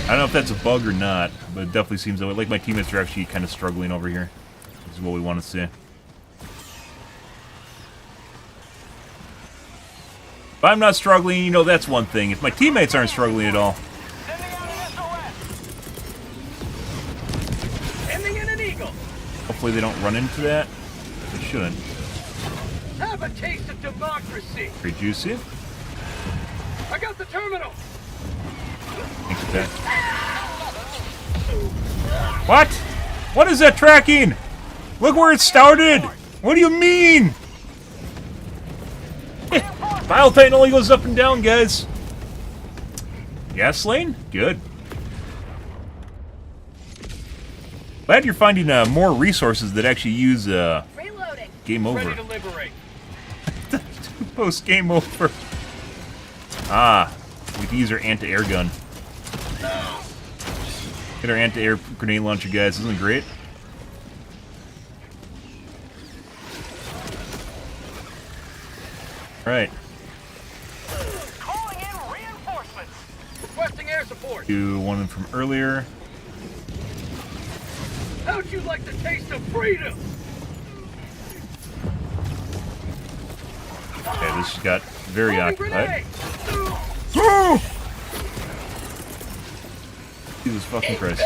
I don't know if that's a bug or not, but it definitely seems that way. Like my teammates are actually kind of struggling over here. This is what we want to see. If I'm not struggling, you know, that's one thing. If my teammates aren't struggling at all, Sending out an SOS. Sending in an eagle! hopefully they don't run into that. They shouldn't. Have a taste of democracy! Pretty juicy. I got the terminal! Thanks for that. What? What is that tracking? Look where it started! What do you mean? File Titan only goes up and down, guys. Gas lane? Good. Glad you're finding more resources that actually use Reloading. game over. Ready to liberate. Post game over. Ah, we can use our anti-air gun. Get our anti-air grenade launcher, guys. Isn't it great? Right. Calling in reinforcements. Requesting air support. Do one from earlier. How'd you like the taste of freedom? Okay, this just got very Throwing occupied. grenade. Oh! Jesus fucking Christ.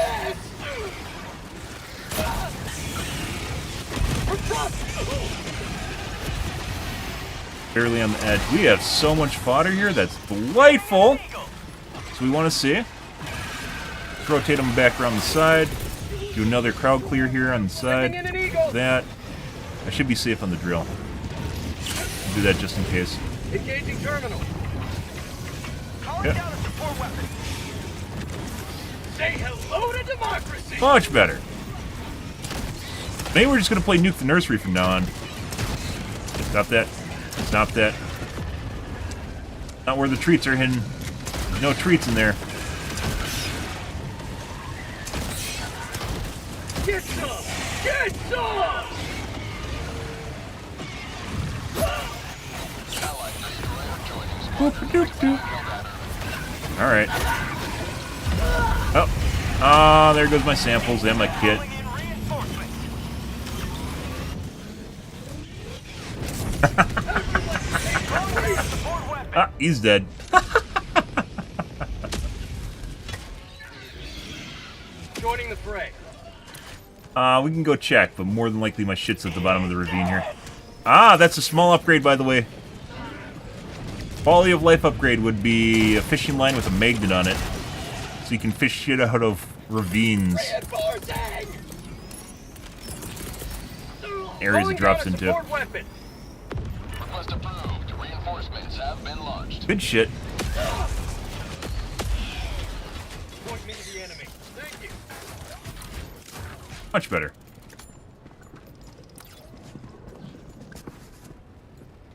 Barely on the edge. We have so much fodder here. That's delightful. So we want to see. Let's rotate them back around the side. Do another crowd clear here on the side. Sending in an eagle. That. I should be safe on the drill. Do that just in case. Engaging terminal. Calling Yeah. down a support weapon. Say hello to democracy. Much better. Maybe we're just going to play Nuke the Nursery from now on. Stop that. Stop that. Not where the treats are hidden. No treats in there. Get some. Get some. Allied destroyer joining squadron. Alright. Oh. Ah, there goes my samples and my kit. Calling in reinforcements. Calling in a support weapon. Ah, he's dead. Joining the fray. We can go check, but more than likely my shit's at the bottom of the ravine here. Ah, that's a small upgrade, by the way. Quality of life upgrade would be a fishing line with a magnet on it. So you can fish shit out of ravines. Reinforcing. Areas it drops Calling down a into. support weapon. Request approved. Reinforcements have been launched. Good shit. Point me to the enemy. Thank you. Much better.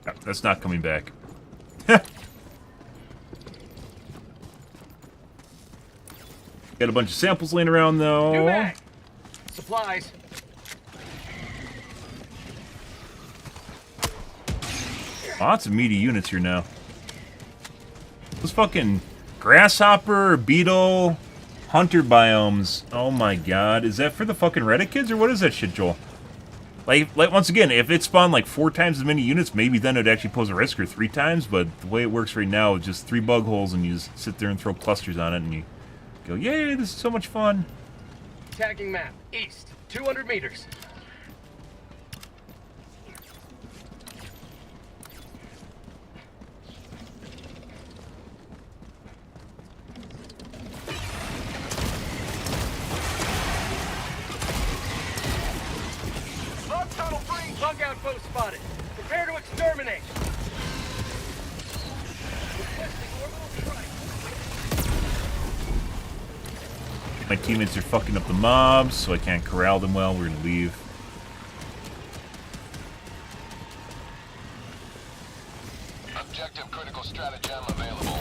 Oh, that's not coming back. Got a bunch of samples laying around, New though. mag. Supplies. Lots of meaty units here now. Those fucking grasshopper, beetle, hunter biomes. Oh my god. Is that for the fucking Reddit kids, or what is that shit, Joel? Like once again, if it spawned like 4 times as many units, maybe then it'd actually pose a risk, or 3 times, but the way it works right now is just 3 bug holes, and you just sit there and throw clusters on it, and you go, yay, this is so much fun. Tagging map. East. 200 meters. Bug tunnel free. Bug outpost spotted. Prepare to exterminate. Requesting orbital strike. My teammates are fucking up the mobs, so I can't corral them well. We're gonna leave. Objective critical stratagem available.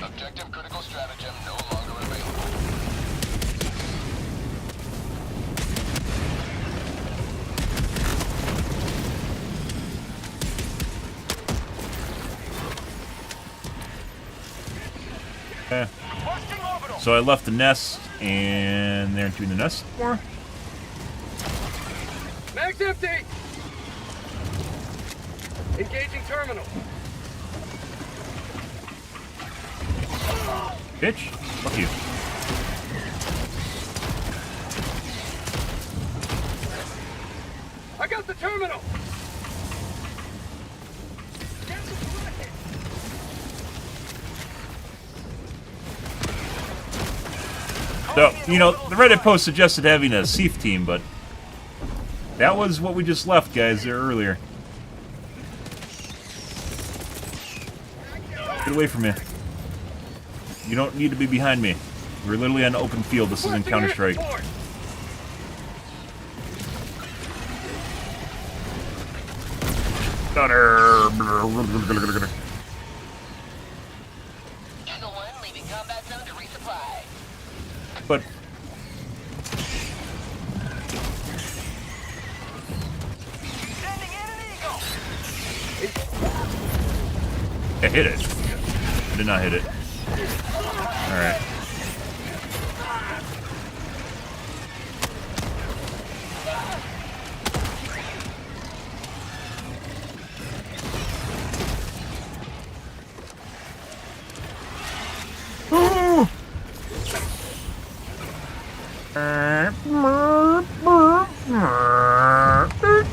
Objective critical stratagem no longer available. Requesting orbital. So I left the nest, and they aren't doing the nest anymore. Mag's empty. Engaging terminal. Bitch, fuck you. I got the terminal. So, you know, the Reddit post suggested having a Seath team, but that was what we just left, guys, there earlier. Get away from me. You don't need to be behind me. We're literally on open field. This isn't Counter-Strike. But I hit it. I did not hit it. Alright.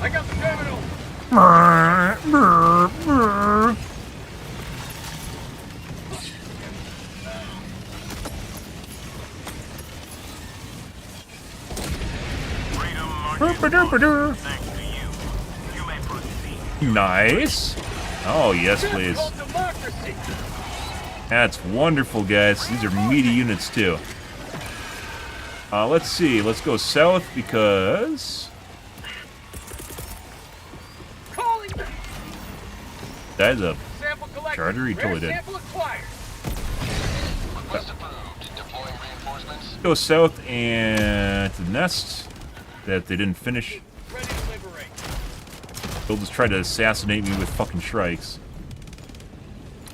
I got the terminal. Thanks to you. You may proceed. Nice. Oh, yes, please. Democracy. That's wonderful, guys. These are meaty units, too. Let's see. Let's go south because... Calling. That's a Sample collected. charger. He totally did. Sample acquired. Request approved. Deploying reinforcements. Go south and to the nest that they didn't finish. Ready to liberate. They'll just try to assassinate me with fucking shrikes.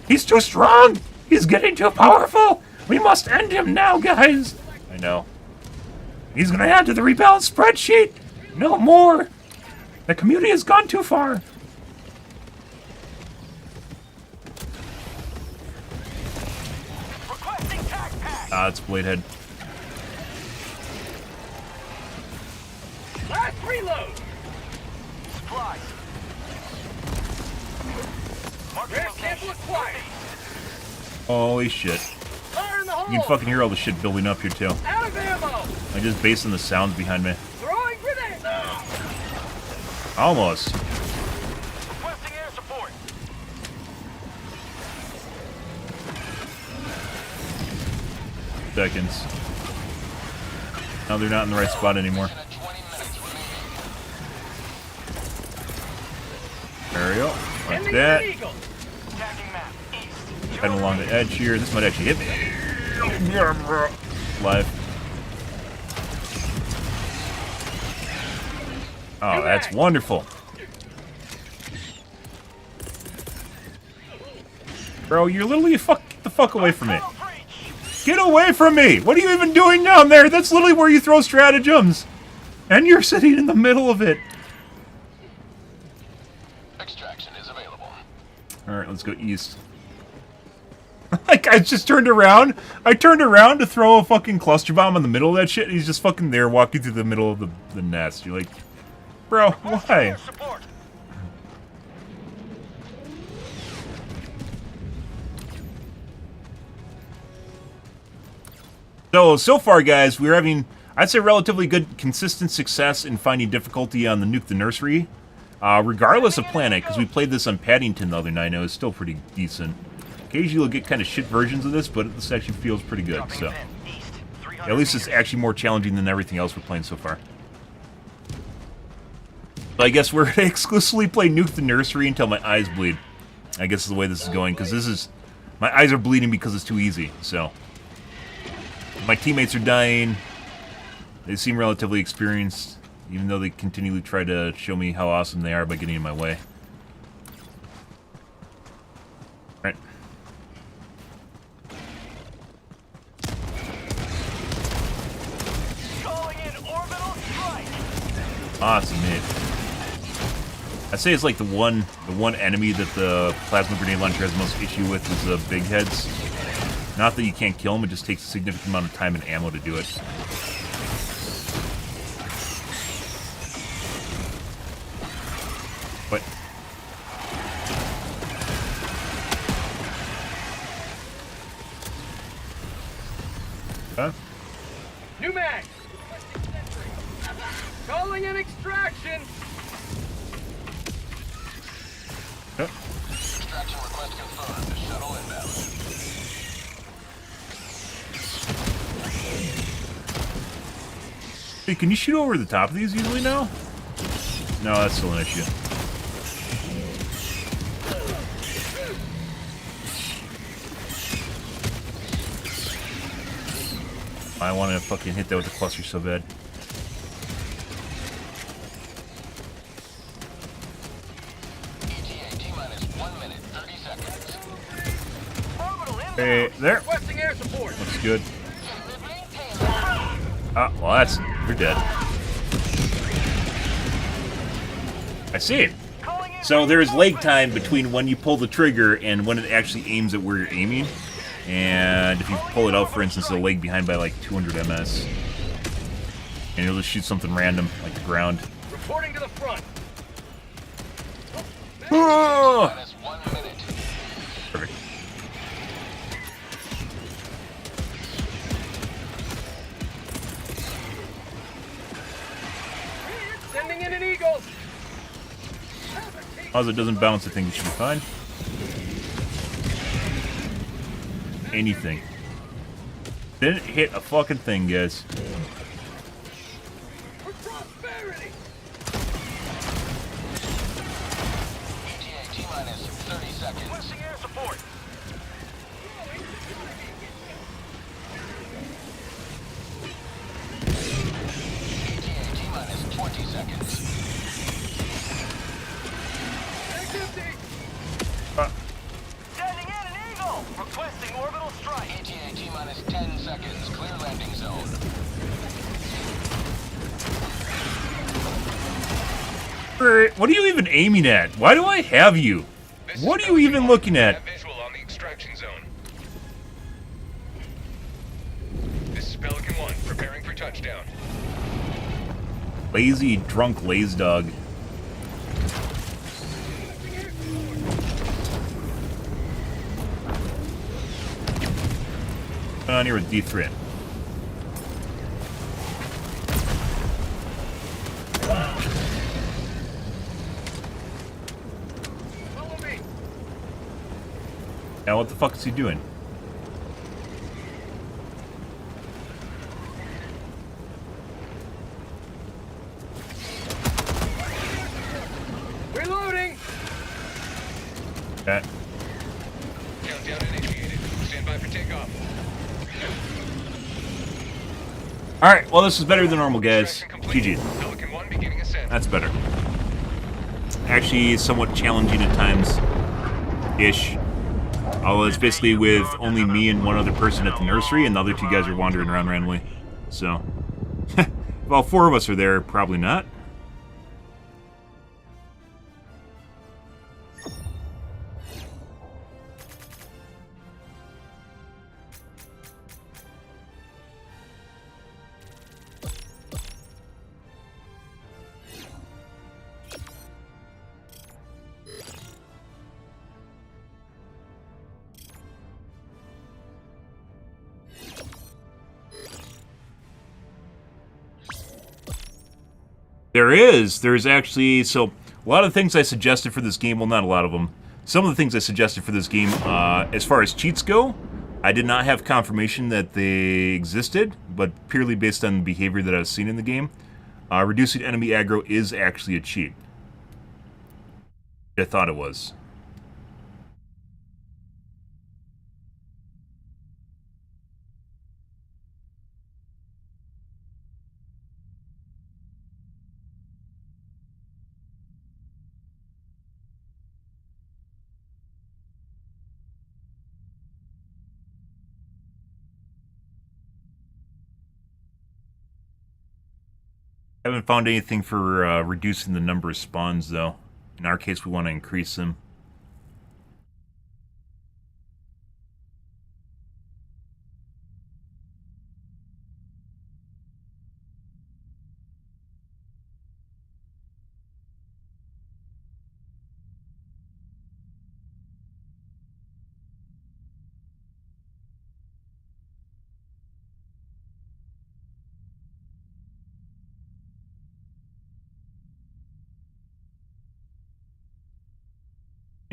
He's too strong! He's getting too powerful! We must end him now, guys! I know. He's gonna add to the rebalance spreadsheet! No more! The community has gone too far! Requesting tac pack. Ah, it's Bladehead. Last reload. Supplies. Marking Rare location. sample acquired. Holy shit. Fire in the hole. You can fucking hear all the shit building up here, too. Out of ammo. I'm just basing the sounds behind me. Throwing grenade. Almost. Requesting air support. Seconds. Now they're not in the right spot anymore. 20 minutes remaining. There we go. Like Ending that. an eagle. Attacking map. East. Heading along the edge here. This might actually hit me. Live. Oh, that's wonderful. Bro, you're literally get the fuck away from me. Get away from me! What are you even doing down there? That's literally where you throw stratagems. And you're sitting in the middle of it. Extraction is available. Alright, let's go east. Like, I just turned around. I turned around to throw a fucking cluster bomb in the middle of that shit, and he's just fucking there walking through the middle of the nest. You're like, bro, why? Support. So far, guys, we're having, I'd say, relatively good, consistent success in finding difficulty on the Nuke the Nursery. Regardless of planet, because we played this on Paddington the other night, and it was still pretty decent. Occasionally you'll get kind of shit versions of this, but this actually feels pretty good, so. At least it's actually more challenging than everything else we're playing so far. So I guess we're gonna exclusively play Nuke the Nursery until my eyes bleed. I guess is the way this is going, because this is... My eyes are bleeding because it's too easy, so... My teammates are dying. They seem relatively experienced, even though they continually try to show me how awesome they are by getting in my way. Alright. Calling in orbital strike. Awesome, hit. I'd say it's like the one enemy that the plasma grenade launcher has the most issue with is the big heads. Not that you can't kill them, it just takes a significant amount of time and ammo to do it. What? Huh? New mag! Calling in extraction! Huh? Extraction request confirmed. Shuttle inbound. Hey, can you shoot over the top of these easily now? No, that's still an issue. I want to fucking hit that with the cluster so bad. ETA T-minus 1 minute, 30 seconds. Orbital inbound. Hey, there. Requesting air support! Looks good. Ah, well, that's... You're dead. I see it. So there is lag time between when you pull the trigger and when it actually aims at where you're aiming. And if you pull it out, for instance, it'll lag behind by like 200 ms. And you'll just shoot something random, like the ground. Reporting to the front! Oh! Minus 1 minute. Perfect. Sending in an eagle! As long as it doesn't bounce, I think it should be fine. Anything. Didn't hit a fucking thing, guys. For prosperity! ETA T-minus 30 seconds. Requesting air support. ETA T-minus 20 seconds. Sending in an eagle. Requesting orbital strike. ETA T-minus 10 seconds. Clear landing zone. What are you even aiming at? Why do I have you? This What is are you even Pelican looking 1. at? Have visual on the extraction zone. This is Pelican 1, preparing for touchdown. Lazy, drunk, lazy dog. What's on here with D3? Follow me! Now what the fuck is he doing? Reloading! Okay. Countdown initiated. Stand by for takeoff. Alright, well this is better than normal, guys. Extraction complete. GG. Pelican 1 beginning ascent. That's better. Actually, somewhat challenging at times-ish. Although it's basically with only me and one other person at the nursery, and the other 2 guys are wandering around randomly. So, if all 4 of us are there, probably not. There's actually, so a lot of the things I suggested for this game, well, not a lot of them, some of the things I suggested for this game, as far as cheats go, I did not have confirmation that they existed, but purely based on the behavior that I've seen in the game, reducing enemy aggro is actually a cheat. I thought it was. I haven't found anything for reducing the number of spawns, though. In our case, we want to increase them.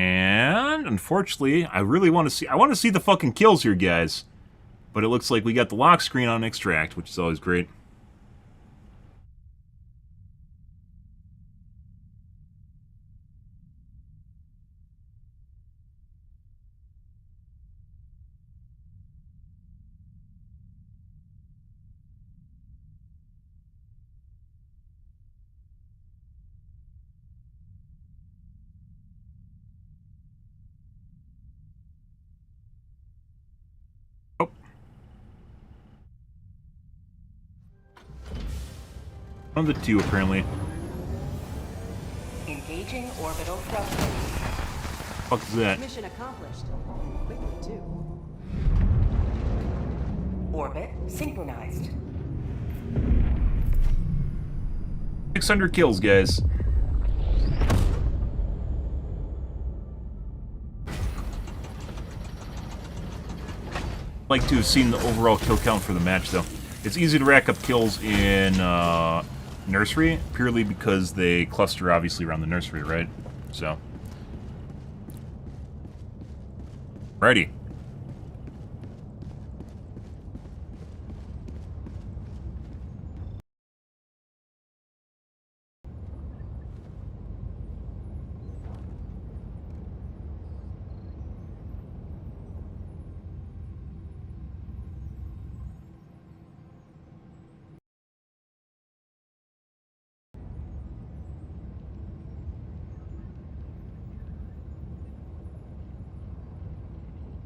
And unfortunately, I really want to see. I want to see the fucking kills here, guys. But it looks like we got the lock screen on extract, which is always great. Oh. One of the 2, apparently. Engaging orbital thrusters. Fuck is that? Mission accomplished. Quickly, too. Orbit synchronized. 600 kills, guys. Like to have seen the overall kill count for the match, though. It's easy to rack up kills in nursery, purely because they cluster, obviously, around the nursery, right? So. Righty.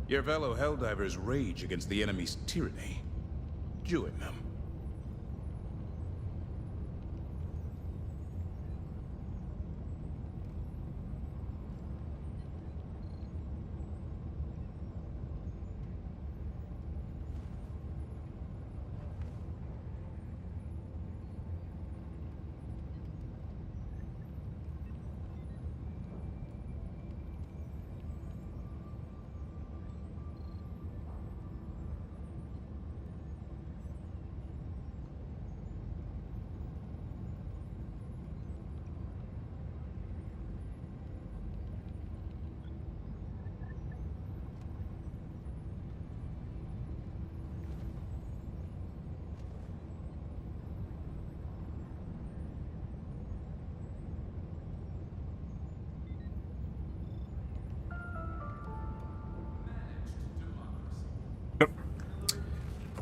Your fellow Helldivers rage against the enemy's tyranny. Join them.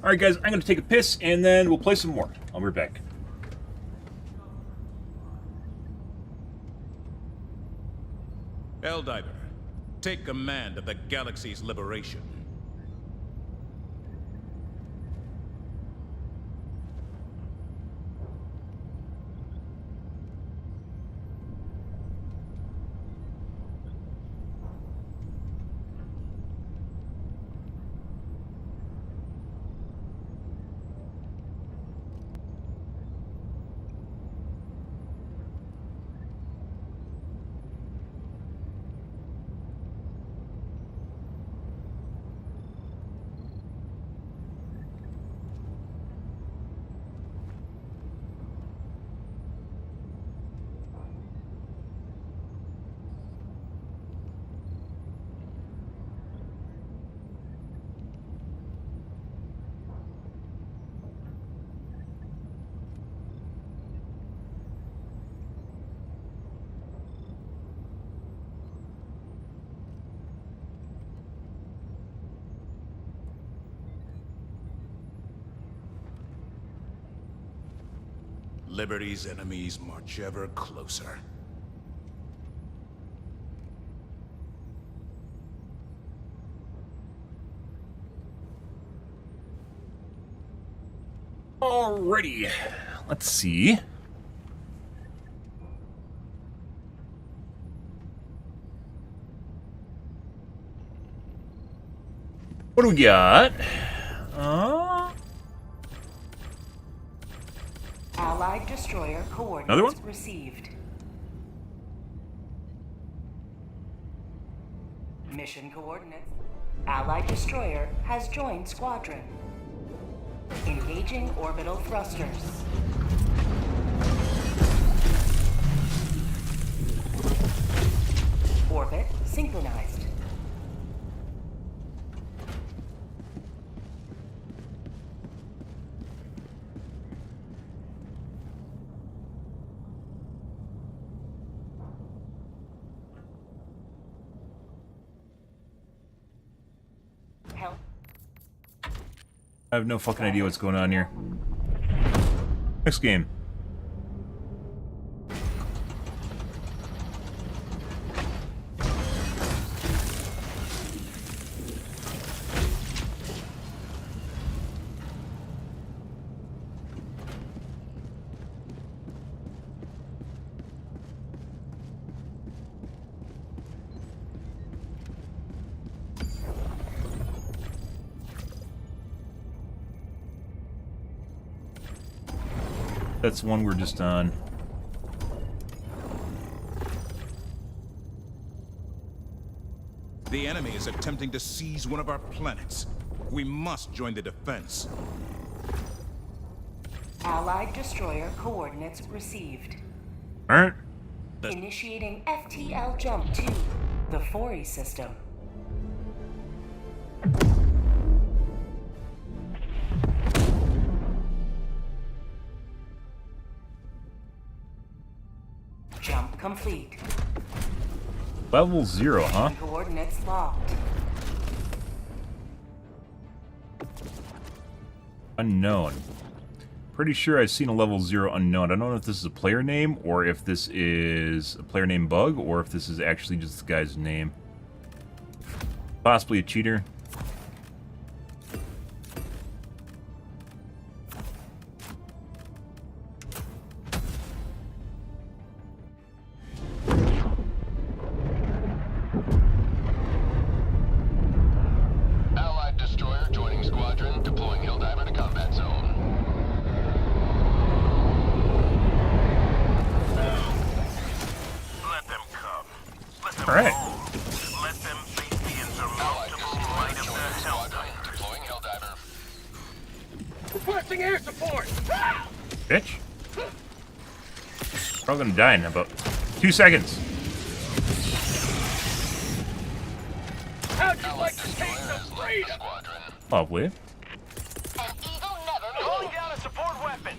Alright, guys, I'm going to take a piss, and then we'll play some more. I'll be right back. Helldiver, take command of the galaxy's liberation. Liberty's enemies march ever closer. Alrighty. Let's see. What do we got? Allied destroyer Another coordinates one? received. Mission coordinates. Allied destroyer has joined squadron. Engaging orbital thrusters. Orbit synchronized. Help. I have no fucking idea what's going on here. Next game. That's one we're just on. The enemy is attempting to seize one of our planets. We must join the defense. Allied destroyer coordinates received. Alright. Initiating FTL jump to the Fori system. Jump complete. Level 0, huh? Coordinates locked. Unknown. Pretty sure I've seen a level 0 unknown. I don't know if this is a player name, or if this is a player name bug, or if this is actually just the guy's name. Possibly a cheater. Allied destroyer joining squadron, deploying Helldiver to combat zone. Let them come. Let them All right. move. Let them face the insurmountable might of the Helldiver. Deploying Helldiver. Requesting air support! Bitch. We're all gonna die in about 2 seconds. How'd you Allied like to destroyer taste has of left the freedom? squadron. Lovely. An eagle never Calling down a support weapon.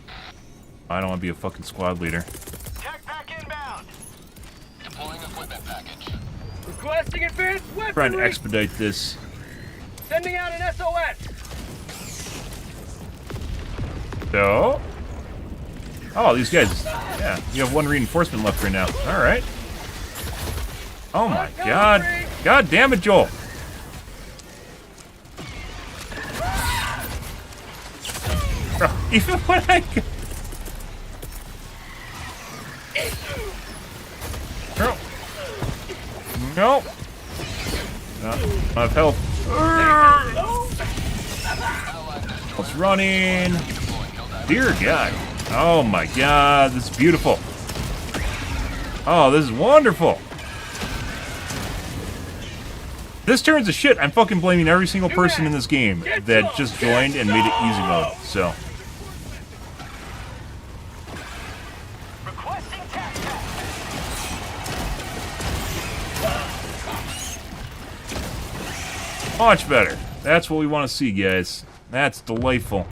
I don't want to be a fucking squad leader. Tech pack inbound. Deploying equipment package. Requesting advanced weaponry! Trying to expedite this. Sending out an SOS! So. Oh, these guys. Yeah, you have one reinforcement left right now. Alright. Oh my god. God damn it, Joel. Bro, even when I... No. No. Not enough health. It's running. Dear God. Oh my God. This is beautiful. Oh, this is wonderful. This turns to shit. I'm fucking blaming every single person in this game that just joined and made it easy mode. So. Much better. That's what we want to see, guys. That's delightful.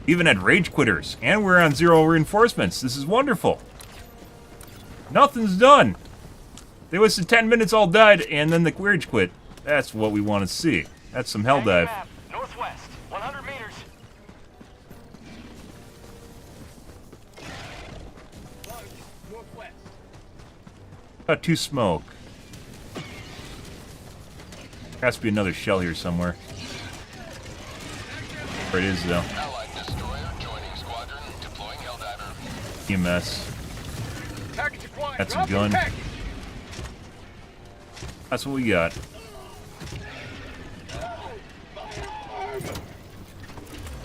Even had rage quitters, and we're on 0 reinforcements. This is wonderful. Nothing's done. They wasted 10 minutes, all died, and then the rage quit. That's what we want to see. That's some hell dive. Northwest, 100 meters. Northwest. Got 2 smoke. Has to be another shell here somewhere. Where it is, though. Allied destroyer joining squadron, deploying Helldiver. EMS. Package acquired. That's a Dropping gun. package. That's what we got.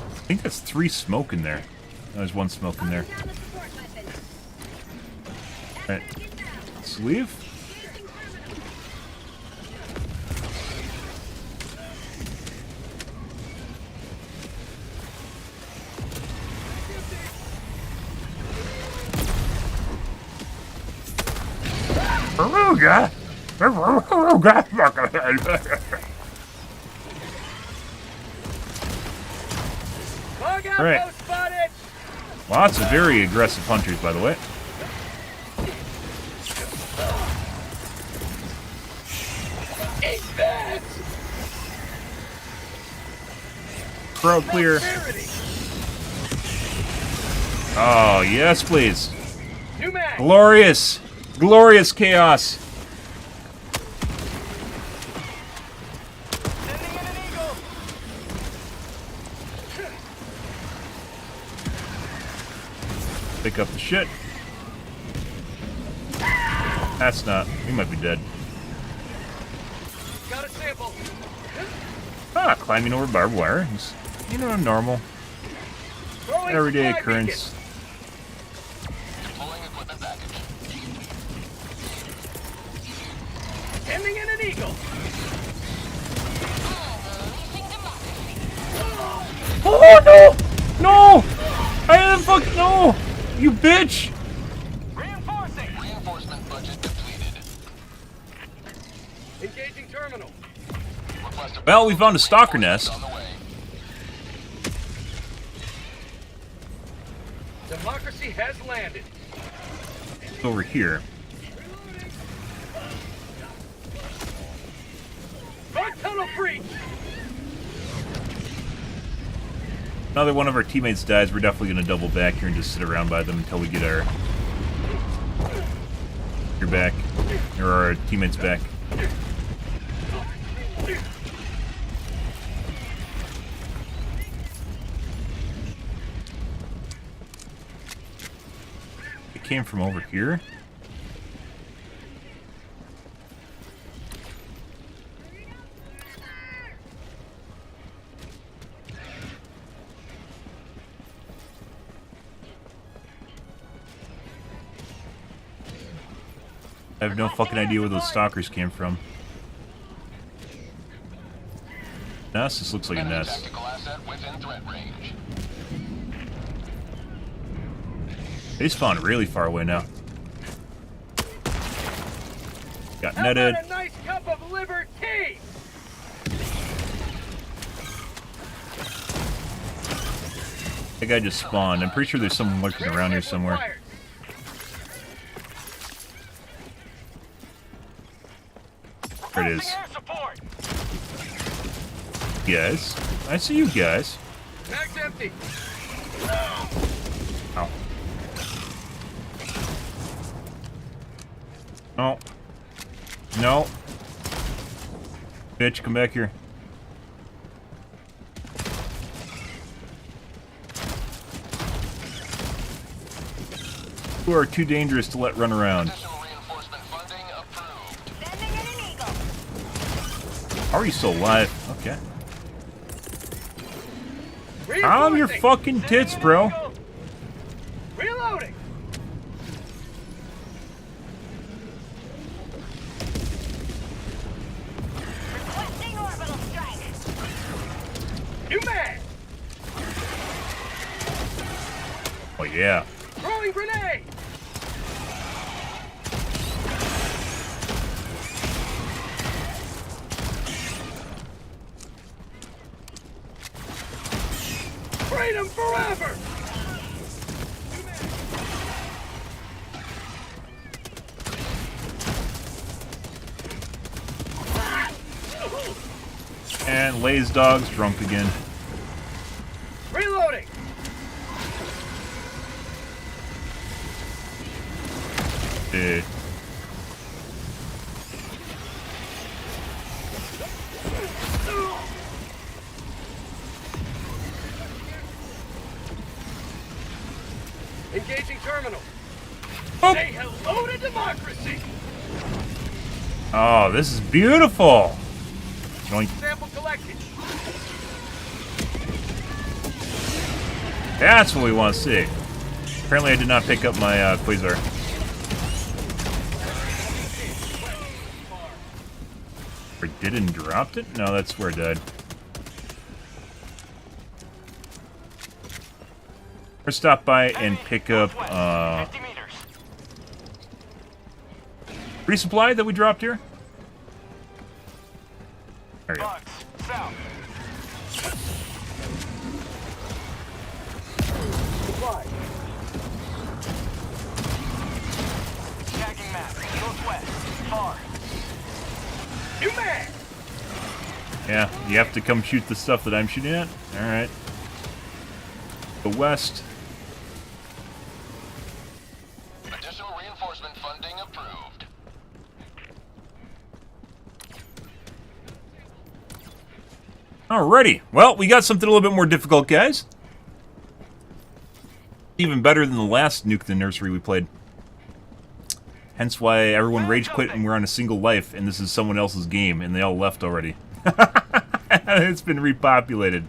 I think that's 3 smoke in there. No, there's 1 smoke in there. Alright. Let's leave. Aruga! Aruga! Bug Right. outpost spotted. Lots of very aggressive hunters, by the way. Eat that. Crowd clear. Prosperity. Oh, yes, please. New mag. Glorious! Glorious chaos! Sending in an eagle. Pick up the shit. That's not. We might be dead. Got a sample. Ah, climbing over barbed wire. It's, you know, normal. Throwing Everyday supply occurrence. Deploying equipment package. beacon. Sending in an eagle. Oh, no! No! I didn't fucking know! You bitch! Reinforcing. Reinforcement budget depleted. Engaging terminal. Request a Well, we found a stalker nest. on the way. Democracy has landed. It's over here. Bug tunnel breach. Another one of our teammates dies. We're definitely going to double back here and just sit around by them until we get our back, or our teammates back. It came from over here. I have no fucking idea where those stalkers came from. Nest? This looks like a Enemy nest. tactical asset within threat range. They spawned really far away now. Got How netted. about a nice cup of liver tea? That guy just spawned. I'm pretty sure there's someone lurking around here somewhere. Required. There it is. Air support. Guys. I see you guys. Mag's empty. Ow. No. No. Bitch, come back here. You are too dangerous to let run around. Additional reinforcement funding approved. Sending in an eagle. How are you still alive? Okay. Reinforcing. your fucking tits, Sending in bro. an eagle. Reloading. Requesting orbital strike. You mad? Oh yeah. Throwing grenade. Freedom forever. And Lay's dog's drunk again. Reloading. Eh. Engaging terminal. Oh. Say hello to democracy. Oh, this is beautiful. Joink. Sample collected. That's what we want to see. Apparently, I did not pick up my Quasar. Or didn't dropped it? No, that's where it died. Or stop by and pick up 50 meters. resupply that we dropped here. There you go. Bugs. South. Supply. Tagging map. Northwest. Far. You mad? Yeah, you have to come shoot the stuff that I'm shooting at. All right. The west. Additional reinforcement funding approved. Alrighty. Well, we got something a little bit more difficult, guys. Even better than the last Nuke the Nursery we played. Hence why everyone rage quit and we're on a single life, and this is someone else's game, and they all left already. It's been repopulated.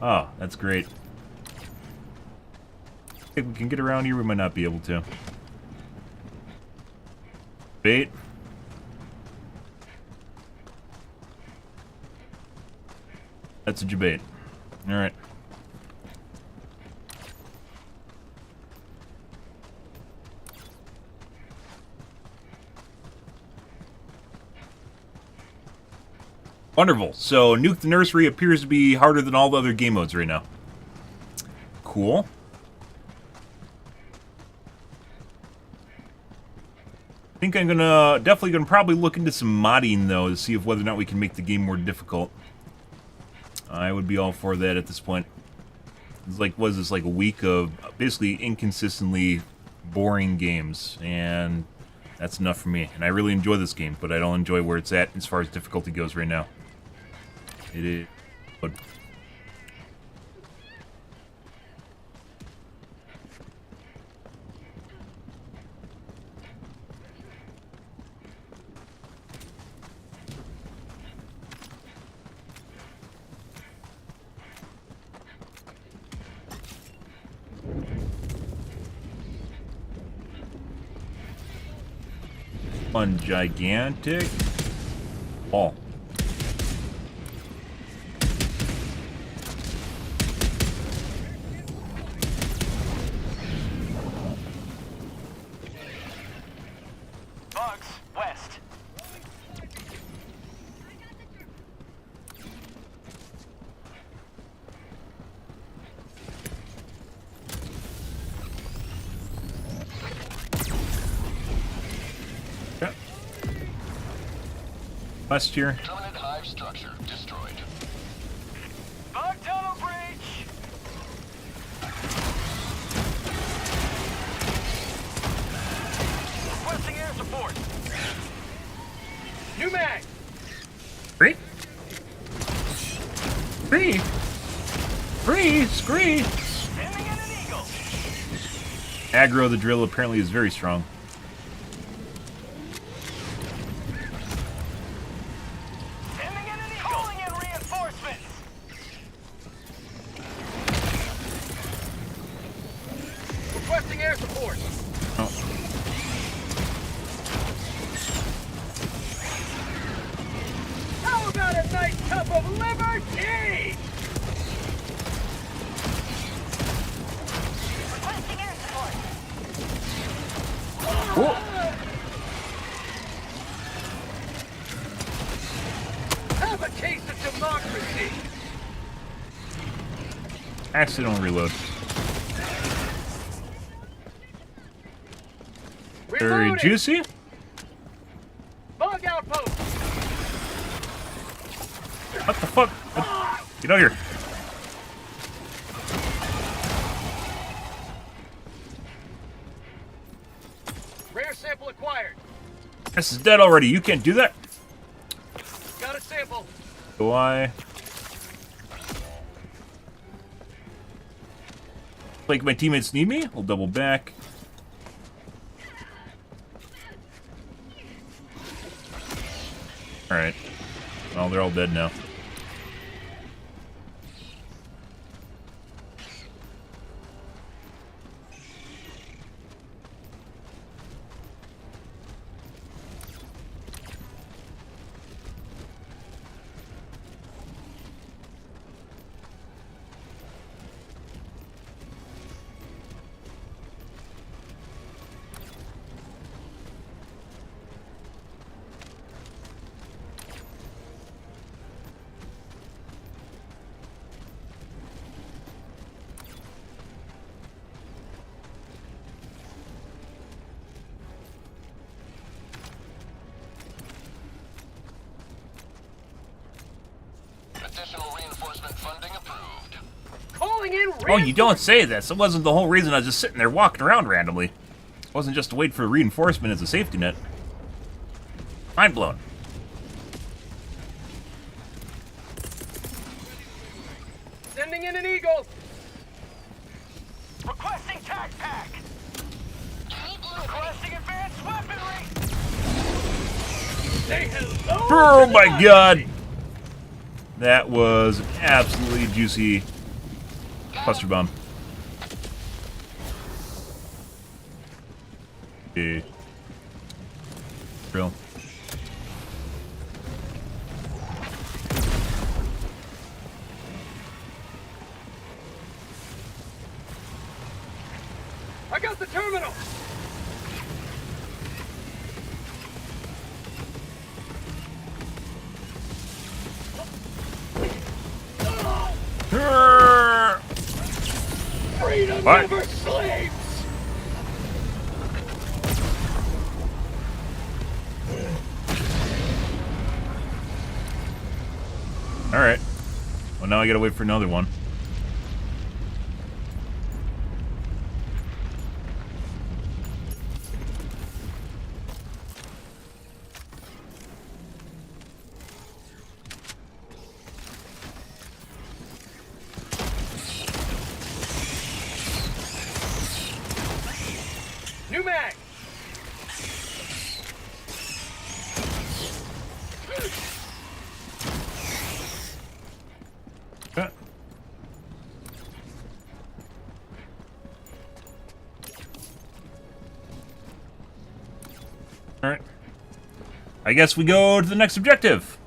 Oh, that's great. If we can get around here, we might not be able to. Bait. That's a debate. Alright. Wonderful. So, Nuke the Nursery appears to be harder than all the other game modes right now. Cool. I think I'm definitely gonna probably look into some modding though to see if whether or not we can make the game more difficult. I would be all for that at this point. It's like, was this like a week of basically inconsistently boring games, and that's enough for me. And I really enjoy this game, but I don't enjoy where it's at as far as difficulty goes right now. It is. One gigantic ball. Bugs. West. Yep. West here. Permanent hive structure destroyed. Bug tunnel breach. Requesting air support. support. New mag. Free? Free? Free? Scree! Sending in an eagle. Aggro the drill apparently is very strong. Sending in an eagle. Calling in reinforcements. Requesting air support. Oh. How about a nice cup of liver tea? Requesting air support. Have a taste of democracy. Accidental reload. Very Reloading. juicy. Bug outpost. What the fuck? Get out here. Rare sample acquired. This is dead already. You can't do that. Got a sample. Do I? Like my teammates need me? I'll double back. Alright. Well, they're all dead now. Additional reinforcement funding approved. Calling in Oh, you don't say this. That wasn't the whole reason I was just sitting there walking around randomly. It wasn't just to wait for reinforcement as a safety net. Mind blown. Sending in an eagle. Requesting tac pack. Requesting advanced weaponry. Say hello. Oh to the my Nazi. god! That was an absolutely juicy cluster bomb. Okay. Real. I got the terminal. Freedom What? never sleeps. Alright. Well, now I gotta wait for another one. New mag. Alright. I guess we go to the next objective.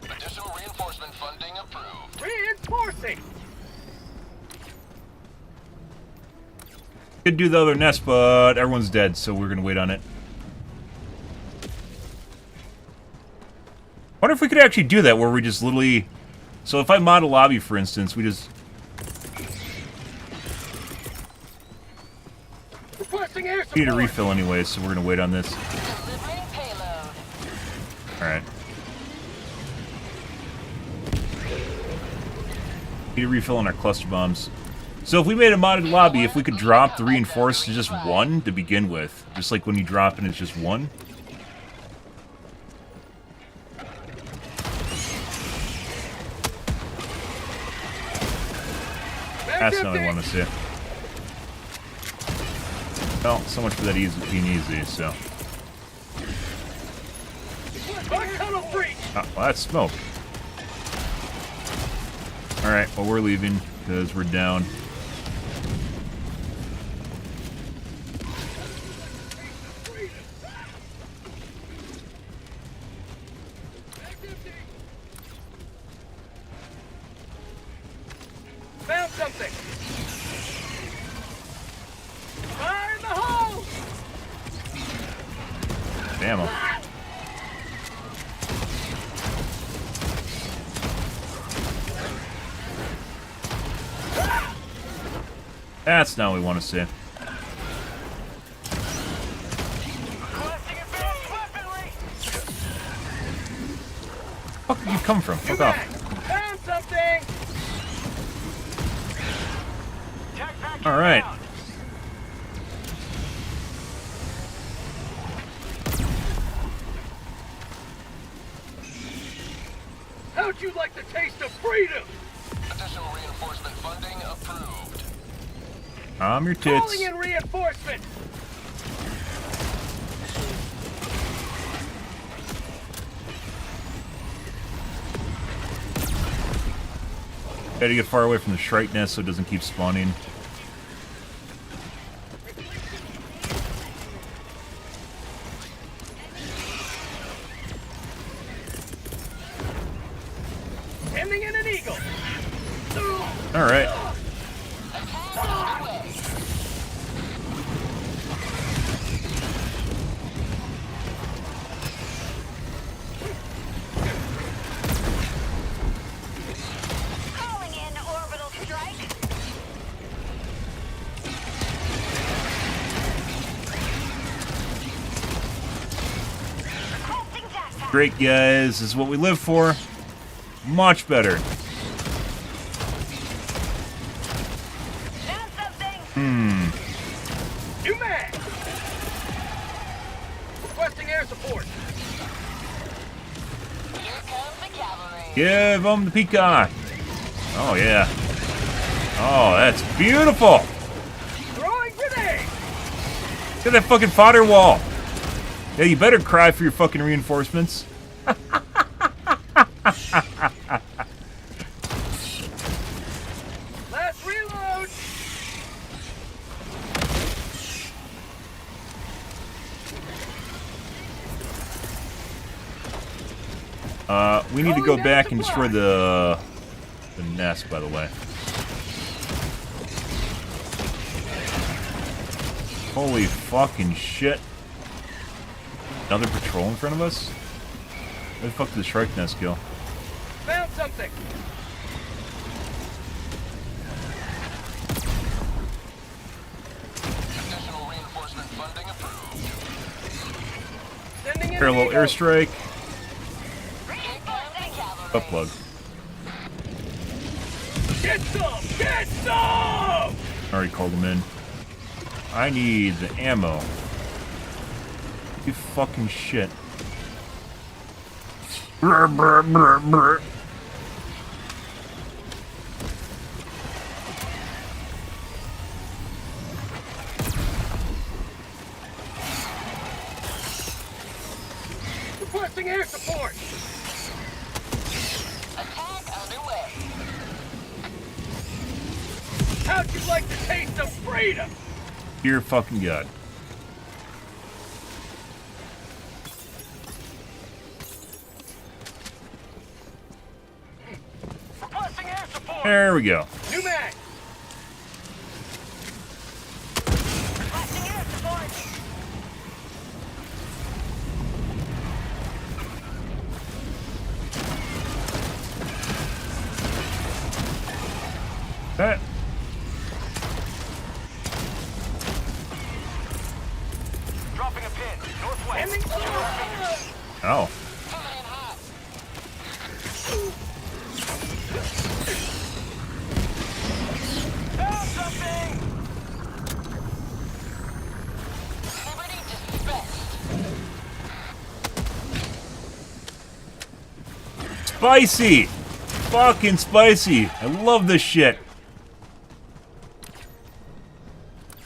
Additional reinforcement funding approved. Reinforcing. Could do the other nest, but everyone's dead, so we're gonna wait on it. Wonder if we could actually do that, where we just literally... So if I mod a lobby, for instance, we just... Requesting air support. need a refill anyway, so we're gonna wait on this. Delivering payload. Alright. Need a refill on our cluster bombs. So if we made a modded lobby, if we could drop the reinforced to just 1 to begin with, just like when you drop in, it's just 1. That's not what I want to see. Well, so much for that being easy, so. Oh, well, that's smoke. Alright, well, we're leaving because we're down. Found something! Fire in the hole! Damn 'em. That's not what we want to see. Where did you come from? Fuck off. Found something! Alright. How'd you like the taste of freedom? Additional reinforcement funding approved. I'm your Calling tits. in reinforcements! Gotta get far away from the Shrike nest so it doesn't keep spawning. Ending in an eagle! Alright. Calling in orbital strike. Requesting jackpot. Great, guys. This is what we live for. Much better. Found something. New mag! Requesting air support! Here comes the cavalry. Give them the peacock. Oh, yeah. Oh, that's beautiful. Throwing grenade! Look at that fucking fodder wall. Yeah, you better cry for your fucking reinforcements. Last reload! We need to go back and destroy the nest, by the way. Holy fucking shit. Another patrol in front of us? Where the fuck did the Shrike nest go? Found something! Additional reinforcement funding approved. Sending in Parallel an eagle! airstrike. Reinforcing cavalry. Upplug. Get some! Get some! Already called him in. I need the ammo. You fucking shit. Brr, brr, brr, brr. Requesting air support! Attack underway. How'd you like the taste of freedom? Dear fucking God. Requesting air support! There we go. New mag! Requesting air support. Eh. Dropping a pin. Northwest. Oh. Coming in hot. Found Spicy! Fucking spicy! I love this shit.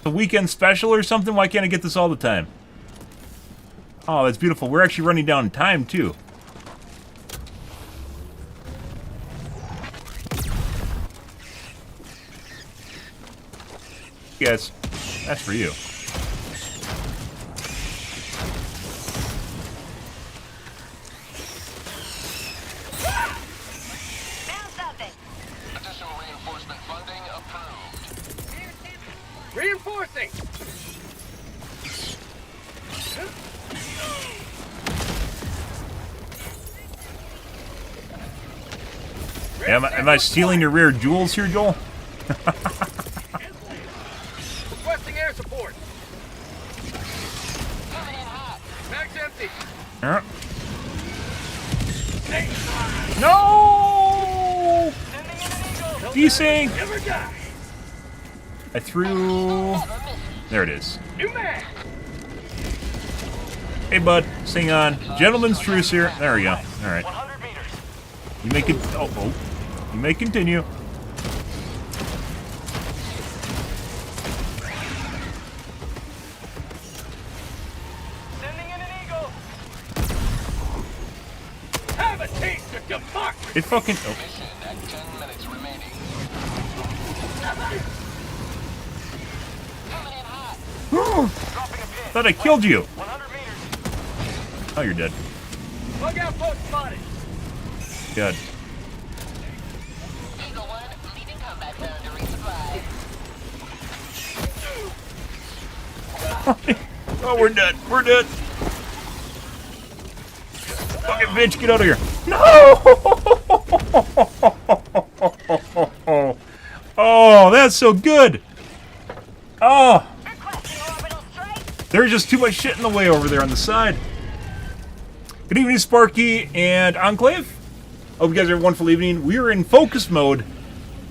A weekend special or something? Why can't I get this all the time? Oh, that's beautiful. We're actually running down time, too. Yes, that's for you. Found something. Additional reinforcement funding approved. Reinforcing! Am I stealing your rare jewels here, Joel? Requesting air support. Mag's empty. No! Desync! Never die. I threw... There it is. New mag. Hey, bud. Sing on. Gentleman's truce here. There we go. All right. 100 meters. You may You may continue. Sending in an eagle. Have a taste of democracy. It fucking... Mission at 10 minutes remaining. Dropping a pin. Thought I killed you. 100 meters. Oh, you're dead. Bug outpost spotted. Good. Eagle 1, leaving combat zone to resupply. Oh, we're dead. We're dead. Fucking bitch, get out of here. No! Oh, that's so good. Oh, Requesting orbital strike. there's just too much shit in the way over there on the side. Good evening, Sparky and Enclave. Hope you guys have a wonderful evening. We are in focus mode.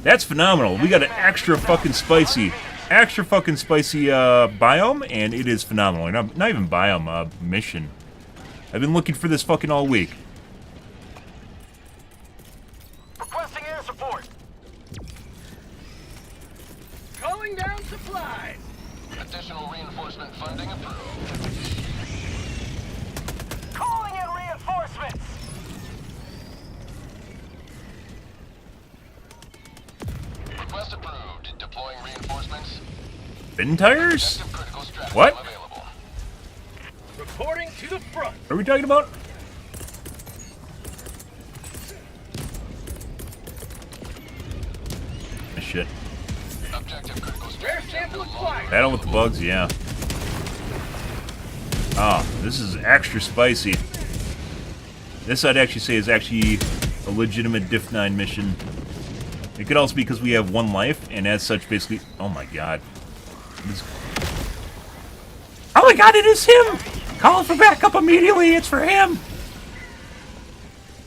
That's phenomenal. We got an extra fucking spicy biome, and it is phenomenal. Not even biome, mission. I've been looking for this fucking all week. Requesting air support. Calling down supplies. Additional reinforcement funding approved. Calling in reinforcements. Request approved. Deploying reinforcements. Bin tires? Objective critical strategy What? available. Reporting to the front. What are we talking about? Shit. Objective critical Rare strategy sample unlocked. acquired. Battle with the bugs, yeah. Oh, this is extra spicy. This I'd actually say is actually a legitimate Diff 9 mission. It could also be because we have one life, and as such, basically... Oh my god. Oh my god, it is him! Calling for backup immediately, it's for him!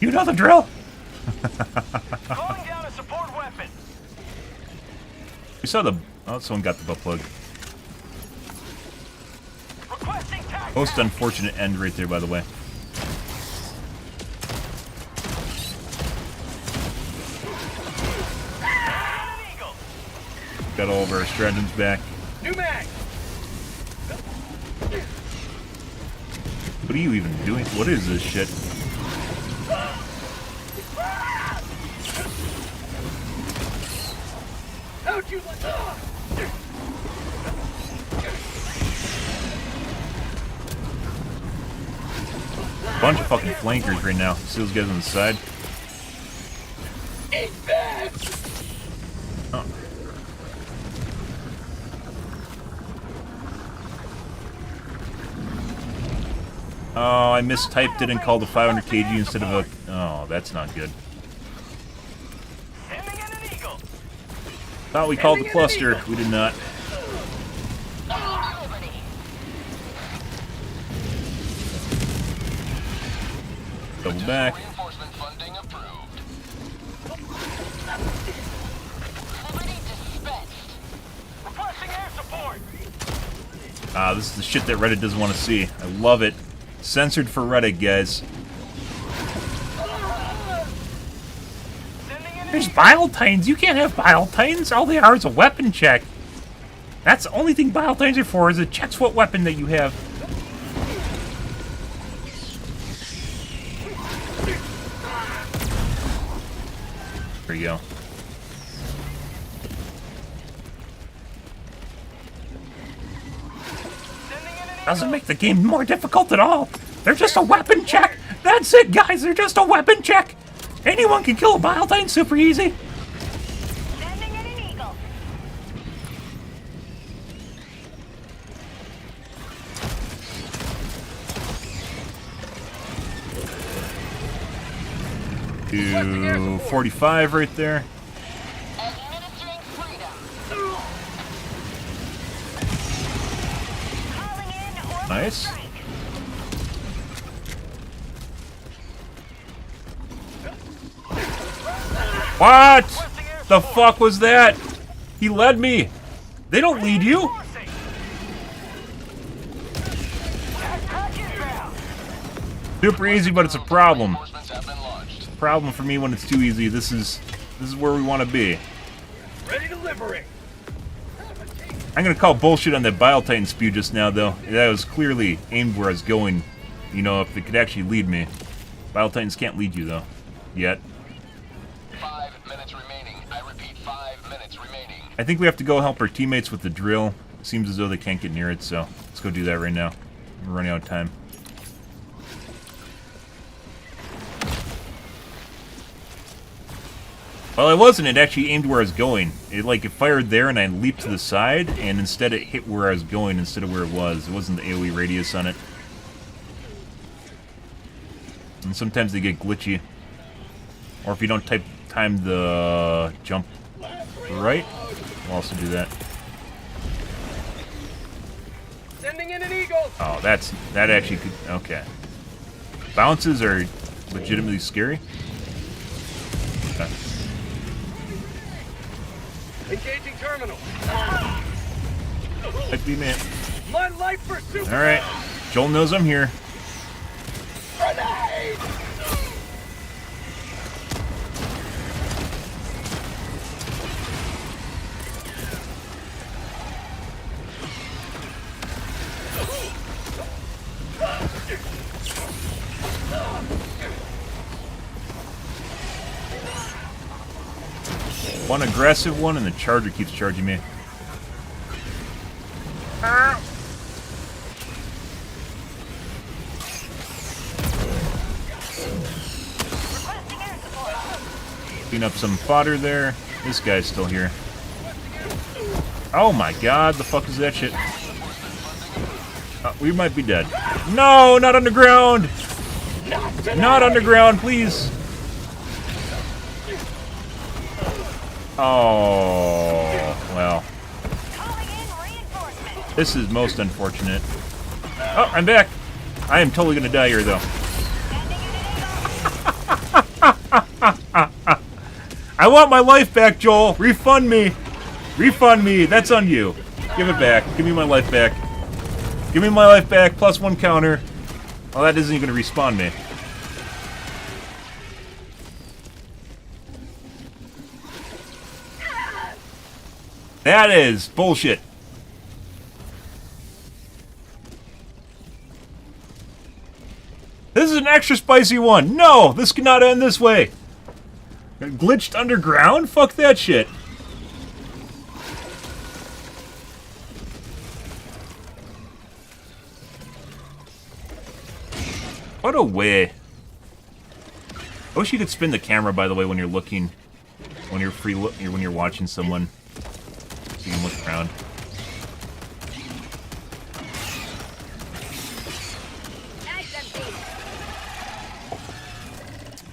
You know the drill. Calling down a support weapon. We saw the... Oh, someone got the butt plug. Requesting tac. Most unfortunate end right there, by the way. An eagle. Got all of our stratagems back. New mag. What are you even doing? What is this shit? How'd you like? Bunch of fucking flankers right now. See those guys on the side? Eat that. Oh. Oh, I mistyped it and called a 500 kg instead of a... Oh, that's not good. Sending in an eagle. Thought we called the cluster. We did not. Double back. Reinforcement funding approved. Requesting air support. Ah, this is the shit that Reddit doesn't want to see. I love it. Censored for Reddit, guys. There's bile tines. You can't have bile tines. All they are is a weapon check. That's the only thing bile tines are for, is it checks what weapon that you have. There you go. Doesn't make the game more difficult at all. They're just a weapon check. That's it, guys. They're just a weapon check. Anyone can kill a bile tine super easy. Sending in an eagle. To 45 right there. Administering freedom. Calling in orbital Nice. strike. What? The fuck was that? He led me. They don't lead you. Super easy, but it's a problem. Reinforcements have been launched. Problem for me when it's too easy. This is where we want to be. Ready to liberate. I'm gonna call bullshit on that Bile Titan spew just now, though. That was clearly aimed where I was going. You know, if it could actually lead me. Bile Titans can't lead you, though. Yet. 5 minutes remaining. I repeat, 5 minutes remaining. I think we have to go help our teammates with the drill. Seems as though they can't get near it, so let's go do that right now. We're running out of time. Well, it wasn't. It actually aimed where I was going. It fired there, and I leaped to the side, and instead it hit where I was going instead of where it was. It wasn't the AoE radius on it. And sometimes they get glitchy. Or if you don't time the jump right, we'll also do that. Sending in an eagle. Oh, that actually could... Okay. Bounces are legitimately scary. Okay. Engaging terminal. Might be, man. My life pursuit. Alright. Joel knows I'm here. Grenade. One aggressive one, and the charger keeps charging me. Requesting air support. Clean up some fodder there. This guy's still here. Oh my god, the fuck is that shit? We might be dead. No, not underground! Not underground, please! Oh, well. Calling in reinforcements. This is most unfortunate. Oh, I'm back! I am totally gonna die here, though. Sending in an eagle. I want my life back, Joel! Refund me! Refund me! That's on you. Give it back. Give me my life back. Give me my life back, plus one counter. Well, that isn't even gonna respawn me. That is bullshit. This is an extra spicy one. No, this cannot end this way. Glitched underground? Fuck that shit. What a way. I wish you could spin the camera, by the way, when you're looking, when you're watching someone. So you can look around. Nice empty.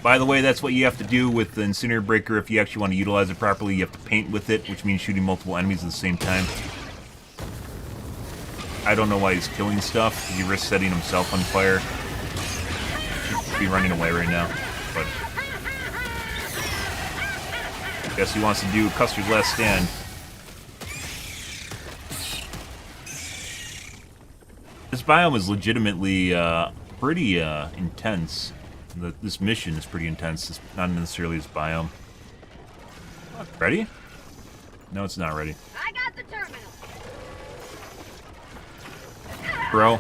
By the way, that's what you have to do with the Incinerator Breaker if you actually want to utilize it properly. You have to paint with it, which means shooting multiple enemies at the same time. I don't know why he's killing stuff. He risks setting himself on fire. He'd be running away right now, but I guess he wants to do Custer's Last Stand. This biome is legitimately pretty intense. This mission is pretty intense. It's not necessarily this biome. Ready? No, it's not ready. I got the terminal. Bro,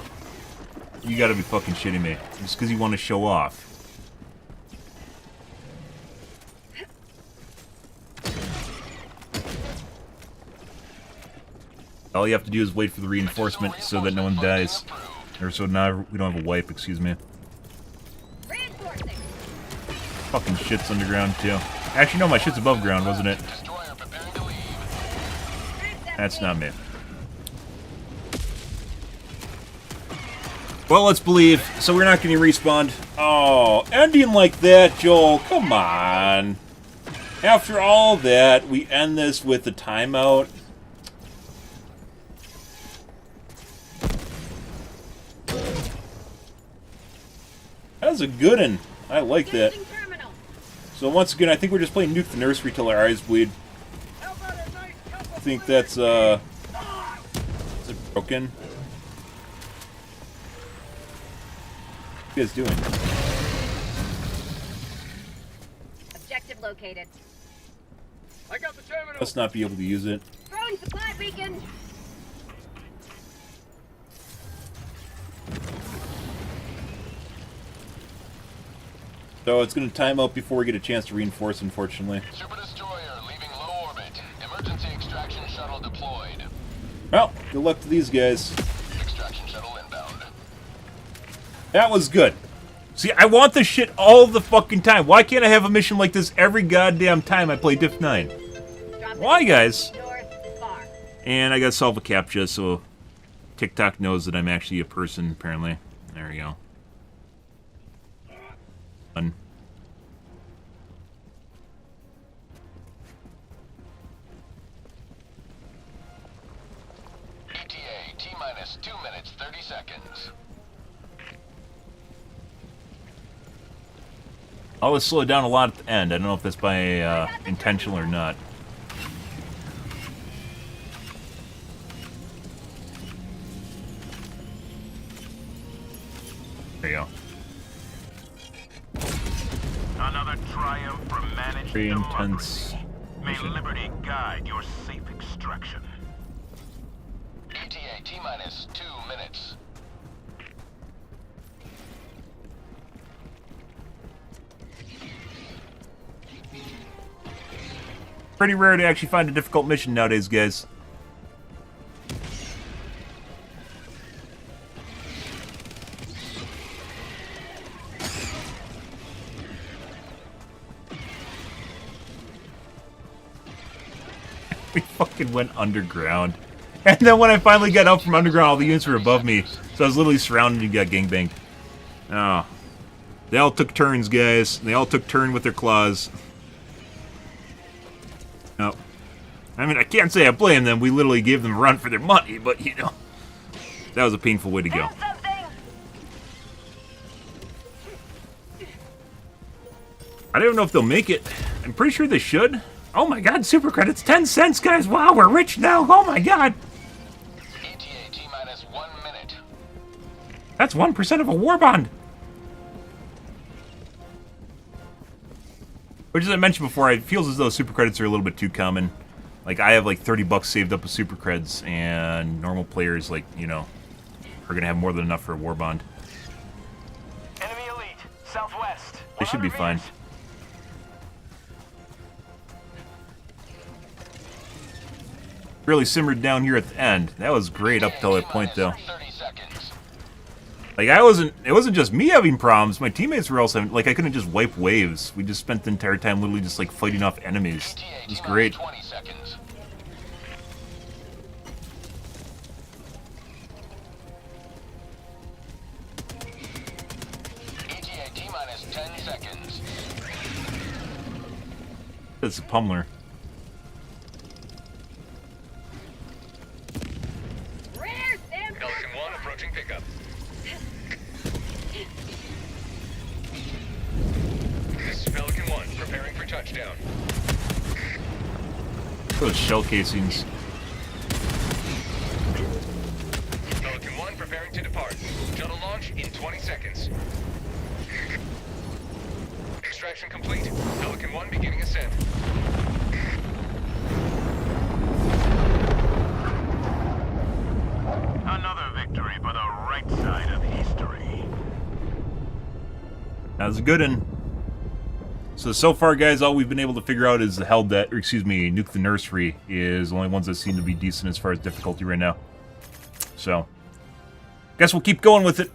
you gotta be fucking shitting me. Just because you want to show off. All you have to do is wait for the reinforcement so that no one dies. Or so now we don't have a wipe, excuse me. Reinforcing. Fucking shit's underground too. Actually, no, my shit's above ground, wasn't it? Destroyer preparing to leave. That's not me. Well, let's believe. So we're not getting respawned. Oh, ending like that, Joel. Come on. After all that, we end this with a timeout. That was a good one. I like that. Terminal. So once again, I think we're just playing Nuke the Nursery till our eyes bleed. I think that's, is it broken? What are you guys doing? Objective located. I got the terminal. Let's not be able to use it. Throwing supply beacon. So it's going to time out before we get a chance to reinforce, unfortunately. Super destroyer leaving low orbit. Emergency extraction shuttle deployed. Well, good luck to these guys. Extraction shuttle inbound. That was good. See, I want this shit all the fucking time. Why can't I have a mission like this every goddamn time I play Div 9? Why, guys? North far. And I gotta solve a CAPTCHA, so TikTok knows that I'm actually a person, apparently. There we go. Done. ETA, T-minus 2 minutes, 30 seconds. I always slow it down a lot at the end. I don't know if that's by intentional or not. There you go. Another triumph for managed Very democracy. intense May mission. liberty guide your safe extraction. ETA, T-minus 2 minutes. Pretty rare to actually find a difficult mission nowadays, guys. We fucking went underground. And then when I finally got up from underground, all the units were above me. So I was literally surrounded and got gangbanged. Oh. They all took turns, guys. They all took turn with their claws. No. I mean, I can't say I blame them. We literally gave them a run for their money, but, you know. That was a painful way to go. I don't know if they'll make it. I'm pretty sure they should. Oh my god, super credits, 10 cents, guys. Wow, we're rich now. Oh my god. ETA, T-minus 1 minute. That's 1% of a war bond. Which, as I mentioned before, it feels as though super credits are a little bit too common. Like, I have like 30 bucks saved up with super creds, and normal players, like, you know, are gonna have more than enough for a war bond. Enemy elite, southwest. They should be 100 fine. meters. Really simmered down here at the end. That was great up till that point, though. 30 seconds. Like, it wasn't just me having problems. My teammates were also having, like, I couldn't just wipe waves. We just spent the entire time literally just, like, fighting off enemies. It was great. 20 seconds. ETA, T-minus 10 seconds. That's a pummeler. Rear stand. Pelican 1 approaching pickup. This is Pelican 1, preparing for touchdown. Those shell casings. Pelican 1 preparing to depart. Shuttle launch in 20 seconds. Extraction complete. Pelican 1 beginning ascent. victory for the right side of history. That was a good one. So far, guys, all we've been able to figure out is the Nuke the Nursery is the only ones that seem to be decent as far as difficulty right now. So, guess we'll keep going with it.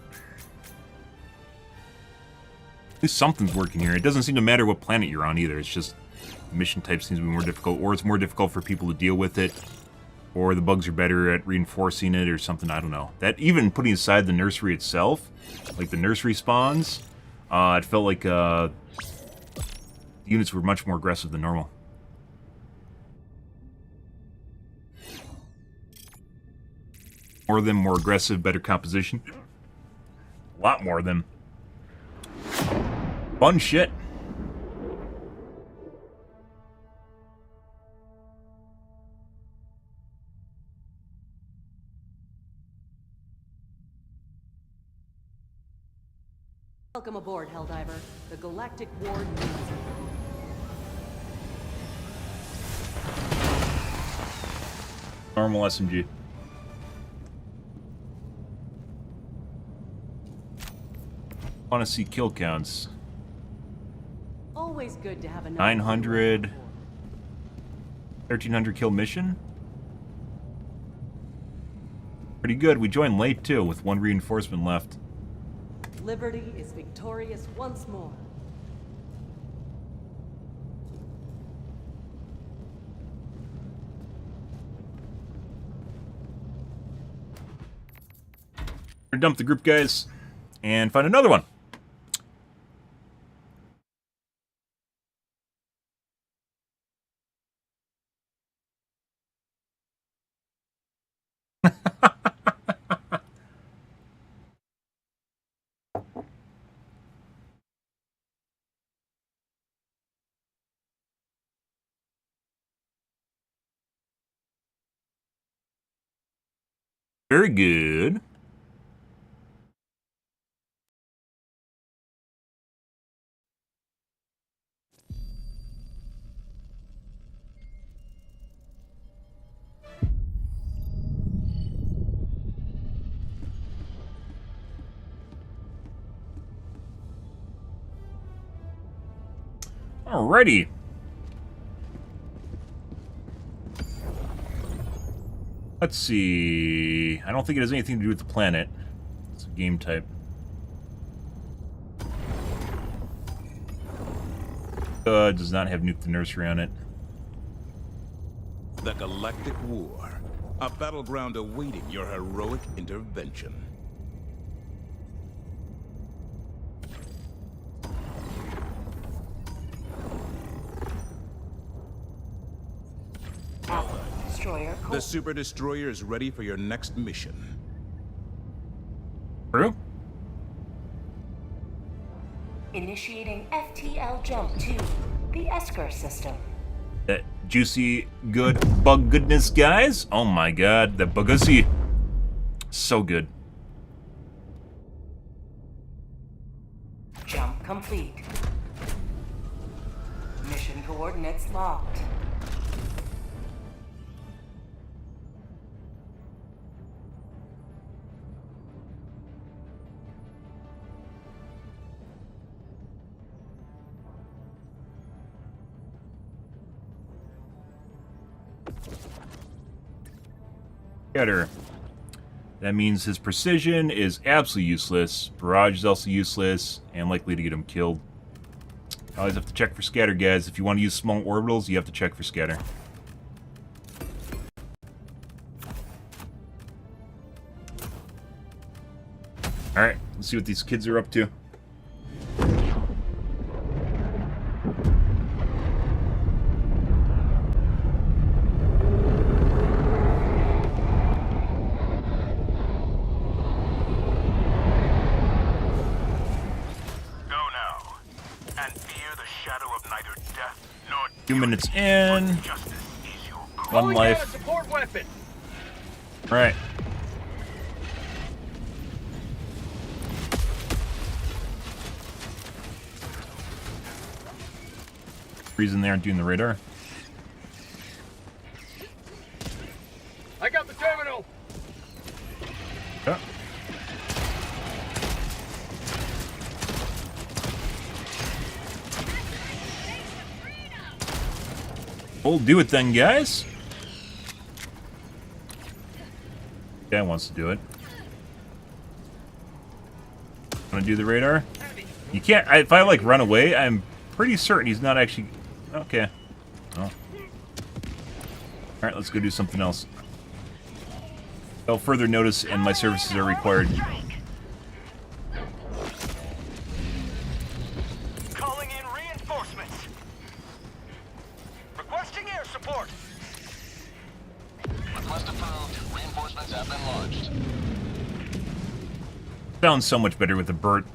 At least something's working here. It doesn't seem to matter what planet you're on either. It's just the mission type seems to be more difficult, or it's more difficult for people to deal with it, or the bugs are better at reinforcing it or something. I don't know. That, even putting aside the nursery itself, like the nursery spawns, it felt like the units were much more aggressive than normal. More of them, more aggressive, better composition. A lot more of them. Fun shit. Welcome aboard, Helldiver. The Galactic War needs you. Normal SMG. Want to see kill counts. Always good to have a 900, 1300 kill mission. Pretty good. We joined late too, with one reinforcement left. Liberty is victorious once more. Dump the group, guys, and find another one. Very good. Alrighty. Let's see. I don't think it has anything to do with the planet. It's a game type. Does not have Nuke the Nursery on it. The Galactic War. A battleground awaiting your heroic intervention. Destroyer The Super Destroyer is ready for your next mission. True? Initiating FTL jump to the Esker system. That juicy, good bug goodness, guys. Oh my god, that bugussy. So good. Jump complete. Mission coordinates locked. Getter. That means his precision is absolutely useless, barrage is also useless, and likely to get him killed. Always have to check for scatter, guys. If you want to use small orbitals, you have to check for scatter. Alright, let's see what these kids are up to. Go now, and fear the shadow of neither death nor 2 minutes in. justice is your call. One Calling life. down a support weapon. Right. Reason they aren't doing the radar. I got the terminal. Yeah. We'll do it then, guys. Guy wants to do it. Want to do the radar? You can't. If I like run away, I'm pretty certain he's not actually. Okay. Oh. All right, let's go do something else. Well, further notice, and my services are required. Calling in reinforcements. Requesting air support. Request approved. Reinforcements have been launched. Sounds so much better with the Burt.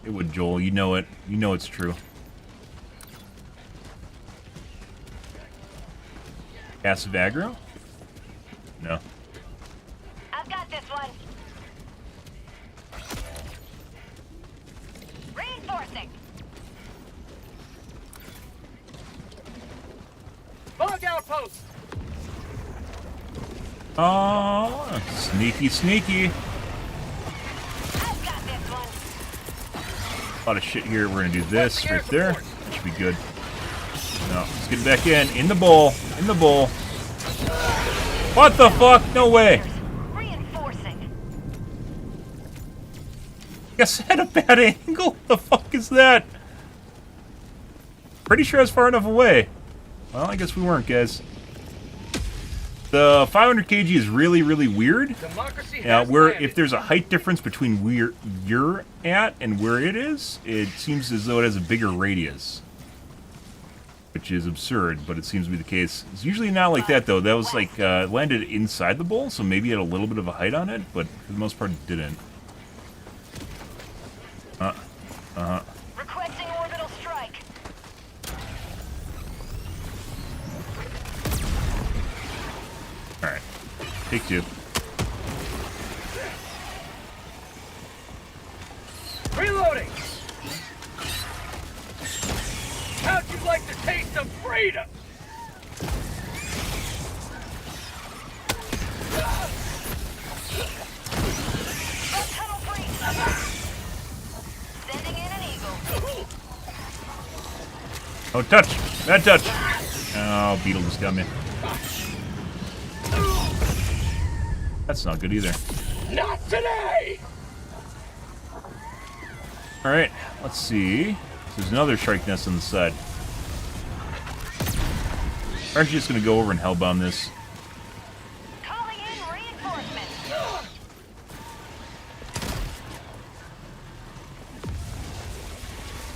It would, Joel. You know it. You know it's true. Passive aggro? No. I've got this one. Reinforcing. Bug outpost. Oh, sneaky, sneaky. I've got this one. A lot of shit here. We're gonna do this right there. That should be good. No, let's get back in the bowl. In the bowl. What the fuck? No way. Reinforcing. Guess I had a bad angle. What the fuck is that? Pretty sure I was far enough away. Well, I guess we weren't, guys. The 500 kg is really, really weird. Democracy Now, has where landed. if there's a height difference between where you're at and where it is, it seems as though it has a bigger radius. Which is absurd, but it seems to be the case. It's usually not like that, though. That was like, landed inside the bowl, so maybe it had a little bit of a height on it, but for the most part, it didn't. Requesting orbital strike. Alright. Take two. Reloading. How'd you like the taste of freedom? Tunnel breach. Sending in an eagle. Oh, touch! Bad touch! Oh, Beetle just got me. That's not good either. Not today. Alright, let's see. There's another strike nest on the side. We're actually just gonna go over and hellbomb this. Calling in reinforcements.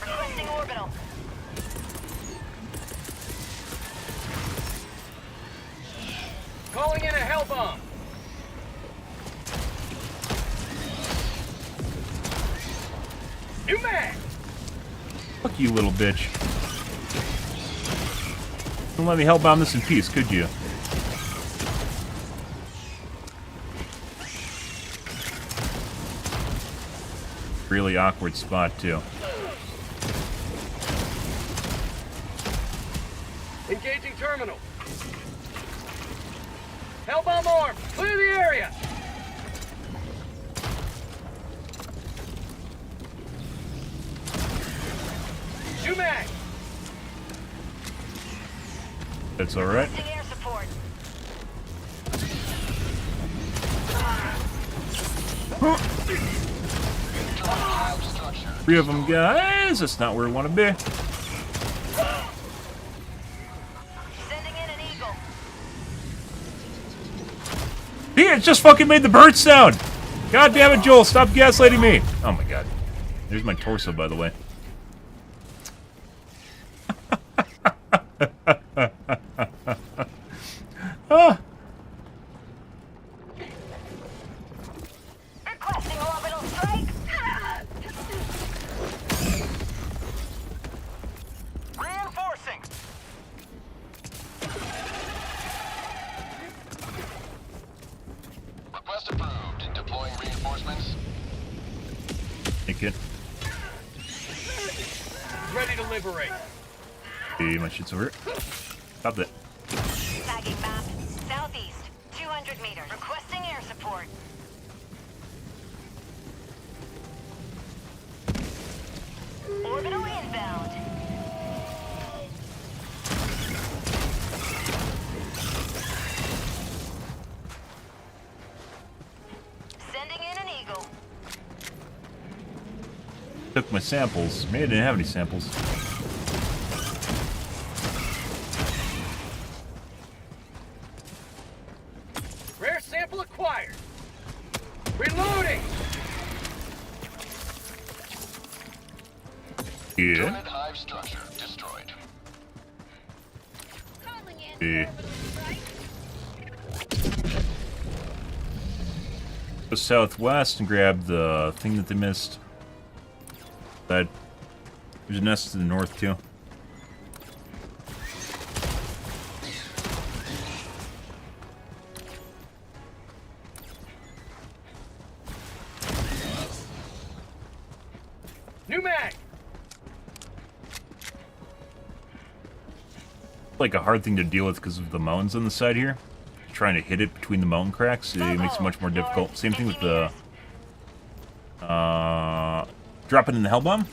Requesting orbital. Calling in a hell bomb. New mag. Fuck you, little bitch. Don't let me hellbomb this in peace, could you? Really awkward spot, too. Engaging terminal. Hellbomb armed. Clear the area. New mag. That's alright. Requesting air support. Three of them, guys. That's not where we want to be. Sending in an eagle. See, it just fucking made the bird sound. God damn it, Joel. Stop gaslighting me. Oh my god. There's my torso, by the way. Ah. Requesting orbital strike. Reinforcing. Request approved. Deploying reinforcements. Take it. Ready to liberate. Hey, my shit's over here. Stop that. Tagging map. Southeast. 200 meters. Requesting air support. Orbital inbound. Took my samples. Maybe I didn't have any samples. Rare sample acquired. Reloading. Yeah. Unit hive structure destroyed. Yeah. Go southwest and grab the thing that they missed. But there's a nest to the north too. New mag. Like a hard thing to deal with because of the mountains on the side here. Trying to hit it between the mountain cracks, it makes it much more difficult. Same thing with the dropping in the hell bomb.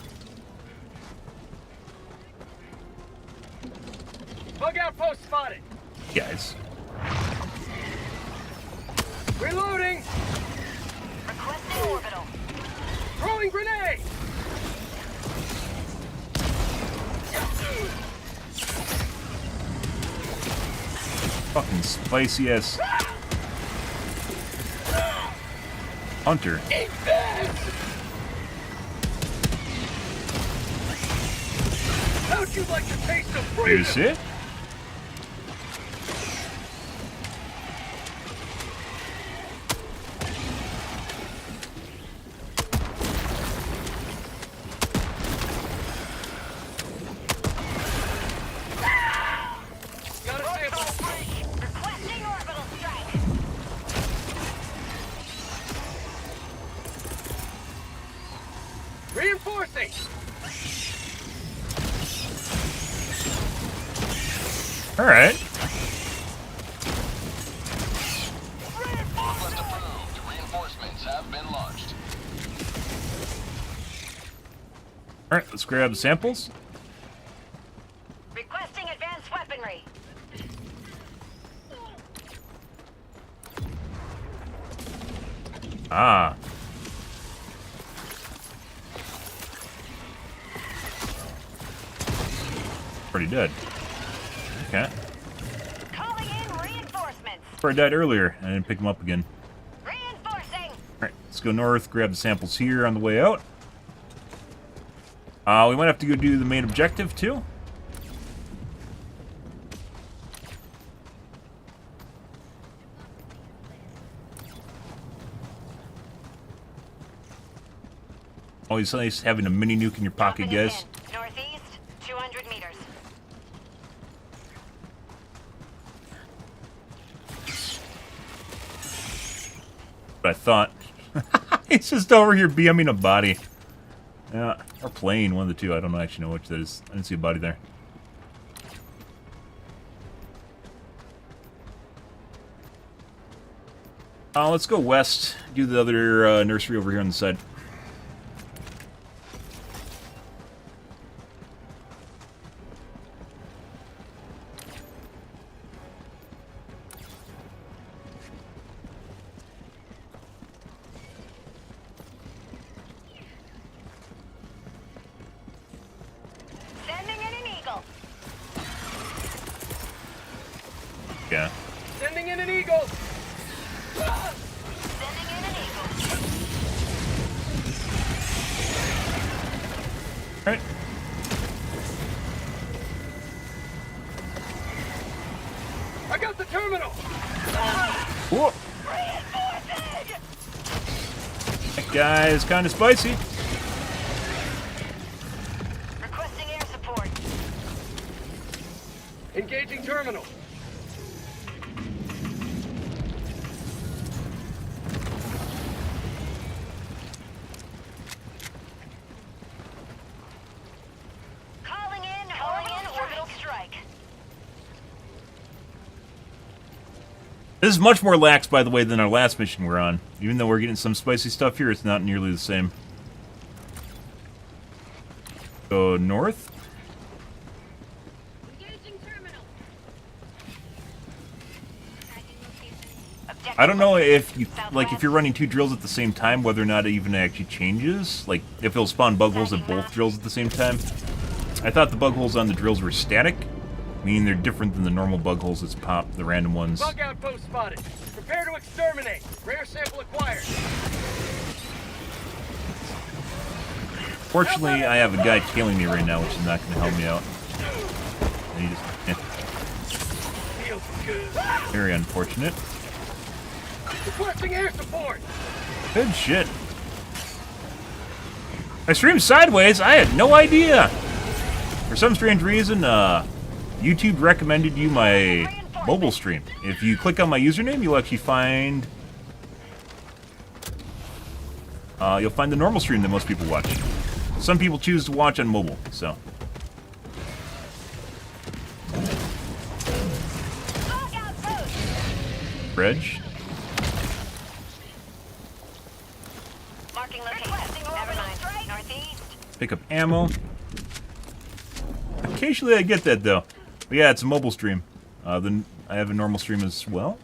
Bug outpost spotted. Guys, Reloading. Requesting orbital. Throwing grenade. fucking spicy ass hunter. Eat this. How'd you like the taste of freedom? Is it? Requesting orbital strike. Reinforcing. All right. Request approved. Reinforcements have been launched. All right. Let's grab the samples. Requesting advanced weaponry. Ah. Pretty dead. Okay. Calling in reinforcements. I died earlier. I didn't pick them up again. Reinforcing. Alright, let's go north, grab the samples here on the way out. We might have to go do the main objective, too. Always nice having a mini nuke in your pocket, Dropping guys. in. Northeast, 200 meters. But I thought. He's just over here BMing a body. Yeah, or plane, one of the two. I don't actually know which that is. I didn't see a body there. Let's go west. Do the other nursery over here on the side. Sending in an eagle. Yeah. Sending in an eagle. Sending in an eagle. Alright. I got the terminal. Whoa. That guy is kind of spicy. Requesting air support. Engaging terminal. Calling in orbital strike. This is much more lax, by the way, than our last mission we're on. Even though we're getting some spicy stuff here, it's not nearly the same. Go north. Engaging terminal. I don't know if you if you're running 2 drills at the same time, whether or not it even actually changes. Like if it'll spawn bug holes at both drills at the same time. I thought the bug holes on the drills were static, meaning they're different than the normal bug holes that's pop, the random ones. Bug outpost spotted. Prepare to exterminate. Rare sample acquired. Fortunately, I have a guy tailing me right now, which is not going to help me out. And he just, Feels good. very unfortunate. Requesting air support. Good shit. I streamed sideways. I had no idea. For some strange reason, YouTube recommended you my mobile stream. If you click on my username, you'll actually find you'll find the normal stream that most people watch. Some people choose to watch on mobile, so. Bridge. Marking location. Never mind. Northeast. Pick up ammo. Occasionally I get that though. But yeah, it's a mobile stream. Then I have a normal stream as well.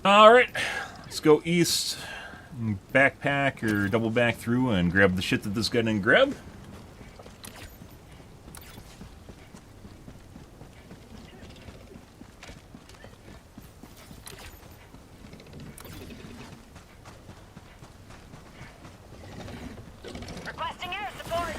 Alright, let's go east, and backpack or double back through and grab the shit that this guy didn't grab. Requesting air support.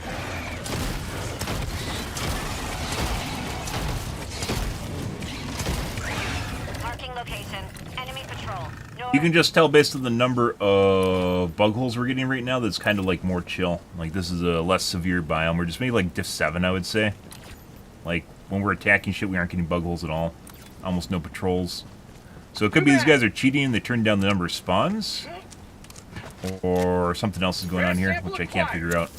Marking location. Enemy patrol. You can just tell based on the number of bug holes we're getting right now that's kind of like more chill. Like this is a less severe biome. We're just maybe like diff 7, I would say. Like when we're attacking shit, we aren't getting bug holes at all. Almost no patrols. So it could be these guys are cheating and they turned down the number of spawns. Or something else is going on here, which I can't figure out.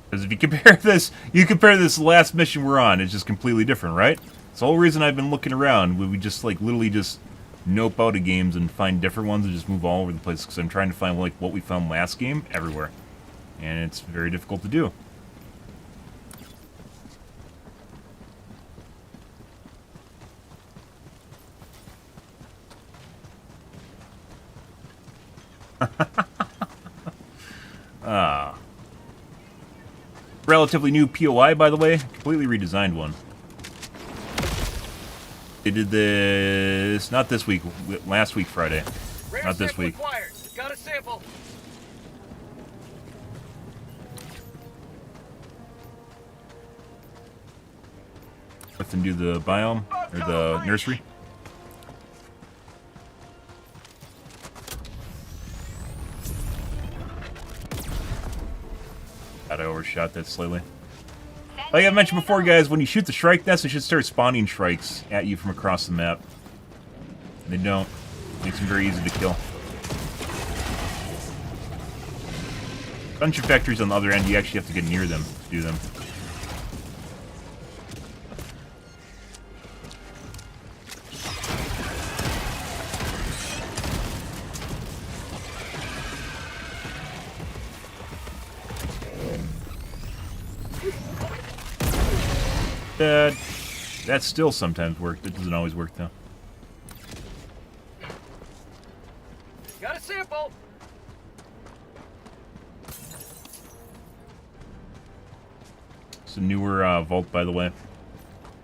Because if you compare this last mission we're on, it's just completely different, right? It's the whole reason I've been looking around. We just like literally just nope out of games and find different ones and just move all over the place. Because I'm trying to find like what we found last game everywhere, and it's very difficult to do. Relatively new POI, by the way. Completely redesigned one. They did this, not this week, last week Friday. Rare Not this sample week. acquired. Got a sample. Let them do the biome, or the nursery. God, I overshot that slightly. Like I mentioned before, guys, when you shoot the Shrike nest, it should start spawning Shrikes at you from across the map. They don't. Makes them very easy to kill. Gunship factories on the other end, you actually have to get near them to do them. That still sometimes works. It doesn't always work, though. Got a sample. It's a newer vault, by the way.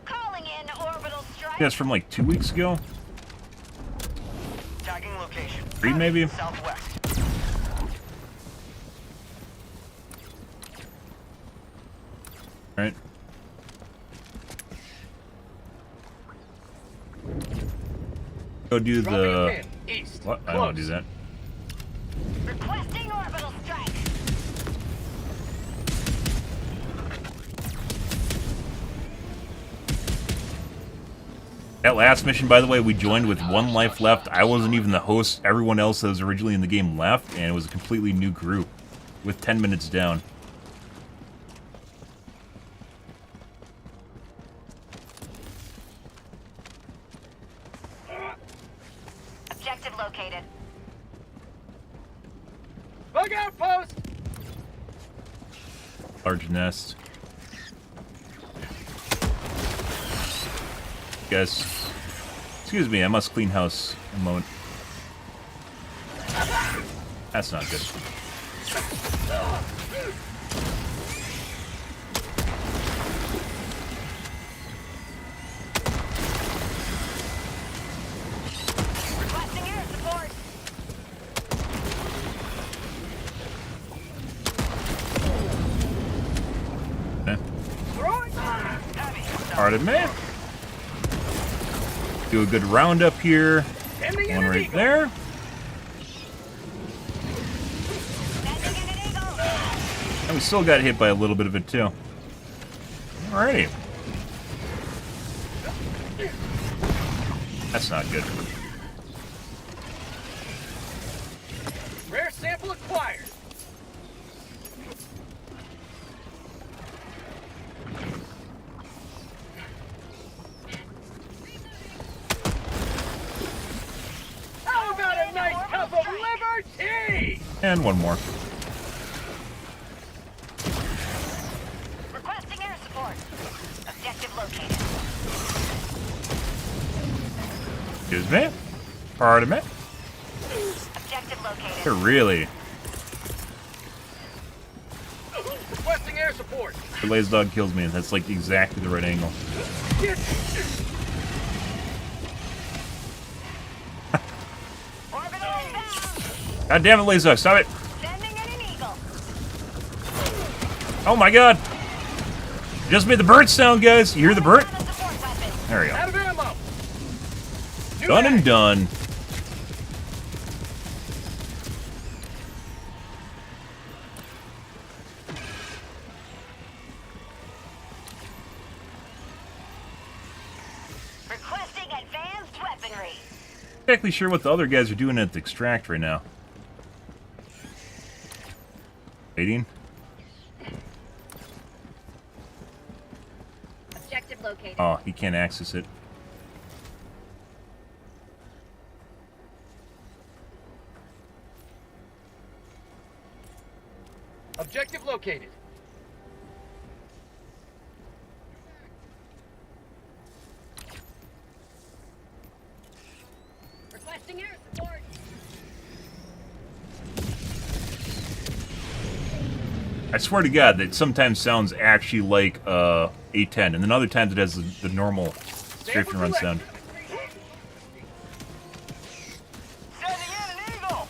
Calling in orbital strike. Yeah, it's from like 2 weeks ago. Tagging location. 3 maybe. Southwest. Right. Go do Dropping a the... pin. East. What? I don't want to do that. Requesting orbital strike. That last mission, by the way, we joined with 1 life left. I wasn't even the host. Everyone else that was originally in the game left, and it was a completely new group with 10 minutes down. Objective located. Bug outpost! Large nest. Guys, excuse me, I must clean house a moment. That's not good. Requesting air support. Okay. Throwing Pardon me. Do a good roundup here. Sending in One an right eagle. there. Sending in an eagle. And we still got hit by a little bit of it too. Alrighty. That's not good. Rare sample acquired. How about a nice cup of liver tea? And one more. Requesting air support. Objective located. Excuse me. Pardon me. Objective located. Really? Requesting air support. The laser dog kills me, and that's like exactly the right angle. Orbital inbound. God damn it, laser dog, stop it! Sending in an eagle. Oh my god! Just made the bird sound, guys. You hear the bird? Found a support weapon. There we go. Out of ammo. New Done and mag. done. Requesting advanced weaponry. Not exactly sure what the other guys are doing at the extract right now. Waiting. Objective located. Oh, he can't access it. Objective located. Requesting air support. I swear to God, that sometimes sounds actually like A10, and then other times it has the normal strafe and run sound. Sending in an eagle!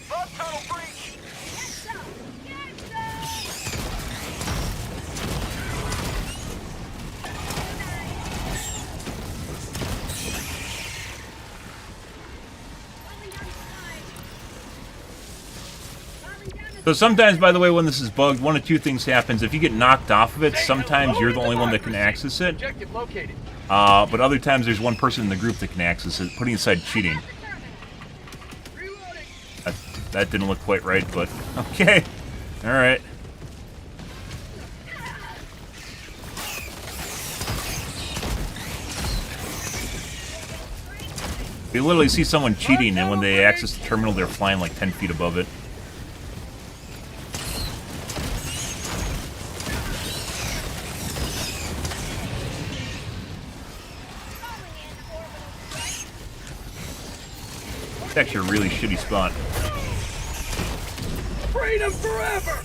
Bug tunnel breach! So sometimes, by the way, when this is bugged, one of two things happens. If you get knocked off of it, sometimes you're the only one that can access it. Objective located. But other times there's one person in the group that can access it, putting aside cheating. That didn't look quite right, but okay. Alright. You literally see someone cheating, and when they access the terminal, they're flying like 10 feet above it. It's actually a really shitty spot. Freedom forever!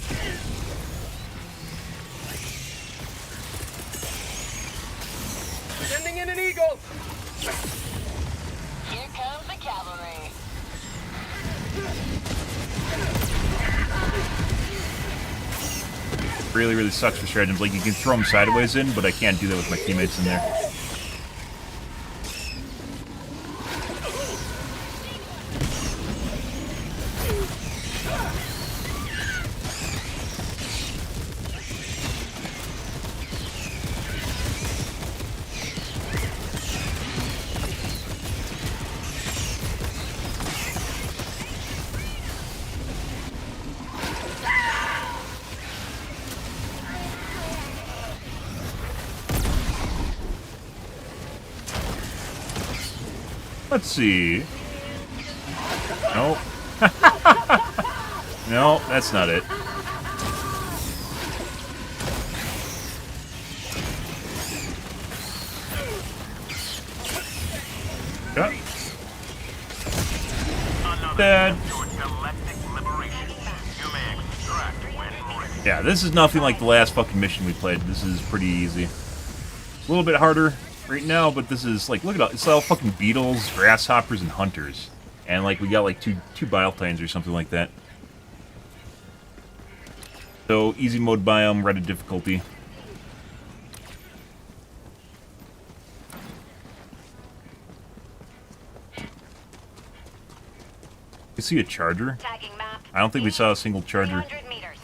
Sending in an eagle. Here comes the cavalry. Really, really sucks for stratagems. Like, you can throw them sideways in, but I can't do that with my teammates in there. Let's see. No. No, that's not it. Yeah. Dead. Yeah, this is nothing like the last fucking mission we played. This is pretty easy. A little bit harder right now, but this is like, look at all, it's all fucking beetles, grasshoppers, and hunters. And like we got like two biotines or something like that. So easy mode biome, Reddit difficulty. You see a charger? Tagging map. I don't think we saw a single charger. 300 meters.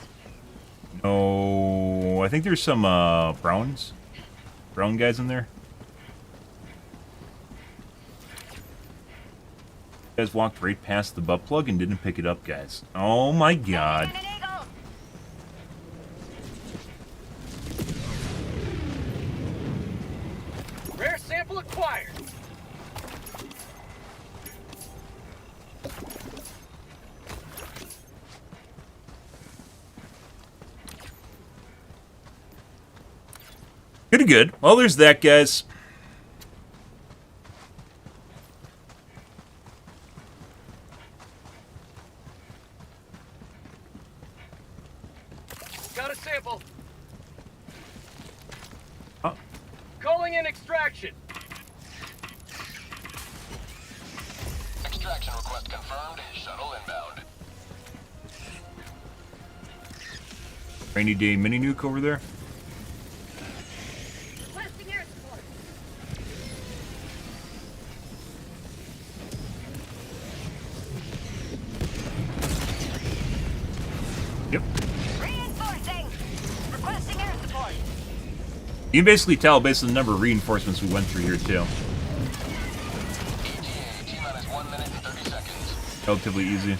No, I think there's some brown guys in there. You guys walked right past the butt plug and didn't pick it up, guys. Oh my god. An eagle. Rare sample acquired. Pretty good. Well, there's that, guys. Got a sample. Oh. Calling in extraction. Extraction request confirmed. Shuttle inbound. Rainy day mini nuke over there. Requesting air support. Yep. Reinforcing. Requesting air support. You can basically tell based on the number of reinforcements we went through here, too. ETA, T-minus 1 minute and 30 seconds. Relatively easy.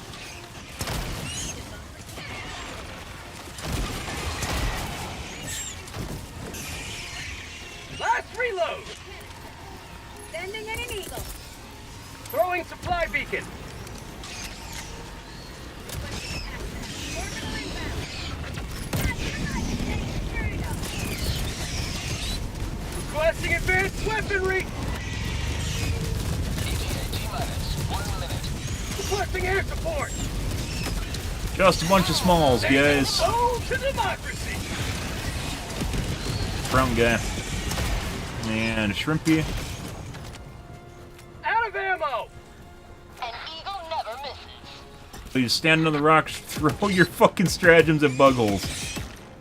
Last reload. Sending in an eagle. Throwing supply beacon. Requesting advanced weaponry. ETA, T-minus 1 minute. Requesting air support. Just a bunch of smalls, guys. Oh, to democracy. Brown guy. And a shrimpy. Out of ammo. An eagle never misses. Please stand on the rocks, throw your fucking stratagems at bug holes.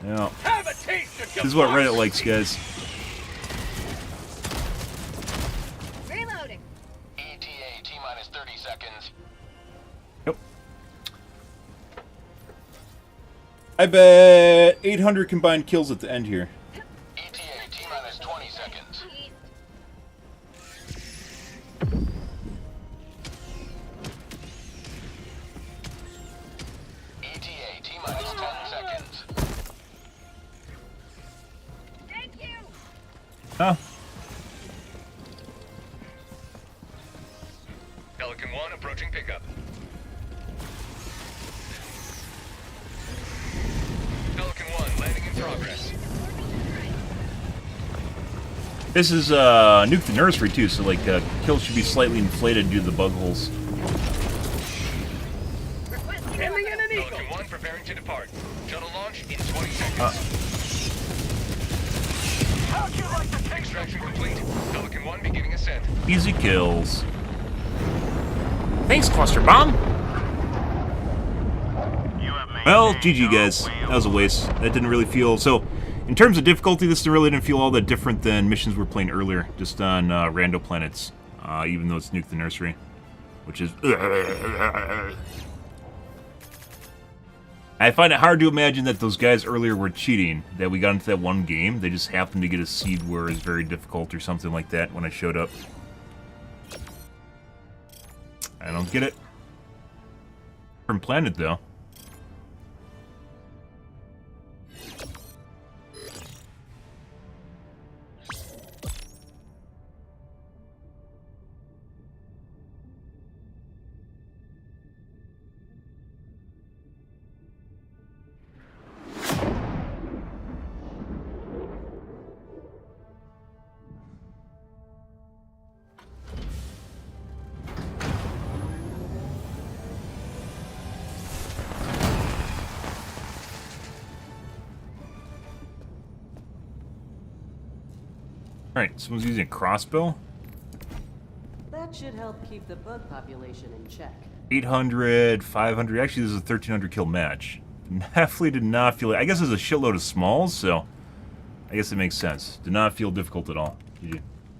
Yeah. Have a taste of This is what Reddit likes, guys. Reloading. ETA, T-minus 30 seconds. Yep. I bet 800 combined kills at the end here. ETA, T-minus 20 seconds. ETA, T-minus 10 seconds. Thank you. Huh? Pelican 1 approaching pickup. Pelican 1 landing in progress. This is nuke the nursery too, so like kills should be slightly inflated due to the bug holes. Sending in an eagle. Pelican 1 preparing to depart. Shuttle launch in 20 seconds. How'd you like to take extraction complete? Pelican 1 beginning ascent. Easy kills. Thanks, Cluster Bomb. Well, GG guys. That was a waste. That didn't really feel so. In terms of difficulty, this really didn't feel all that different than missions we were playing earlier, just on rando planets. Even though it's Nuke the Nursery, which is. I find it hard to imagine that those guys earlier were cheating. That we got into that one game, they just happened to get a seed where it's very difficult or something like that when I showed up. I don't get it. Different planet though. Alright, someone's using a crossbow. That should help keep the bug population in check. 800, 500. Actually, this is a 1300 kill match. Definitely did not feel it. I guess there's a shitload of smalls, so I guess it makes sense. Did not feel difficult at all. GG.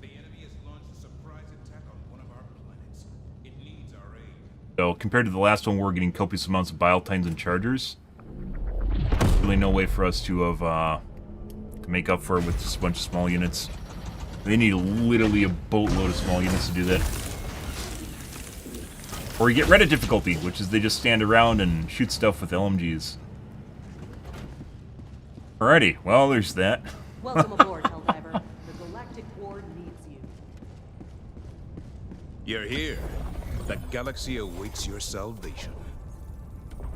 The enemy has launched a surprise attack on one of our planets. It needs our aid. So, compared to the last one, we're getting copious amounts of Biotines and Chargers. Really no way for us to have, to make up for it with just a bunch of small units. They need literally a boatload of small units to do that. Or you get Reddit difficulty, which is they just stand around and shoot stuff with LMGs. Alrighty, well, there's that. Welcome aboard, Helldiver. The Galactic Ward needs you. You're here. The galaxy awaits your salvation.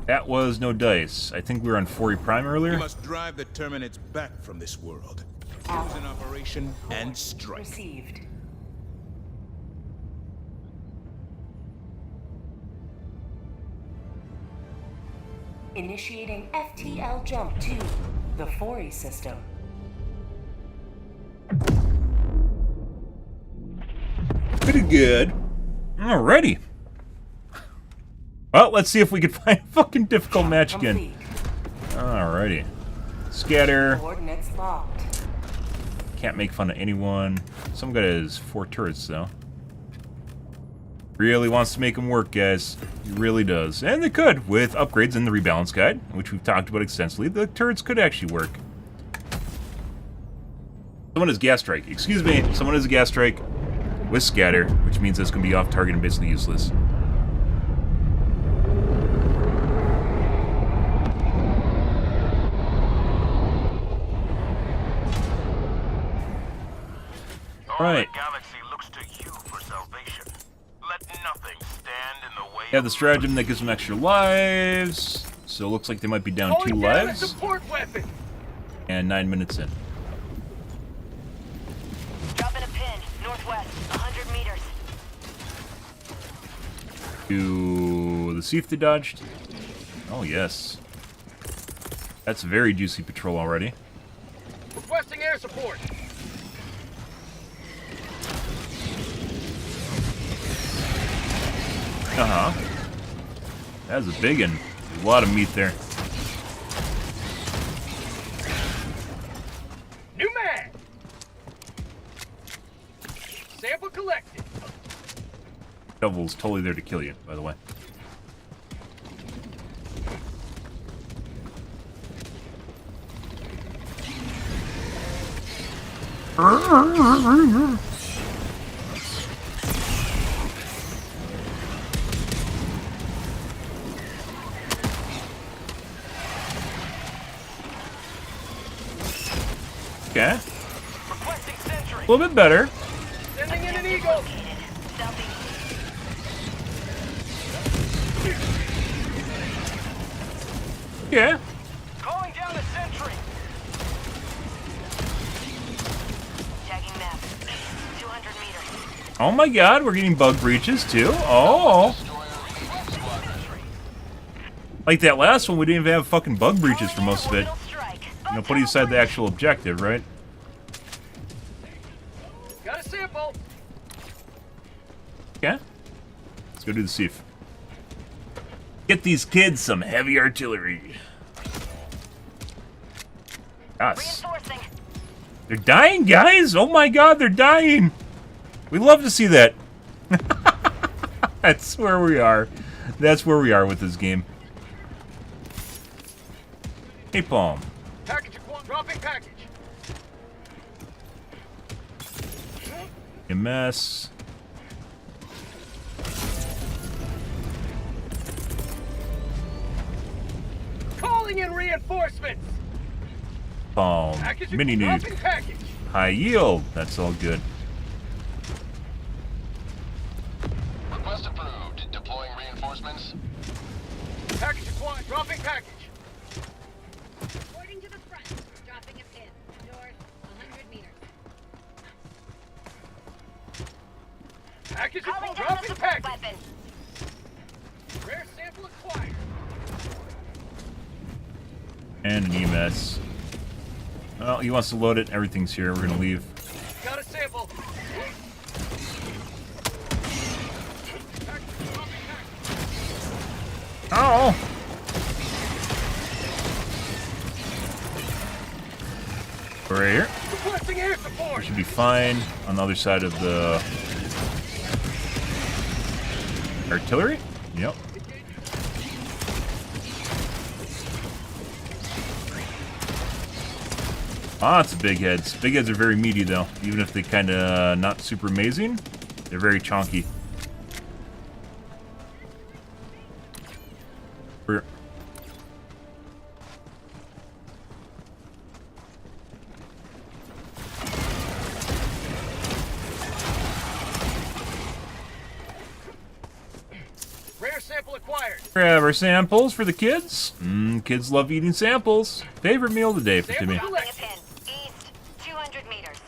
That was no dice. I think we were on 4E Prime You earlier. must drive the Terminids back from this world. Choose an operation and strike. Received. Initiating FTL jump to the 4E system. Pretty good. Alrighty. Well, let's see if we can find a fucking difficult match again. Complete. Alrighty. Scatter. Coordinates locked. Can't make fun of anyone. Some guy has 4 turrets, though. Really wants to make them work, guys. He really does. And they could, with upgrades in the rebalance guide, which we've talked about extensively. The turrets could actually work. Someone has gas strike. Excuse me. Someone has a gas strike with scatter, which means it's going to be off target and basically useless. All Right. the galaxy looks to you for salvation. Let nothing stand in the way They have the stratagem that gives them extra lives. So it looks like they might be down 2 Calling down a lives. support weapon. And 9 minutes in. Dropping a pin, northwest, 100 meters. To the Thief they dodged. Oh, yes. That's a very juicy patrol already. Requesting air support. Uh-huh. That was a big one. A lot of meat there. New mag. Sample collected. Shovel's totally there to kill you, by the way. Okay. Requesting sentry. A little bit better. Sending in an eagle. Southeast. Yeah. Calling down a sentry. Tagging map. 200 meters. Oh my god, we're getting bug breaches too. Oh. Like that last one, we didn't even have fucking bug breaches for most of it. You know, putting aside the actual objective, right? Got a sample. Okay. Let's go do the sieve. Get these kids some heavy artillery. Yes. Reinforcing. They're dying, guys! Oh my god, they're dying! We love to see that. That's where we are. That's where we are with this game. Hey, Palm. Package dropping package. MS. Calling in reinforcements. Palm. Package Mini nuke. dropping package. High yield. That's all good. Request approved. Deploying reinforcements. Package acquired. Dropping package. Reporting to the front. Dropping a pin. North, 100 meters. Package Calling down a dropping support package. weapon. Rare sample acquired. And an EMS. Well, he wants to load it. Everything's here. We're gonna leave. Got a sample. Oh! Right here. Requesting air support. We should be fine on the other side of the artillery. Yep. Ah, it's big heads. Big heads are very meaty though. Even if they kind of not super amazing, they're very chonky. We're Rare sample acquired. grab our samples for the kids. Kids love eating samples. Favorite meal of the day for Timmy. Dropping a pin. East, 200 meters.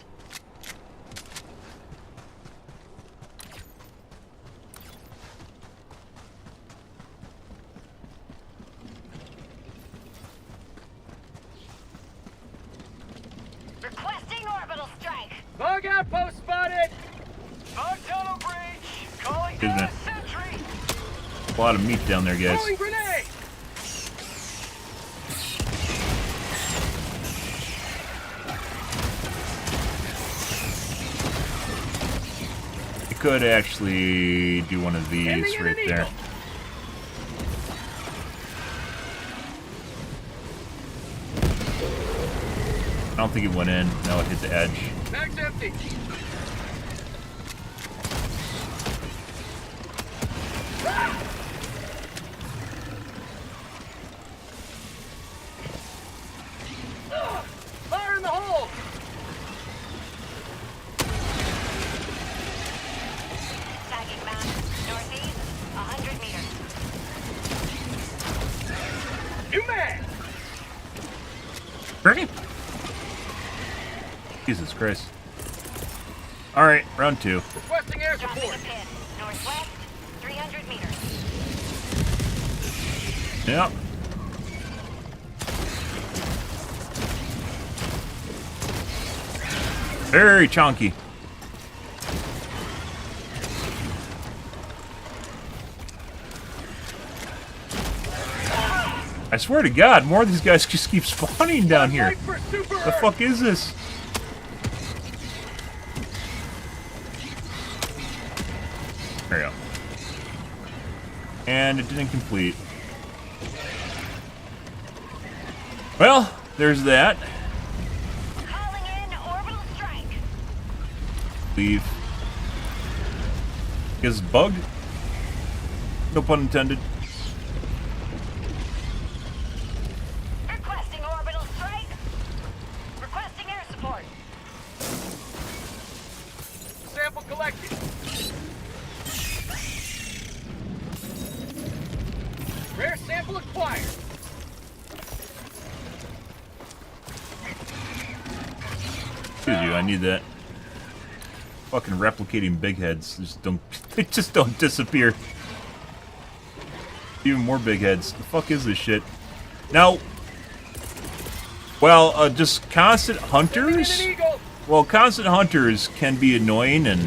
Requesting orbital strike. Bug outpost spotted. Bug tunnel breach. Calling Excuse me. down a sentry. A lot of meat down there, guys. Throwing grenade. You could actually do one of these Ending in right an there. eagle. I don't think it went in. No, it hit the edge. Mag's empty. Fire in the hole. Tagging map. Northeast, 100 meters. New mag. Ready? Jesus Christ. Alright, round 2. Requesting air Dropping a support. pin. Northwest, 300 meters. Yep. Very chonky. I swear to God, more of these guys just keep spawning down here. Fight for super The Earth. fuck is this? There we go. And it didn't complete. Well, there's that. Calling in orbital strike. Leave. Is bugged? No pun intended. Requesting orbital strike. Requesting air support. Sample collected. Rare sample acquired. Excuse you, I need that. Fucking replicating big heads. They just don't disappear. Even more big heads. The fuck is this shit? Now, well, just constant hunters. Sending in an eagle. Well, constant hunters can be annoying and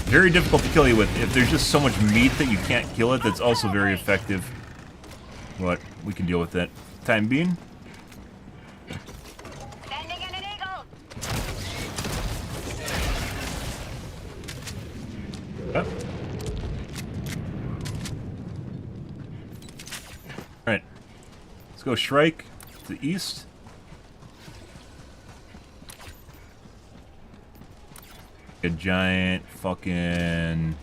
very difficult to kill you with. If there's just so much meat that you can't kill it, that's also very effective. But we can deal with that. Time being. Sending in an eagle. Yep. Alright. Let's go Shrike to the east. A giant fucking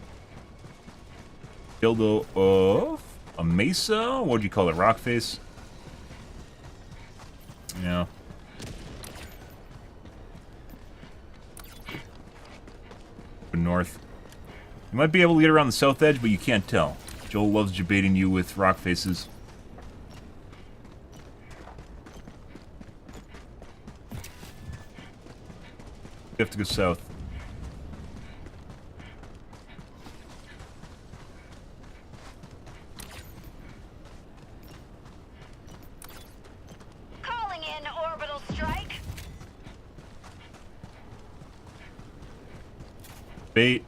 dildo of a mesa? What'd you call it? Rock face? Yeah. North. You might be able to get around the south edge, but you can't tell. Joel loves debating you with rock faces. You have to go south. Calling in orbital strike. Bait.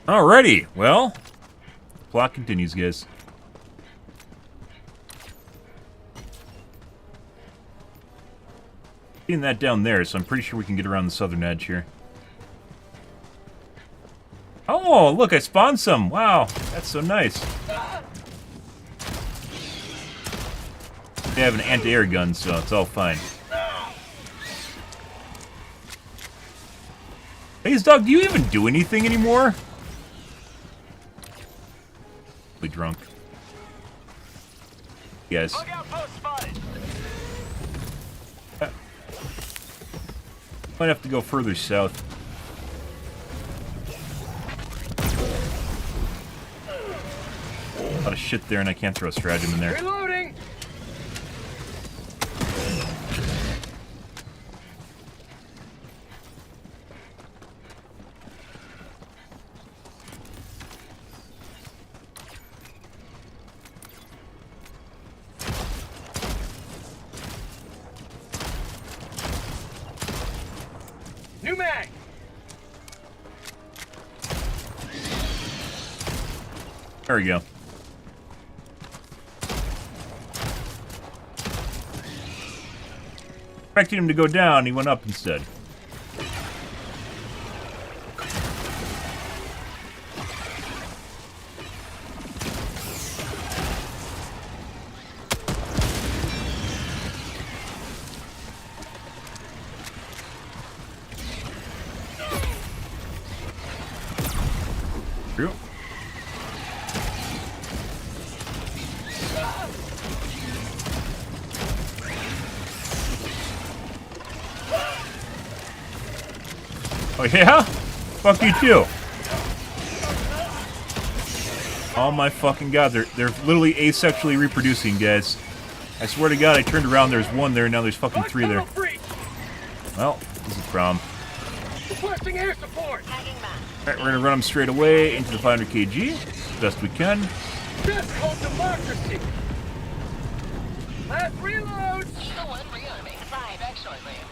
Alrighty, well, plot continues, guys. Seeing that down there, so I'm pretty sure we can get around the southern edge here. Oh, look, I spawned some. Wow, that's so nice. They have an anti-air gun, so it's all fine. Hey, dog, do you even do anything anymore? Really drunk. Yes. Might have to go further south. A lot of shit there, and I can't throw a stratagem in there. Reloading! New mag! There we go. Expecting him to go down, he went up instead. True. Oh yeah? Fuck you too. Oh my fucking god, they're literally asexually reproducing, guys. I swear to god, I turned around, there's one there, now there's fucking three there. Well, this is a problem. Requesting air support! Alright, we're gonna run them straight away into the 500 kg, as best we can. That's called democracy! Last reload! Eagle 1 rearming. 5, excellent, ma'am.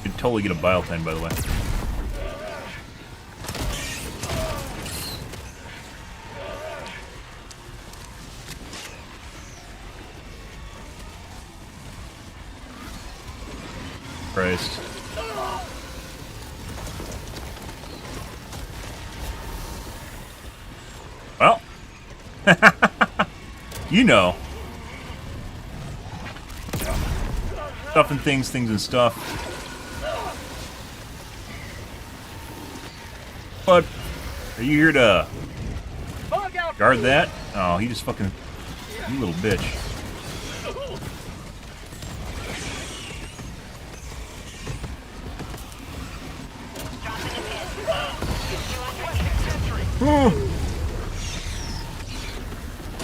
You could totally get a bile time, by the way. Christ. Well. You know. Stuff and things and stuff. But, are you here to guard that? Oh, he just fucking... You little bitch.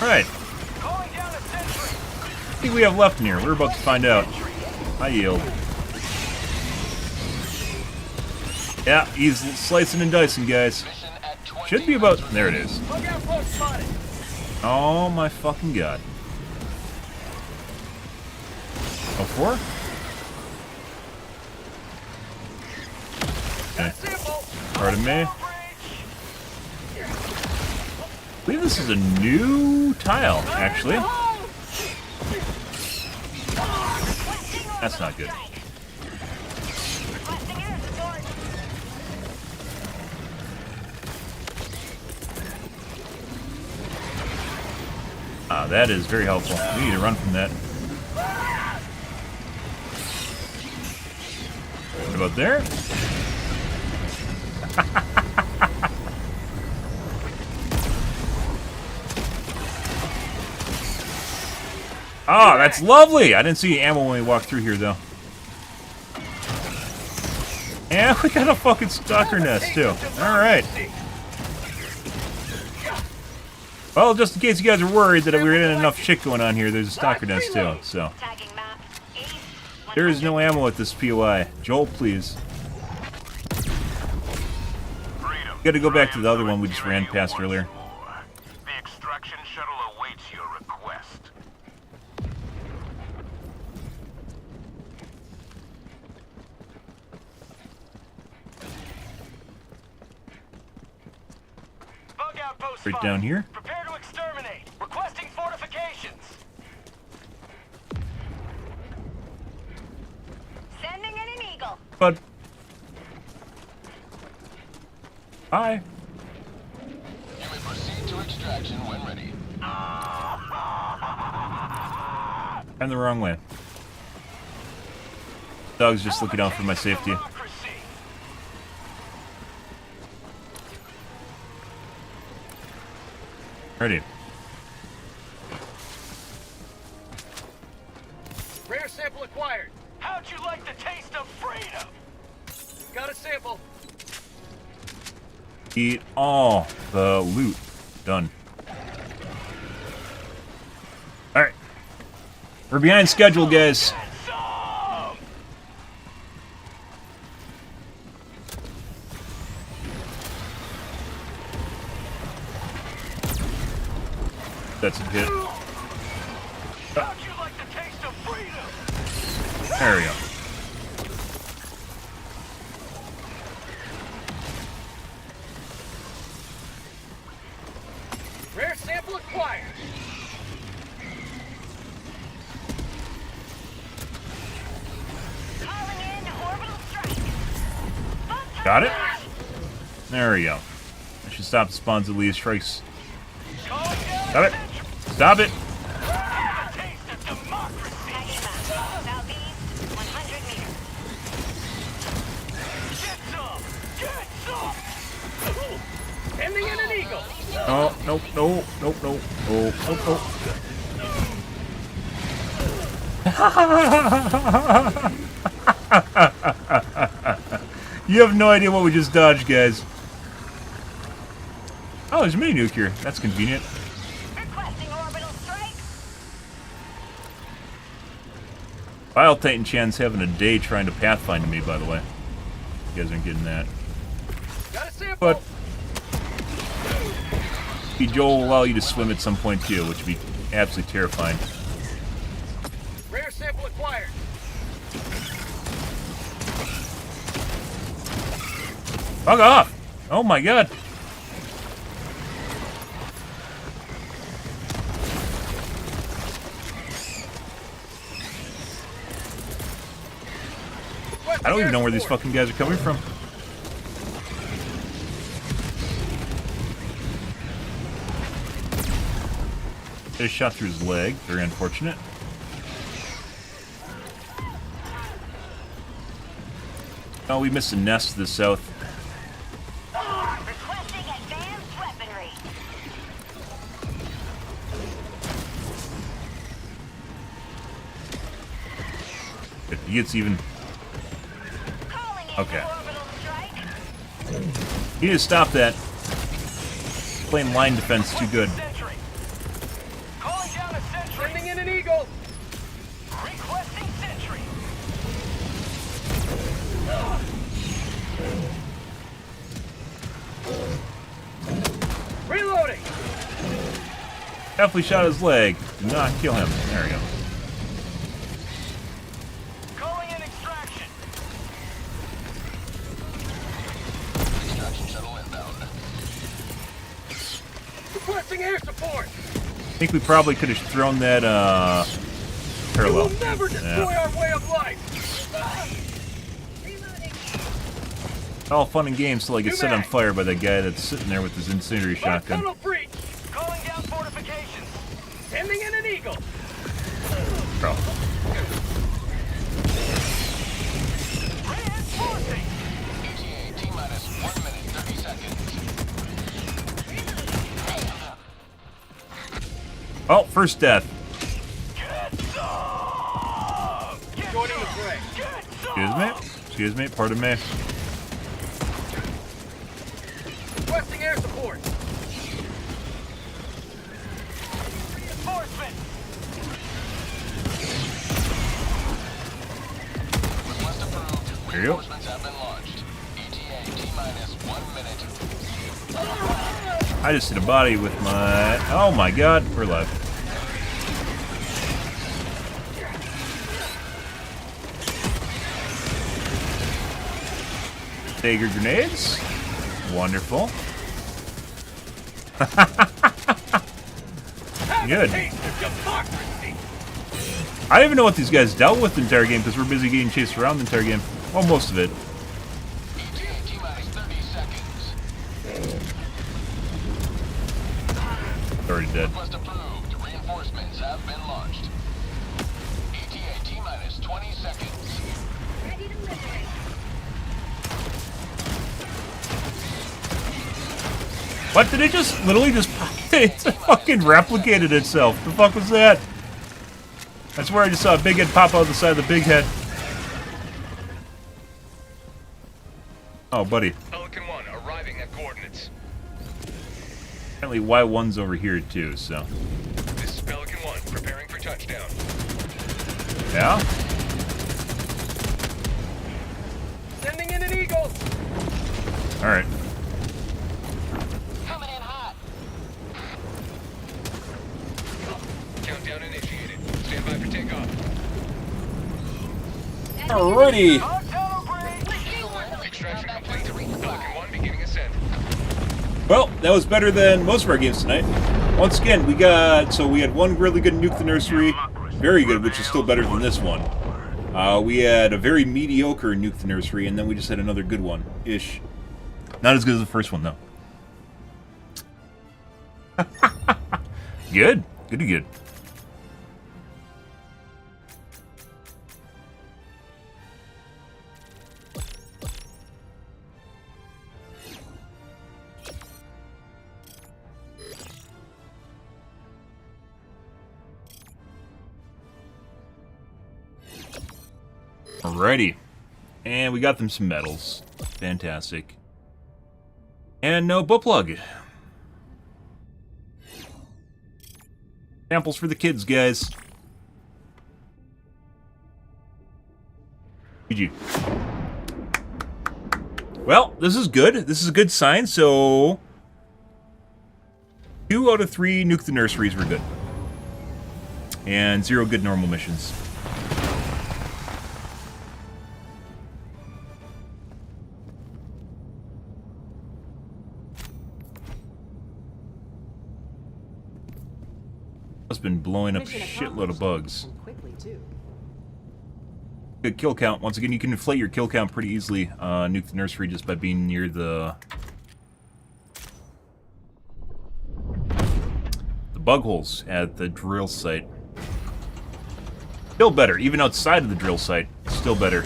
Alright. What do we have left in here? We're about to find out. I yield. Yeah, he's slicing and dicing, guys. Should be about... There it is. Oh my fucking god. Oh, 4? Okay. Pardon me. I believe this is a new tile, actually. That's not good. Ah, that is very helpful. We need to run from that. What about there? Ah, that's lovely! I didn't see ammo when we walked through here, though. And we got a fucking stalker nest, too. Alright. Well, just in case you guys are worried that we were getting enough shit going on here, there's a stalker nest, too, so. There is no ammo at this POI. Joel, please. We gotta go back to the other one we just ran past earlier. The extraction shuttle awaits your request. Right down here. Prepare to exterminate. Requesting fortifications. Sending in an eagle. But hi. You may proceed to extraction when ready. I'm the wrong way. Dog's just looking out for my safety. Democracy. Ready. Rare sample acquired. How'd you like the taste of freedom? Got a sample. Eat all the loot. Done. Alright. We're behind schedule, guys. Some! That's a hit. How'd you like the taste of freedom? There we go. Rare sample acquired. Calling in orbital strike. Got it? There we go. I should stop the spawns of Lee's strikes. Got it? Stop it! Taste of democracy. Tagging map. Southeast, 100 meters. Get some! Get some! Sending in an eagle. Oh, nope, no, nope, nope. Oh, You have no idea what we just dodged, guys. Oh, there's a mini nuke here. That's convenient. Requesting orbital strike. Bile Titan Chan's having a day trying to pathfind me, by the way. You guys aren't getting that. Got a sample. But Joel will allow you to swim at some point too, which would be absolutely terrifying. Rare sample acquired. Fuck off! Oh my god! I don't even know where these fucking guys are coming from. Just shot through his leg. Very unfortunate. Oh, we missed a nest to the south. Requesting advanced weaponry. He gets even. Calling in Okay. orbital strike. He need to stop that. Playing line defense too good. Sentry. Calling down a sentry. Sending in an eagle. Requesting sentry. Reloading. Definitely shot his leg. Do not kill him. There we go. Calling in extraction. Extraction shuttle inbound. Requesting air support. I think we probably could have thrown that parallel. We'll never destroy Yeah. our way of life. All fun and games till I get set on fire by that guy that's sitting there with his incendiary Our shotgun. tunnel breach. Calling down fortifications. Sending in an eagle. Bro. Reinforcing. ETA T-minus 1 minute, 30 seconds. Oh, first death. Get some. Get Joining some. the fray. Get some. Excuse me? Excuse me? Pardon me? Requesting air support. Reinforcement. Request approved. There you go. Reinforcements have been launched. ETA T-minus 1 minute. I just hit a body with my... Oh my god, we're alive. Dagger grenades. Wonderful. Good. Taste of democracy. I don't even know what these guys dealt with the entire game because we're busy getting chased around the entire game. Well, most of it. ETA T-minus 30 seconds. Already dead. Request approved. Reinforcements have been launched. ETA T-minus 20 seconds. Ready to liberate. What did it just literally just? It fucking replicated itself. The fuck was that? I swear I just saw a big head pop out the side of the big head. Oh, buddy. Pelican 1 arriving at coordinates. Apparently Y1's over here too, so. This is Pelican 1 preparing for touchdown. Yeah? Sending in an eagle. Alright. Coming in hot. Countdown initiated. Stand by for takeoff. Alrighty! Extraction complete. Pelican 1 beginning ascent. Well, that was better than most of our games tonight. Once again, we had one really good Nuke the Nursery, very good, which is still better than this one. We had a very mediocre Nuke the Nursery, and then we just had another good one-ish. Not as good as the first one, though. Good. Good to good. Alrighty. And we got them some medals. Fantastic. And no butt plug. Samples for the kids, guys. GG. Well, this is good. This is a good sign, so 2 out of 3 Nuke the Nurseries were good. And 0 good normal missions. It's been blowing up a shitload of bugs. And quickly too. Good kill count. Once again, you can inflate your kill count pretty easily. Nuke the Nursery just by being near the bug holes at the drill site. Still better, even outside of the drill site. Still better.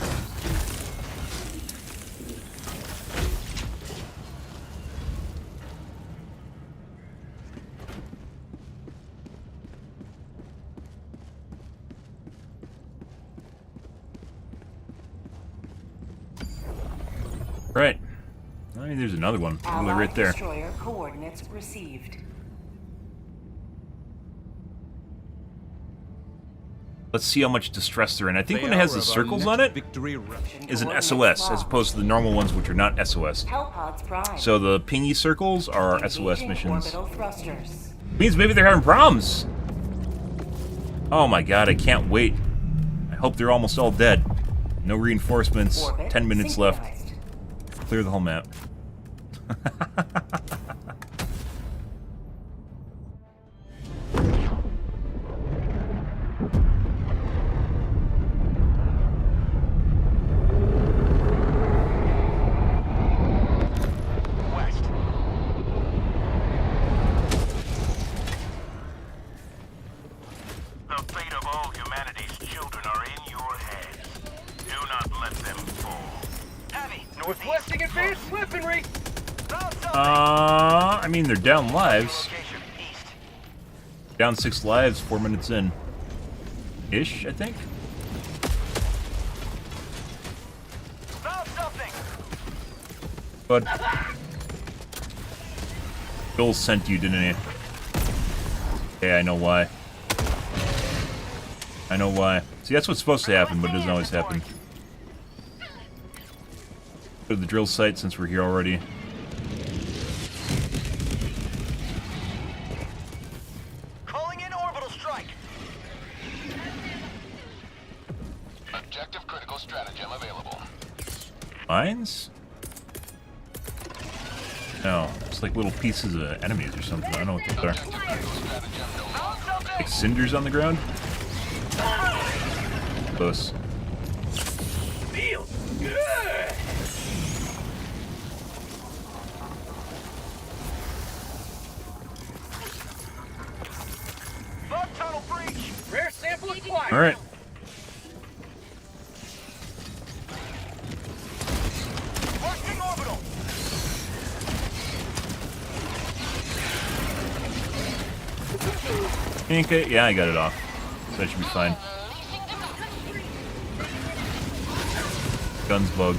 Right. I mean, there's another one. Probably right there. Destroyer coordinates received. Let's see how much distress they're in. I think when it has the circles on it, is an SOS, as opposed to the normal ones, which are not SOS. Hellpods prime. So the pingy circles are SOS Engaging missions. orbital thrusters. Means maybe they're having problems. Oh my god, I can't wait. I hope they're almost all dead. No reinforcements. Orbit 10 minutes left. synchronized. Clear the whole map. West. The fate of all humanity's children are in your hands. Do not let them fall. Heavy. Requesting advanced weaponry. I mean, they're down lives. Location east. Down 6 lives, 4 minutes in. Ish, I think. Found something. But Bill sent you, didn't he? Okay, I know why. I know why. See, that's what's supposed to happen, but it doesn't always happen. Go to the drill site since we're here already. Calling in orbital strike. Objective critical stratagem available. Mines? No, it's like little pieces of enemies or something. I don't know what those are. Like cinders on the ground? Close. Feels good. Bug tunnel breach. Rare sample acquired. Alright. Working orbital. Okay, yeah, I got it off. So that should be fine. Guns bugged.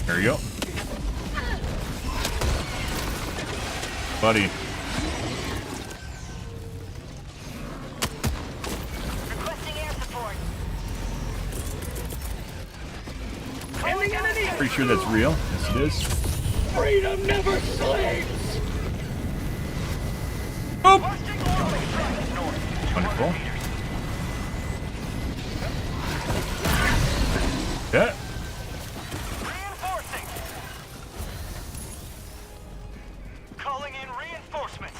There you go. Buddy. Requesting air support. Pretty sure that's real. Yes, it is. Freedom never sleeps. Boop. Wonderful. Yeah. Reinforcing. Calling in reinforcements.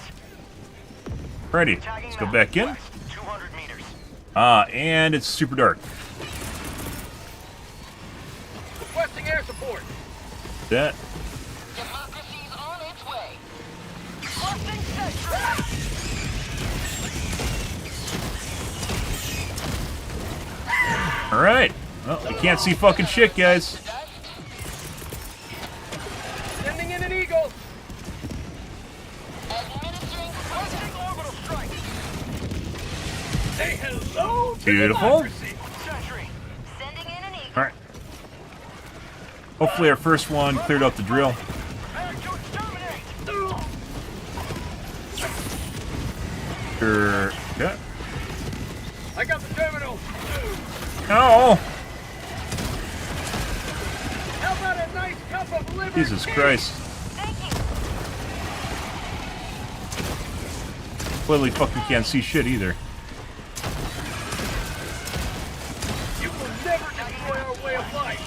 Ready. Let's go back in. 200 meters. And it's super dark. Requesting air support. That. Democracy's on its way. Requesting sentry. Alright. Well, we can't see fucking shit, guys. Sending in an eagle. Administering Requesting orbital strike. Say hello to Beautiful. democracy. Sentry. sending in an eagle. Alright. Hopefully our first one cleared out the drill. Prepare to exterminate. Sure. Yeah. I got the terminal. Oh! How about a nice cup of liver? Jesus tea? Christ. Thank you. Clearly fucking can't see shit either. You will never destroy our way of life.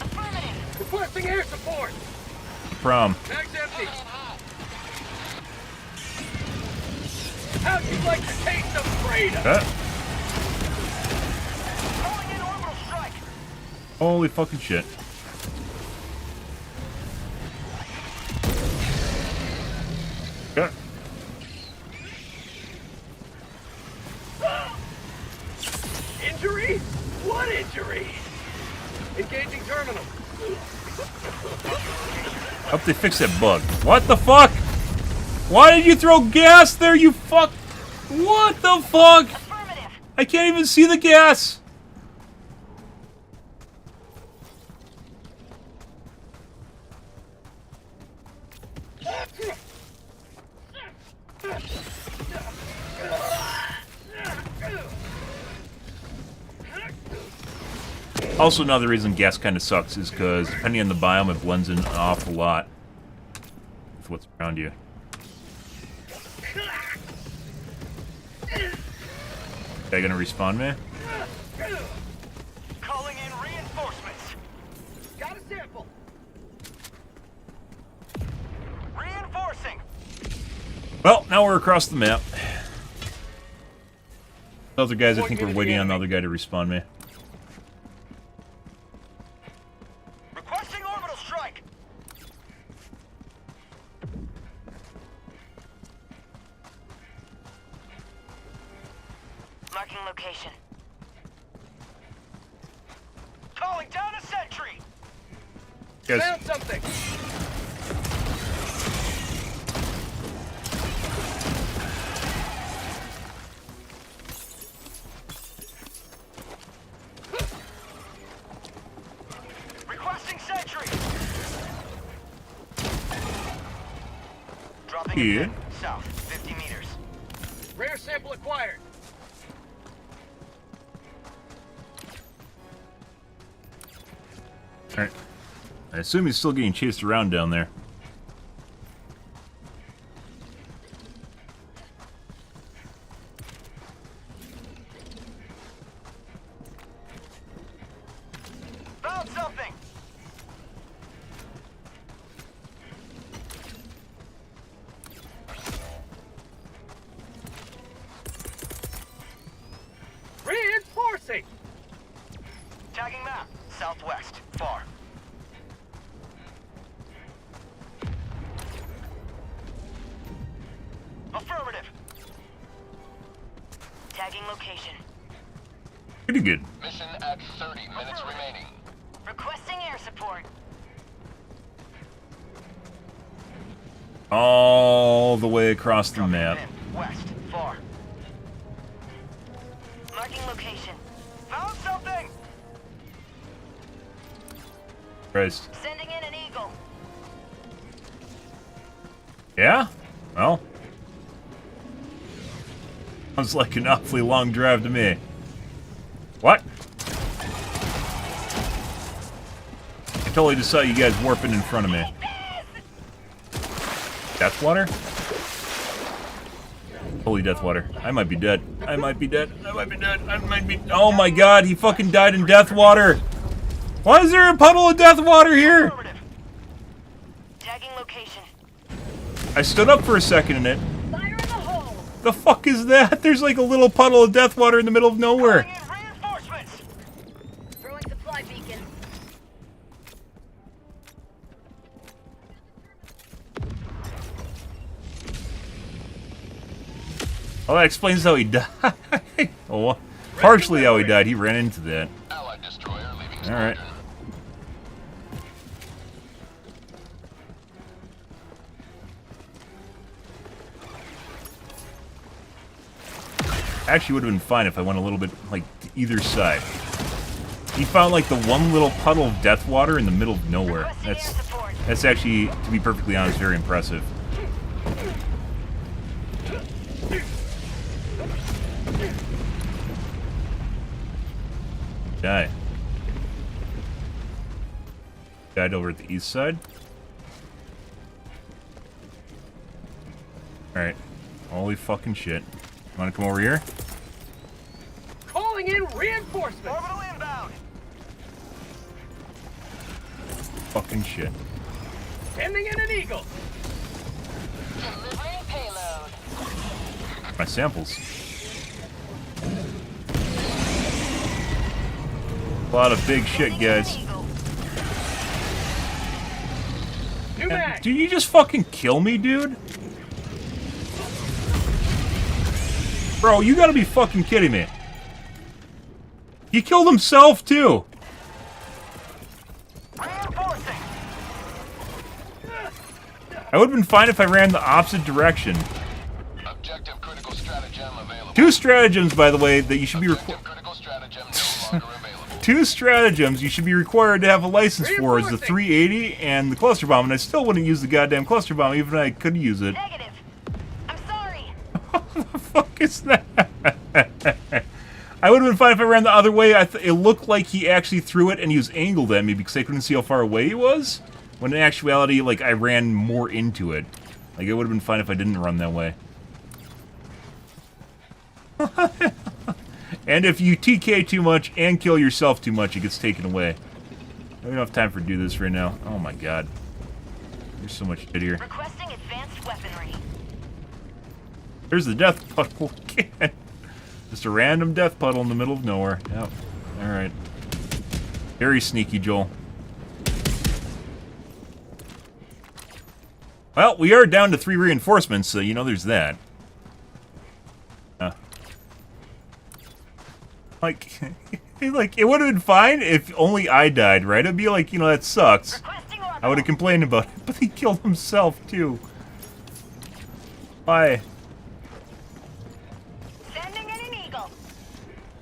Affirmative. Requesting air support. Prom. Mag's empty. How'd you like the taste of freedom? Calling in orbital strike. Holy fucking shit. Yeah. Injury? What injury? Engaging terminal. Hope they fix that bug. What the fuck? Why did you throw gas there, you fuck? What the fuck? Affirmative. I can't even see the gas. Also, another reason gas kind of sucks is because depending on the biome, it blends in an awful lot with what's around you. Are you gonna respawn me? Calling in reinforcements. Got a sample. Reinforcing. Well, now we're across the map. The other guys, I think we're waiting on the other guy to respawn me. Requesting orbital strike. Marking location. Calling down a sentry. Guys, Found something. Requesting sentry. Dropping Here. in south, 50 meters. Rare sample acquired. alright. I assume he's still getting chased around down there. Moving map. Southwest. Far. Affirmative. Tagging location. Pretty good. Mission at 30 minutes remaining. Requesting air support. All the way across the map. In. West. Far. Marking location. Found something. Christ. Sending in an eagle. Yeah? Well. Sounds like an awfully long drive to me. What? I totally just saw you guys warping in front of me. Deathwater? Holy Deathwater. I might be dead. I might be dead. I might be dead. I might be... Oh my god, he fucking died in Deathwater! Why is there a puddle of Deathwater here? Affirmative. Tagging location. I stood up for a second in it. Fire in the hole. The fuck is that? There's like a little puddle of Deathwater in the middle of nowhere. Calling in reinforcements. Throwing supply beacon. Well, that explains how he died. Oh, partially how he died. He ran into that. Allied destroyer leaving All right. squadron. Actually, would have been fine if I went a little bit like to either side. He found like the one little puddle of Deathwater in the middle of nowhere. That's actually, to be perfectly honest, very impressive. Die. Died over at the east side. Alright. Holy fucking shit. Wanna come over here? Calling in reinforcements. Orbital inbound. Fucking shit. Sending in an eagle. Delivering payload. My samples. A lot of big shit, guys. New mag. Did you just fucking kill me, dude? Bro, you gotta be fucking kidding me. He killed himself, too. Reinforcing. I would've been fine if I ran the opposite direction. Objective critical stratagem available. Two stratagems, by the way, that you should be Objective critical stratagem no longer available. Two stratagems you should be required to have a license for is the 380 and the cluster bomb, and I still wouldn't use the goddamn cluster bomb even if I could use it. Negative. I'm sorry. What the fuck is that? I would have been fine if I ran the other way. It looked like he actually threw it and he was angled at me because I couldn't see how far away he was. When in actuality, like, I ran more into it. Like, it would have been fine if I didn't run that way. And if you TK too much and kill yourself too much, it gets taken away. We don't have time for do this right now. Oh my god. There's so much shit here. Requesting advanced weaponry. There's the death puddle again. Just a random death puddle in the middle of nowhere. Yep. Alright. Very sneaky, Joel. Well, we are down to 3 reinforcements, so you know there's that. Like, it would have been fine if only I died, right? It'd be like, you know, that sucks. I would have complained about it, but he killed himself, too. Why? Sending in an eagle.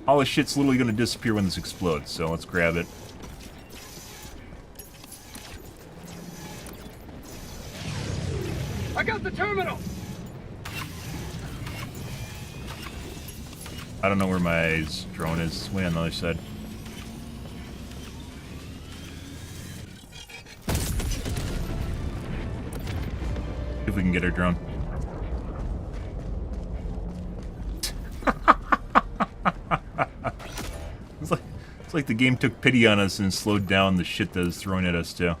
All this shit's literally gonna disappear when this explodes, so let's grab it. I got the terminal. I don't know where my drone is. It's way on the other side. If we can get our drone. It's like the game took pity on us and slowed down the shit that was thrown at us, too.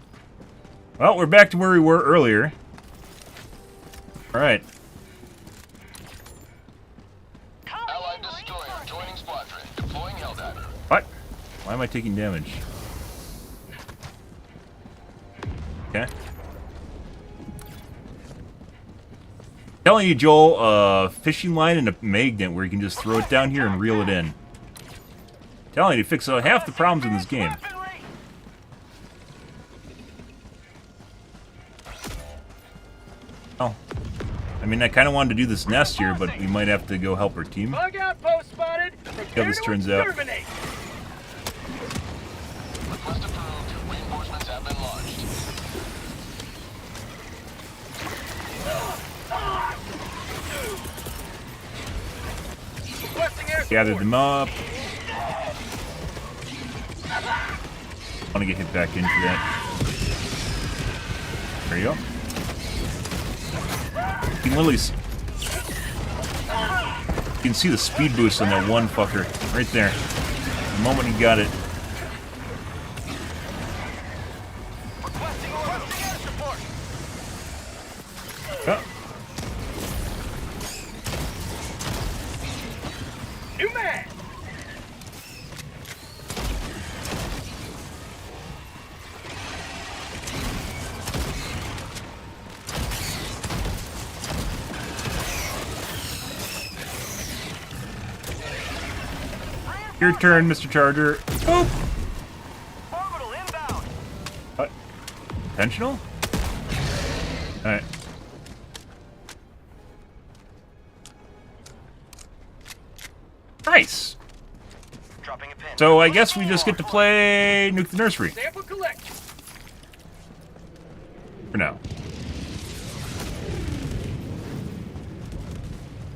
Well, we're back to where we were earlier. Alright. Allied destroyer joining squadron. Deploying Helldiver. What? Why am I taking damage? Okay. Telling you, Joel, a fishing line and a magnet where you can just throw it down here and reel it in. Telling you to fix half the problems in this game. Oh. I mean, I kind of wanted to do this nest here, but we might have to go help our team. Bug outpost spotted. See how this turns out. Terminate. Request approved. Reinforcements have been launched. Requesting air Gather support. them up. I want to get hit back into that. There you go. You can literally you can see the speed boost on that one fucker right there. The moment he got it. Requesting air support. Oh. New man. Your turn, Mr. Charger. Boop. Orbital inbound. What? Intentional? Alright. Nice. Dropping a pin. So I guess we just get to play Nuke the Nursery Sample collect. for now.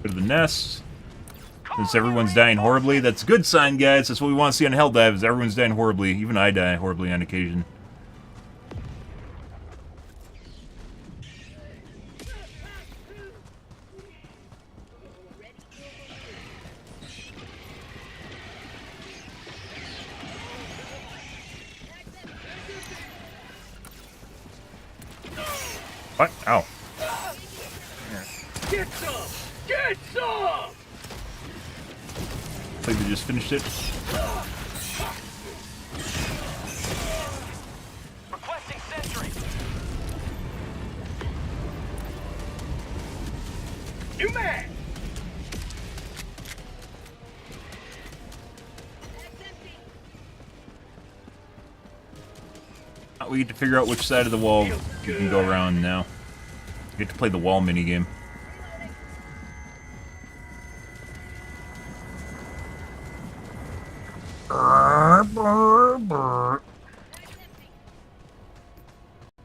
Go to the nest. Since everyone's dying horribly, that's a good sign, guys. That's what we want to see on Hell Dive, is everyone's dying horribly. Even I die horribly on occasion. What? Ow. Get some. Get some. I think they just finished it. Requesting sentry. New man. We get to figure out which side of the wall we can go around now. We get to play the wall minigame.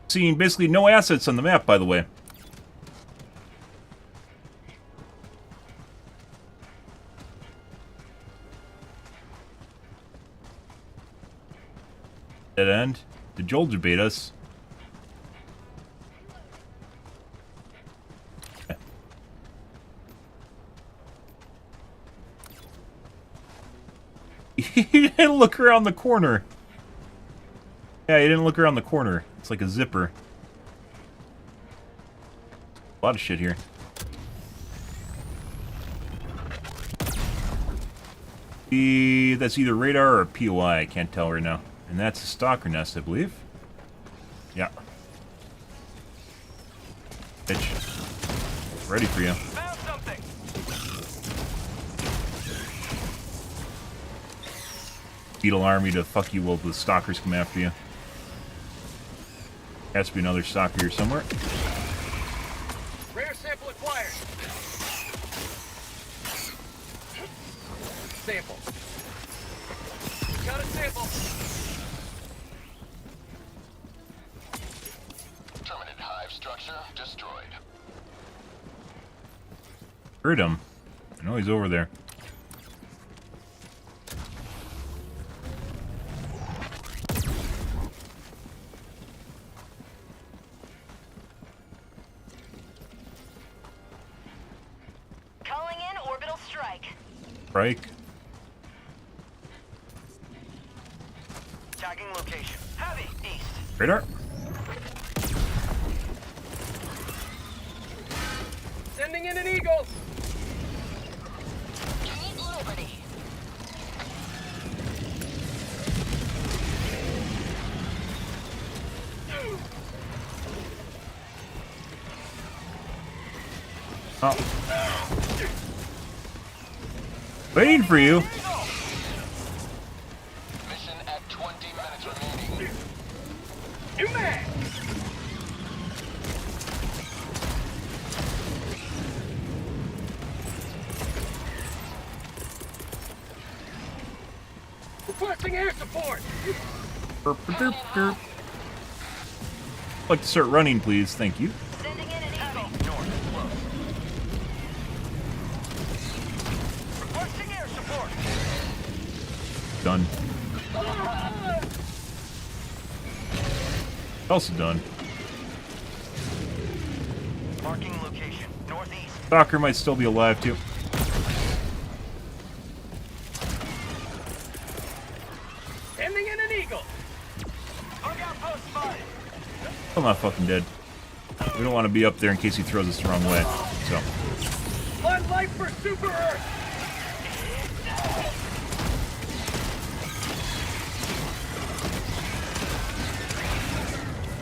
Seeing basically no assets on the map, by the way. Dead end. Did Joel debate us? He didn't look around the corner. Yeah, he didn't look around the corner. It's like a zipper. A lot of shit here. That's either radar or a POI, I can't tell right now. And that's a stalker nest, I believe. Yeah. Bitch. Ready for you. Found something. Beetle army to fuck you while the stalkers come after you. Has to be another stalker here somewhere. Rare sample acquired. Sample. Got a sample. Terminate hive structure destroyed. Heard him. I know he's over there. Calling in orbital strike. Strike. Tagging location. Heavy east. Radar. Sending in an eagle. Need liberty. Oh. Waiting for you. Mission at 20 minutes remaining. New mag! Requesting air support! Derp, derp, derp. I'd like to start running, please. Thank you. Sending in an eagle. North, close. Requesting air support. Done. Also done. Marking location. Northeast. Stalker might still be alive, too. Sending in an eagle! Bug outpost spotted. I'm not fucking dead. We don't want to be up there in case he throws us the wrong way. So, One life for Super Earth!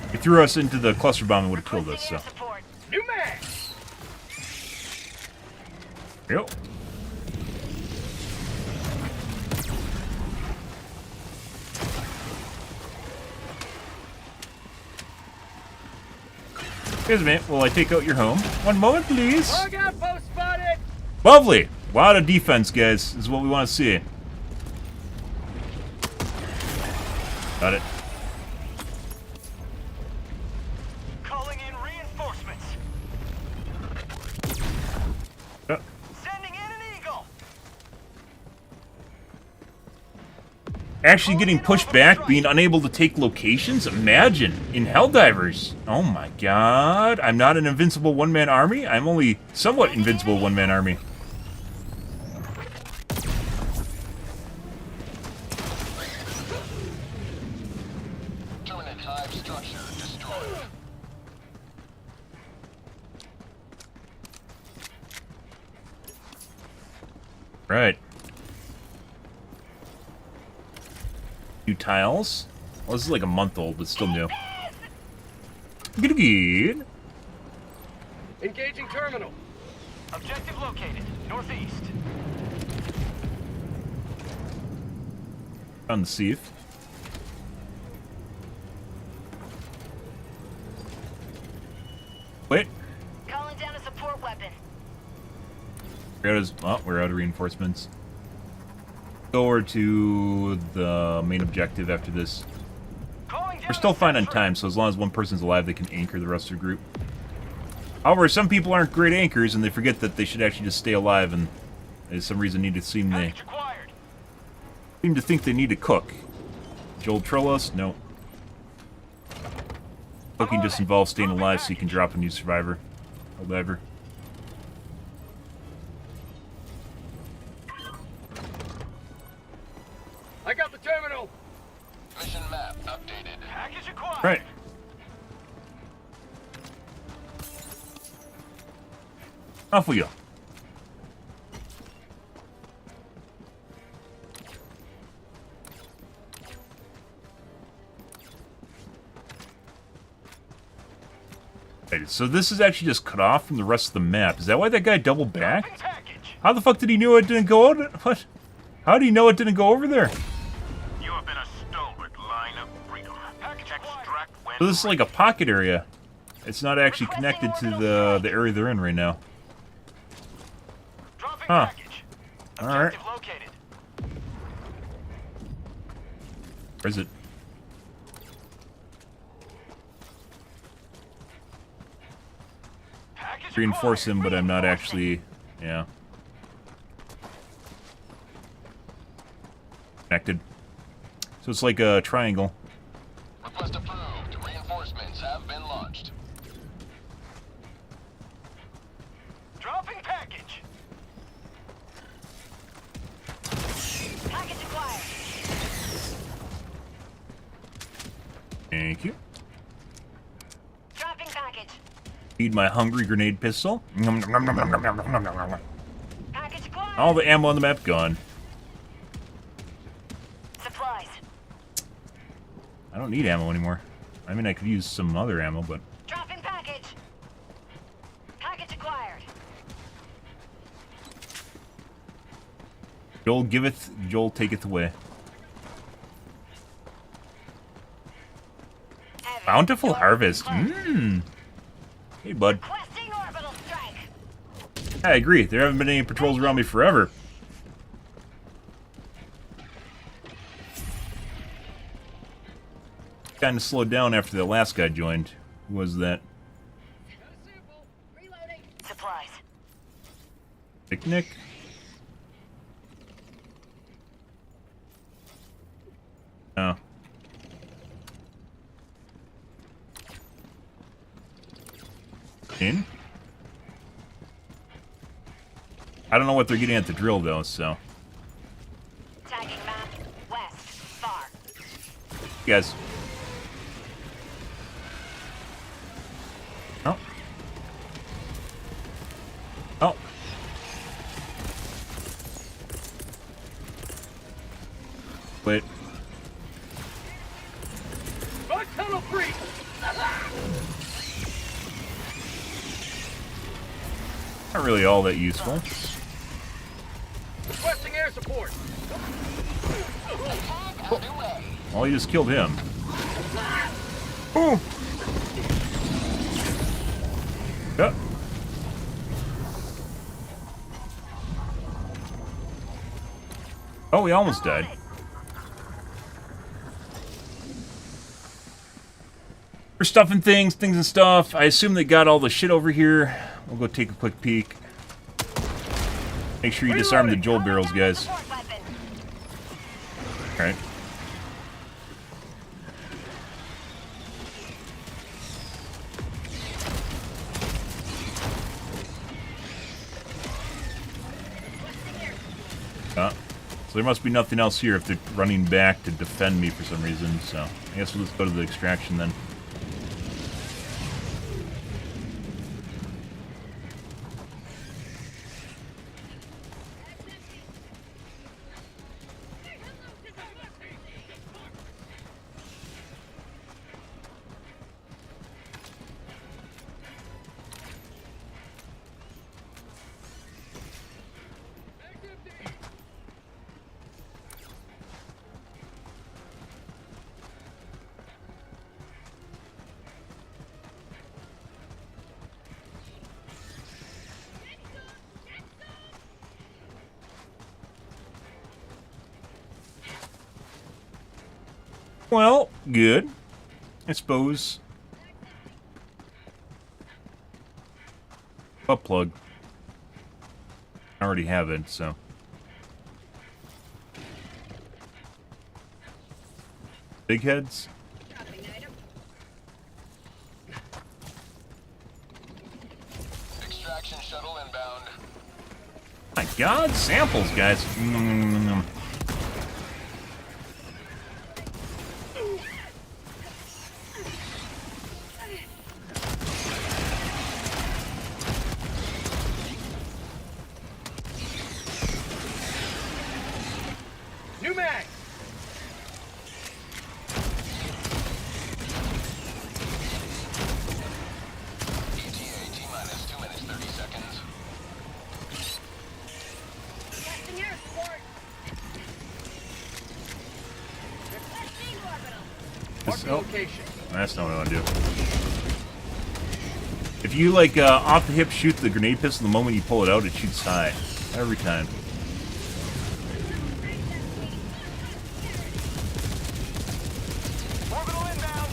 if he threw us into the cluster bomb, it would have killed us. So, Air support. New mag! yep. Excuse me, will I take out your home? One moment, please. Bug outpost spotted! Lovely. A lot of defense, guys. This is what we want to see. Got it. Calling in reinforcements. Yep. Sending in an eagle. Actually getting pushed back, being unable to take locations? Imagine, in Helldivers. Oh my god. I'm not an invincible one-man army? I'm only somewhat invincible one-man army. Terminate hive structure destroyed. Right. New tiles. Well, this is like a month old, but still new. Good, good. Engaging terminal. Objective located. Northeast. On the sieve. Wait. Calling down a support weapon. We're out of reinforcements. Go over to the main objective after this. Calling down We're still a fine on sentry. time, so as long as one person's alive, they can anchor the rest of the group. However, some people aren't great anchors, and they forget that they should actually just stay alive, and for some reason seem Package acquired. to think they need to cook. Joel Trillos? No. Cooking just involves staying alive so you can drop a new survivor. Hellddiver. I got the terminal! Mission map updated. Package acquired. Right. Off we go. Right, so this is actually just cut off from the rest of the map. Is that why that guy doubled back? Dropping package. How the fuck did he know it didn't go out? What? How did he know it didn't go over there? You have been a stalwart line of freedom. Package extract when So this is like a pocket area. It's not actually connected to the area they're in right now. dropping Huh. package. Alright. Objective located. Where is it? Package Reinforce acquired. him, but I'm not Reinforcing. actually... Yeah. Connected. So it's like a triangle. Request approved. Reinforcements have been launched. Dropping package. Package acquired. Thank you. Dropping package. Need my hungry grenade pistol. Package acquired. All the ammo on the map gone. Supplies. I don't need ammo anymore. I mean, I could use some other ammo, but... Dropping package. Package acquired. Joel giveth, Joel taketh away. Bountiful harvest. Mmm. Hey, bud. Requesting orbital strike. I agree. There haven't been any patrols around me forever. Kind of slowed down after the last guy joined. Who was that? Supplies. Picnic? No. In? I don't know what they're getting at the drill, though, so. Tagging map. West. Far. You guys. Oh. Oh. Wait. Front tunnel free! Not really all that useful. Requesting air support! Well, he just killed him. Boom! Yep. Oh, he almost died. We're stuffing things and stuff. I assume they got all the shit over here. We'll go take a quick peek. Make sure you disarm the Joel barrels, guys. Alright. So there must be nothing else here if they're running back to defend me for some reason, so I guess we'll just go to the extraction then. Well, good. I suppose. Butt plug. I already have it, so. Big heads? Extraction shuttle inbound. My God, samples, guys. New mag! ETA T-minus 2 minutes 30 seconds. Requesting air support. Requesting orbital. Marking Oh, location. that's not what I want to do. If you, like, off the hip shoot the grenade pistol the moment you pull it out, it shoots high. Every time. Orbital inbound!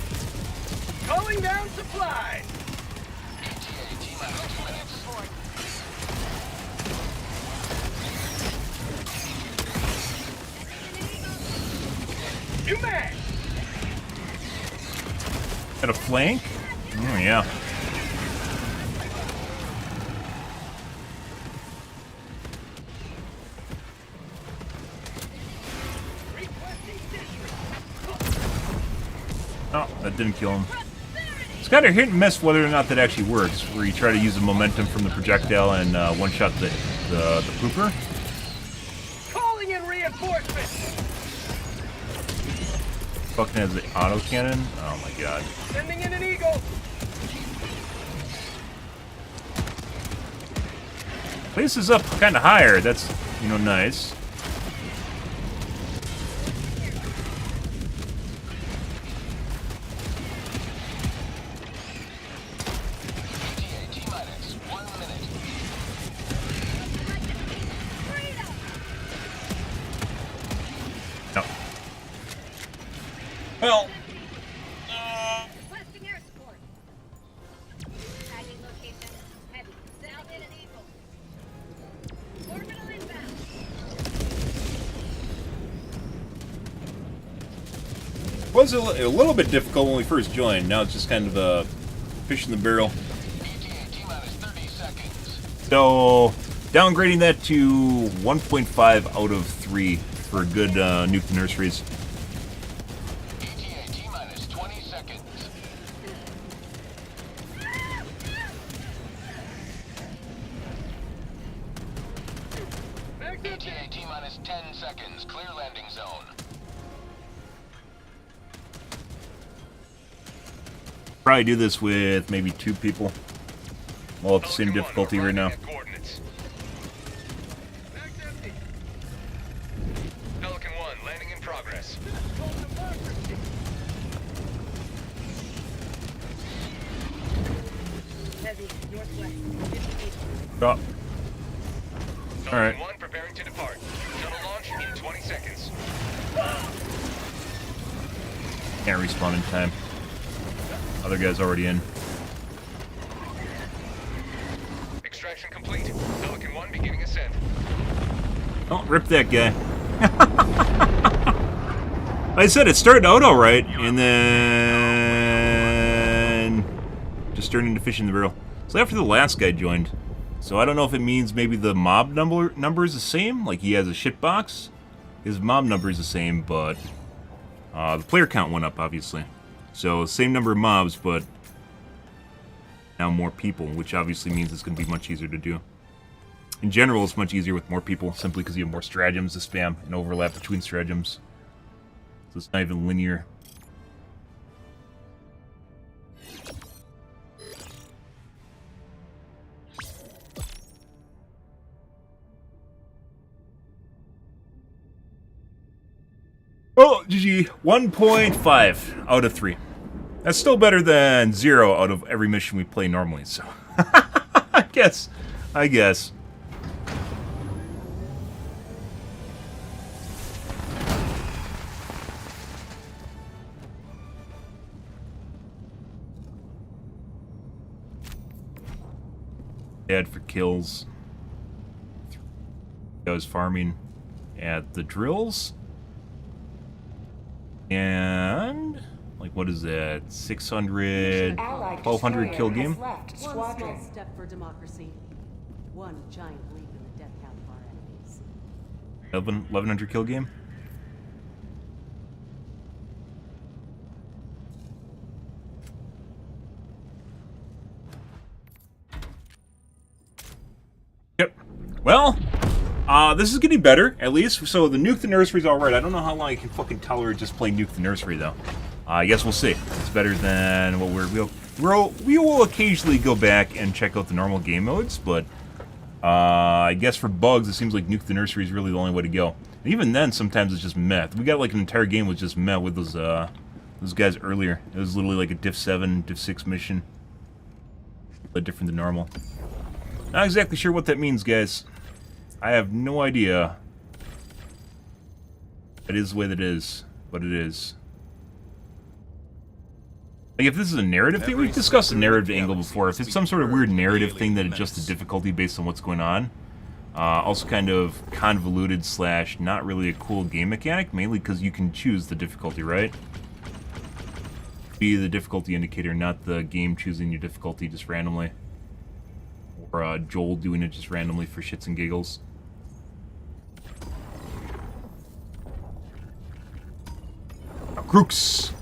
Calling down supplies! ETA T-minus 2 minutes. New mag! Got a flank? Oh, yeah. Oh, that didn't kill him. It's kind of hit and miss whether or not that actually works, where you try to use the momentum from the projectile and one-shot the pooper. Calling in reinforcements! Fucking has the autocannon. Oh my God. Sending in an eagle! Place is up kind of higher. That's, you know, nice. hell? Requesting air support. Tagging location. Heavy. South in an eagle. Orbital inbound. Was a little bit difficult when we first joined. Now it's just kind of fish in the barrel. ETA T-minus 30 seconds. So downgrading that to 1.5 out of 3 for a good nuke the nurseries. ETA T-minus 20 seconds. ETA T-minus 10 seconds. Clear landing zone. Probably do this with maybe 2 people. All at the same difficulty right now. Coordinates. Mag's empty. Pelican 1, landing in progress. Heavy. Northwest. 50 feet. Oh. Alright. Pelican 1 preparing to depart. Shuttle launch in 20 seconds. Can't respawn in time. Other guy's already in. Extraction complete. Pelican 1 beginning ascent. Oh, rip that guy. Like I said, it started out alright, and then just turned into fish in the barrel. So after the last guy joined. So I don't know if it means maybe the mob number is the same, like he has a shit box. His mob number is the same, but the player count went up, obviously. So same number of mobs, but now more people, which obviously means it's going to be much easier to do. In general, it's much easier with more people, simply because you have more stratagems to spam and overlap between stratagems. So it's not even linear. Oh, GG. 1.5 out of 3. That's still better than 0 out of every mission we play normally, so... I guess. Bad for kills. I was farming at the drills. And... like, what is that? 600... 1200 kill game? Left One squadron. small step for democracy. One giant leap in the death count of our enemies. 1100 kill game? Yep. Well, this is getting better, at least. So the Nuke the Nursery's alright. I don't know how long I can fucking tolerate just playing Nuke the Nursery, though. I guess we'll see. It's better than what we will occasionally go back and check out the normal game modes, but I guess for bugs, it seems like Nuke the Nursery is really the only way to go. And even then, sometimes it's just meh. We got like an entire game with just meh with those guys earlier. It was literally like a Diff 7, Diff 6 mission. A bit different than normal. Not exactly sure what that means, guys. I have no idea. It is the way that it is, but it is. Like, if this is a narrative thing, we've discussed the narrative angle before. If it's some sort of weird narrative thing that adjusts the difficulty based on what's going on, also kind of convoluted / not really a cool game mechanic, mainly because you can choose the difficulty, right? Be the difficulty indicator, not the game choosing your difficulty just randomly. Or Joel doing it just randomly for shits and giggles. Crooks!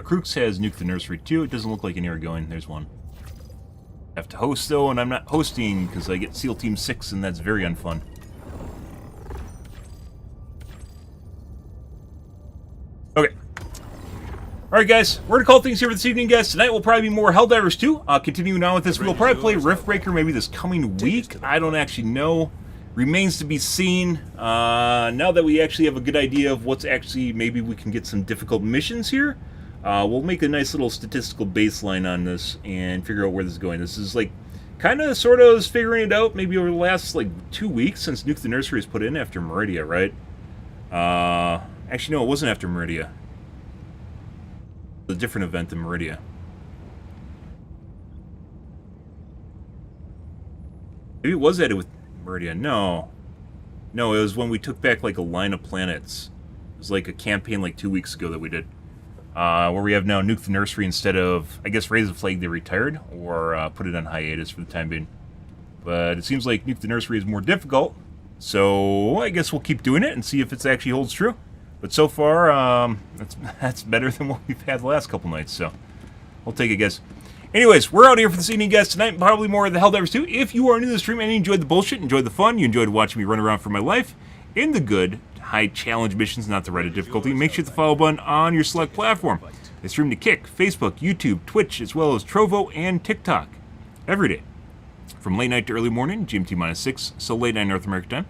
Crooks has Nuke the Nursery too. It doesn't look like an air going. There's one. I have to host though, and I'm not hosting because I get SEAL Team 6, and that's very unfun. Okay. Alright guys, we're gonna call things here for this evening, guys. Tonight will probably be more Helldivers 2. Continuing on with this, we'll probably play Riftbreaker maybe this coming week. I don't actually know. Remains to be seen. Now that we actually have a good idea of what's actually, maybe we can get some difficult missions here. We'll make a nice little statistical baseline on this and figure out where this is going. This is like, kind of, sort of figuring it out maybe over the last, like, 2 weeks since Nuke the Nursery was put in after Meridia, right? Actually, no, it wasn't after Meridia. A different event than Meridia. Maybe it was added with Meridia. No. No, it was when we took back, like, a line of planets. It was like a campaign, like, 2 weeks ago that we did. Where we have now Nuke the Nursery instead of, I guess, Raise the Flag they retired, or put it on hiatus for the time being. But it seems like Nuke the Nursery is more difficult, so I guess we'll keep doing it and see if it actually holds true. But so far, that's better than what we've had the last couple nights, so we'll take it, guys. Anyways, we're out here for this evening, guys. Tonight, probably more of the Helldivers 2. If you are new to the stream and you enjoyed the bullshit, enjoyed the fun, you enjoyed watching me run around for my life, in the good, high challenge missions, not the Reddit difficulty, make sure to hit the follow button on your select platform. I stream to Kick, Facebook, YouTube, Twitch, as well as Trovo and TikTok every day. From late night to early morning, GMT-6, so late night North American time.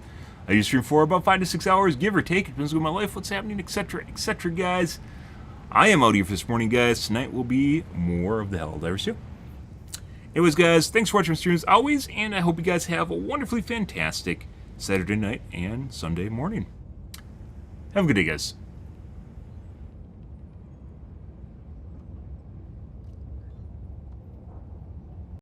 I usually stream for about 5 to 6 hours, give or take. It depends on my life, what's happening, etc., etc., guys. I am out here for this morning, guys. Tonight will be more of the Helldivers 2. Anyways, guys, thanks for watching my streams as always, and I hope you guys have a wonderfully fantastic Saturday night and Sunday morning. Have a good day, guys.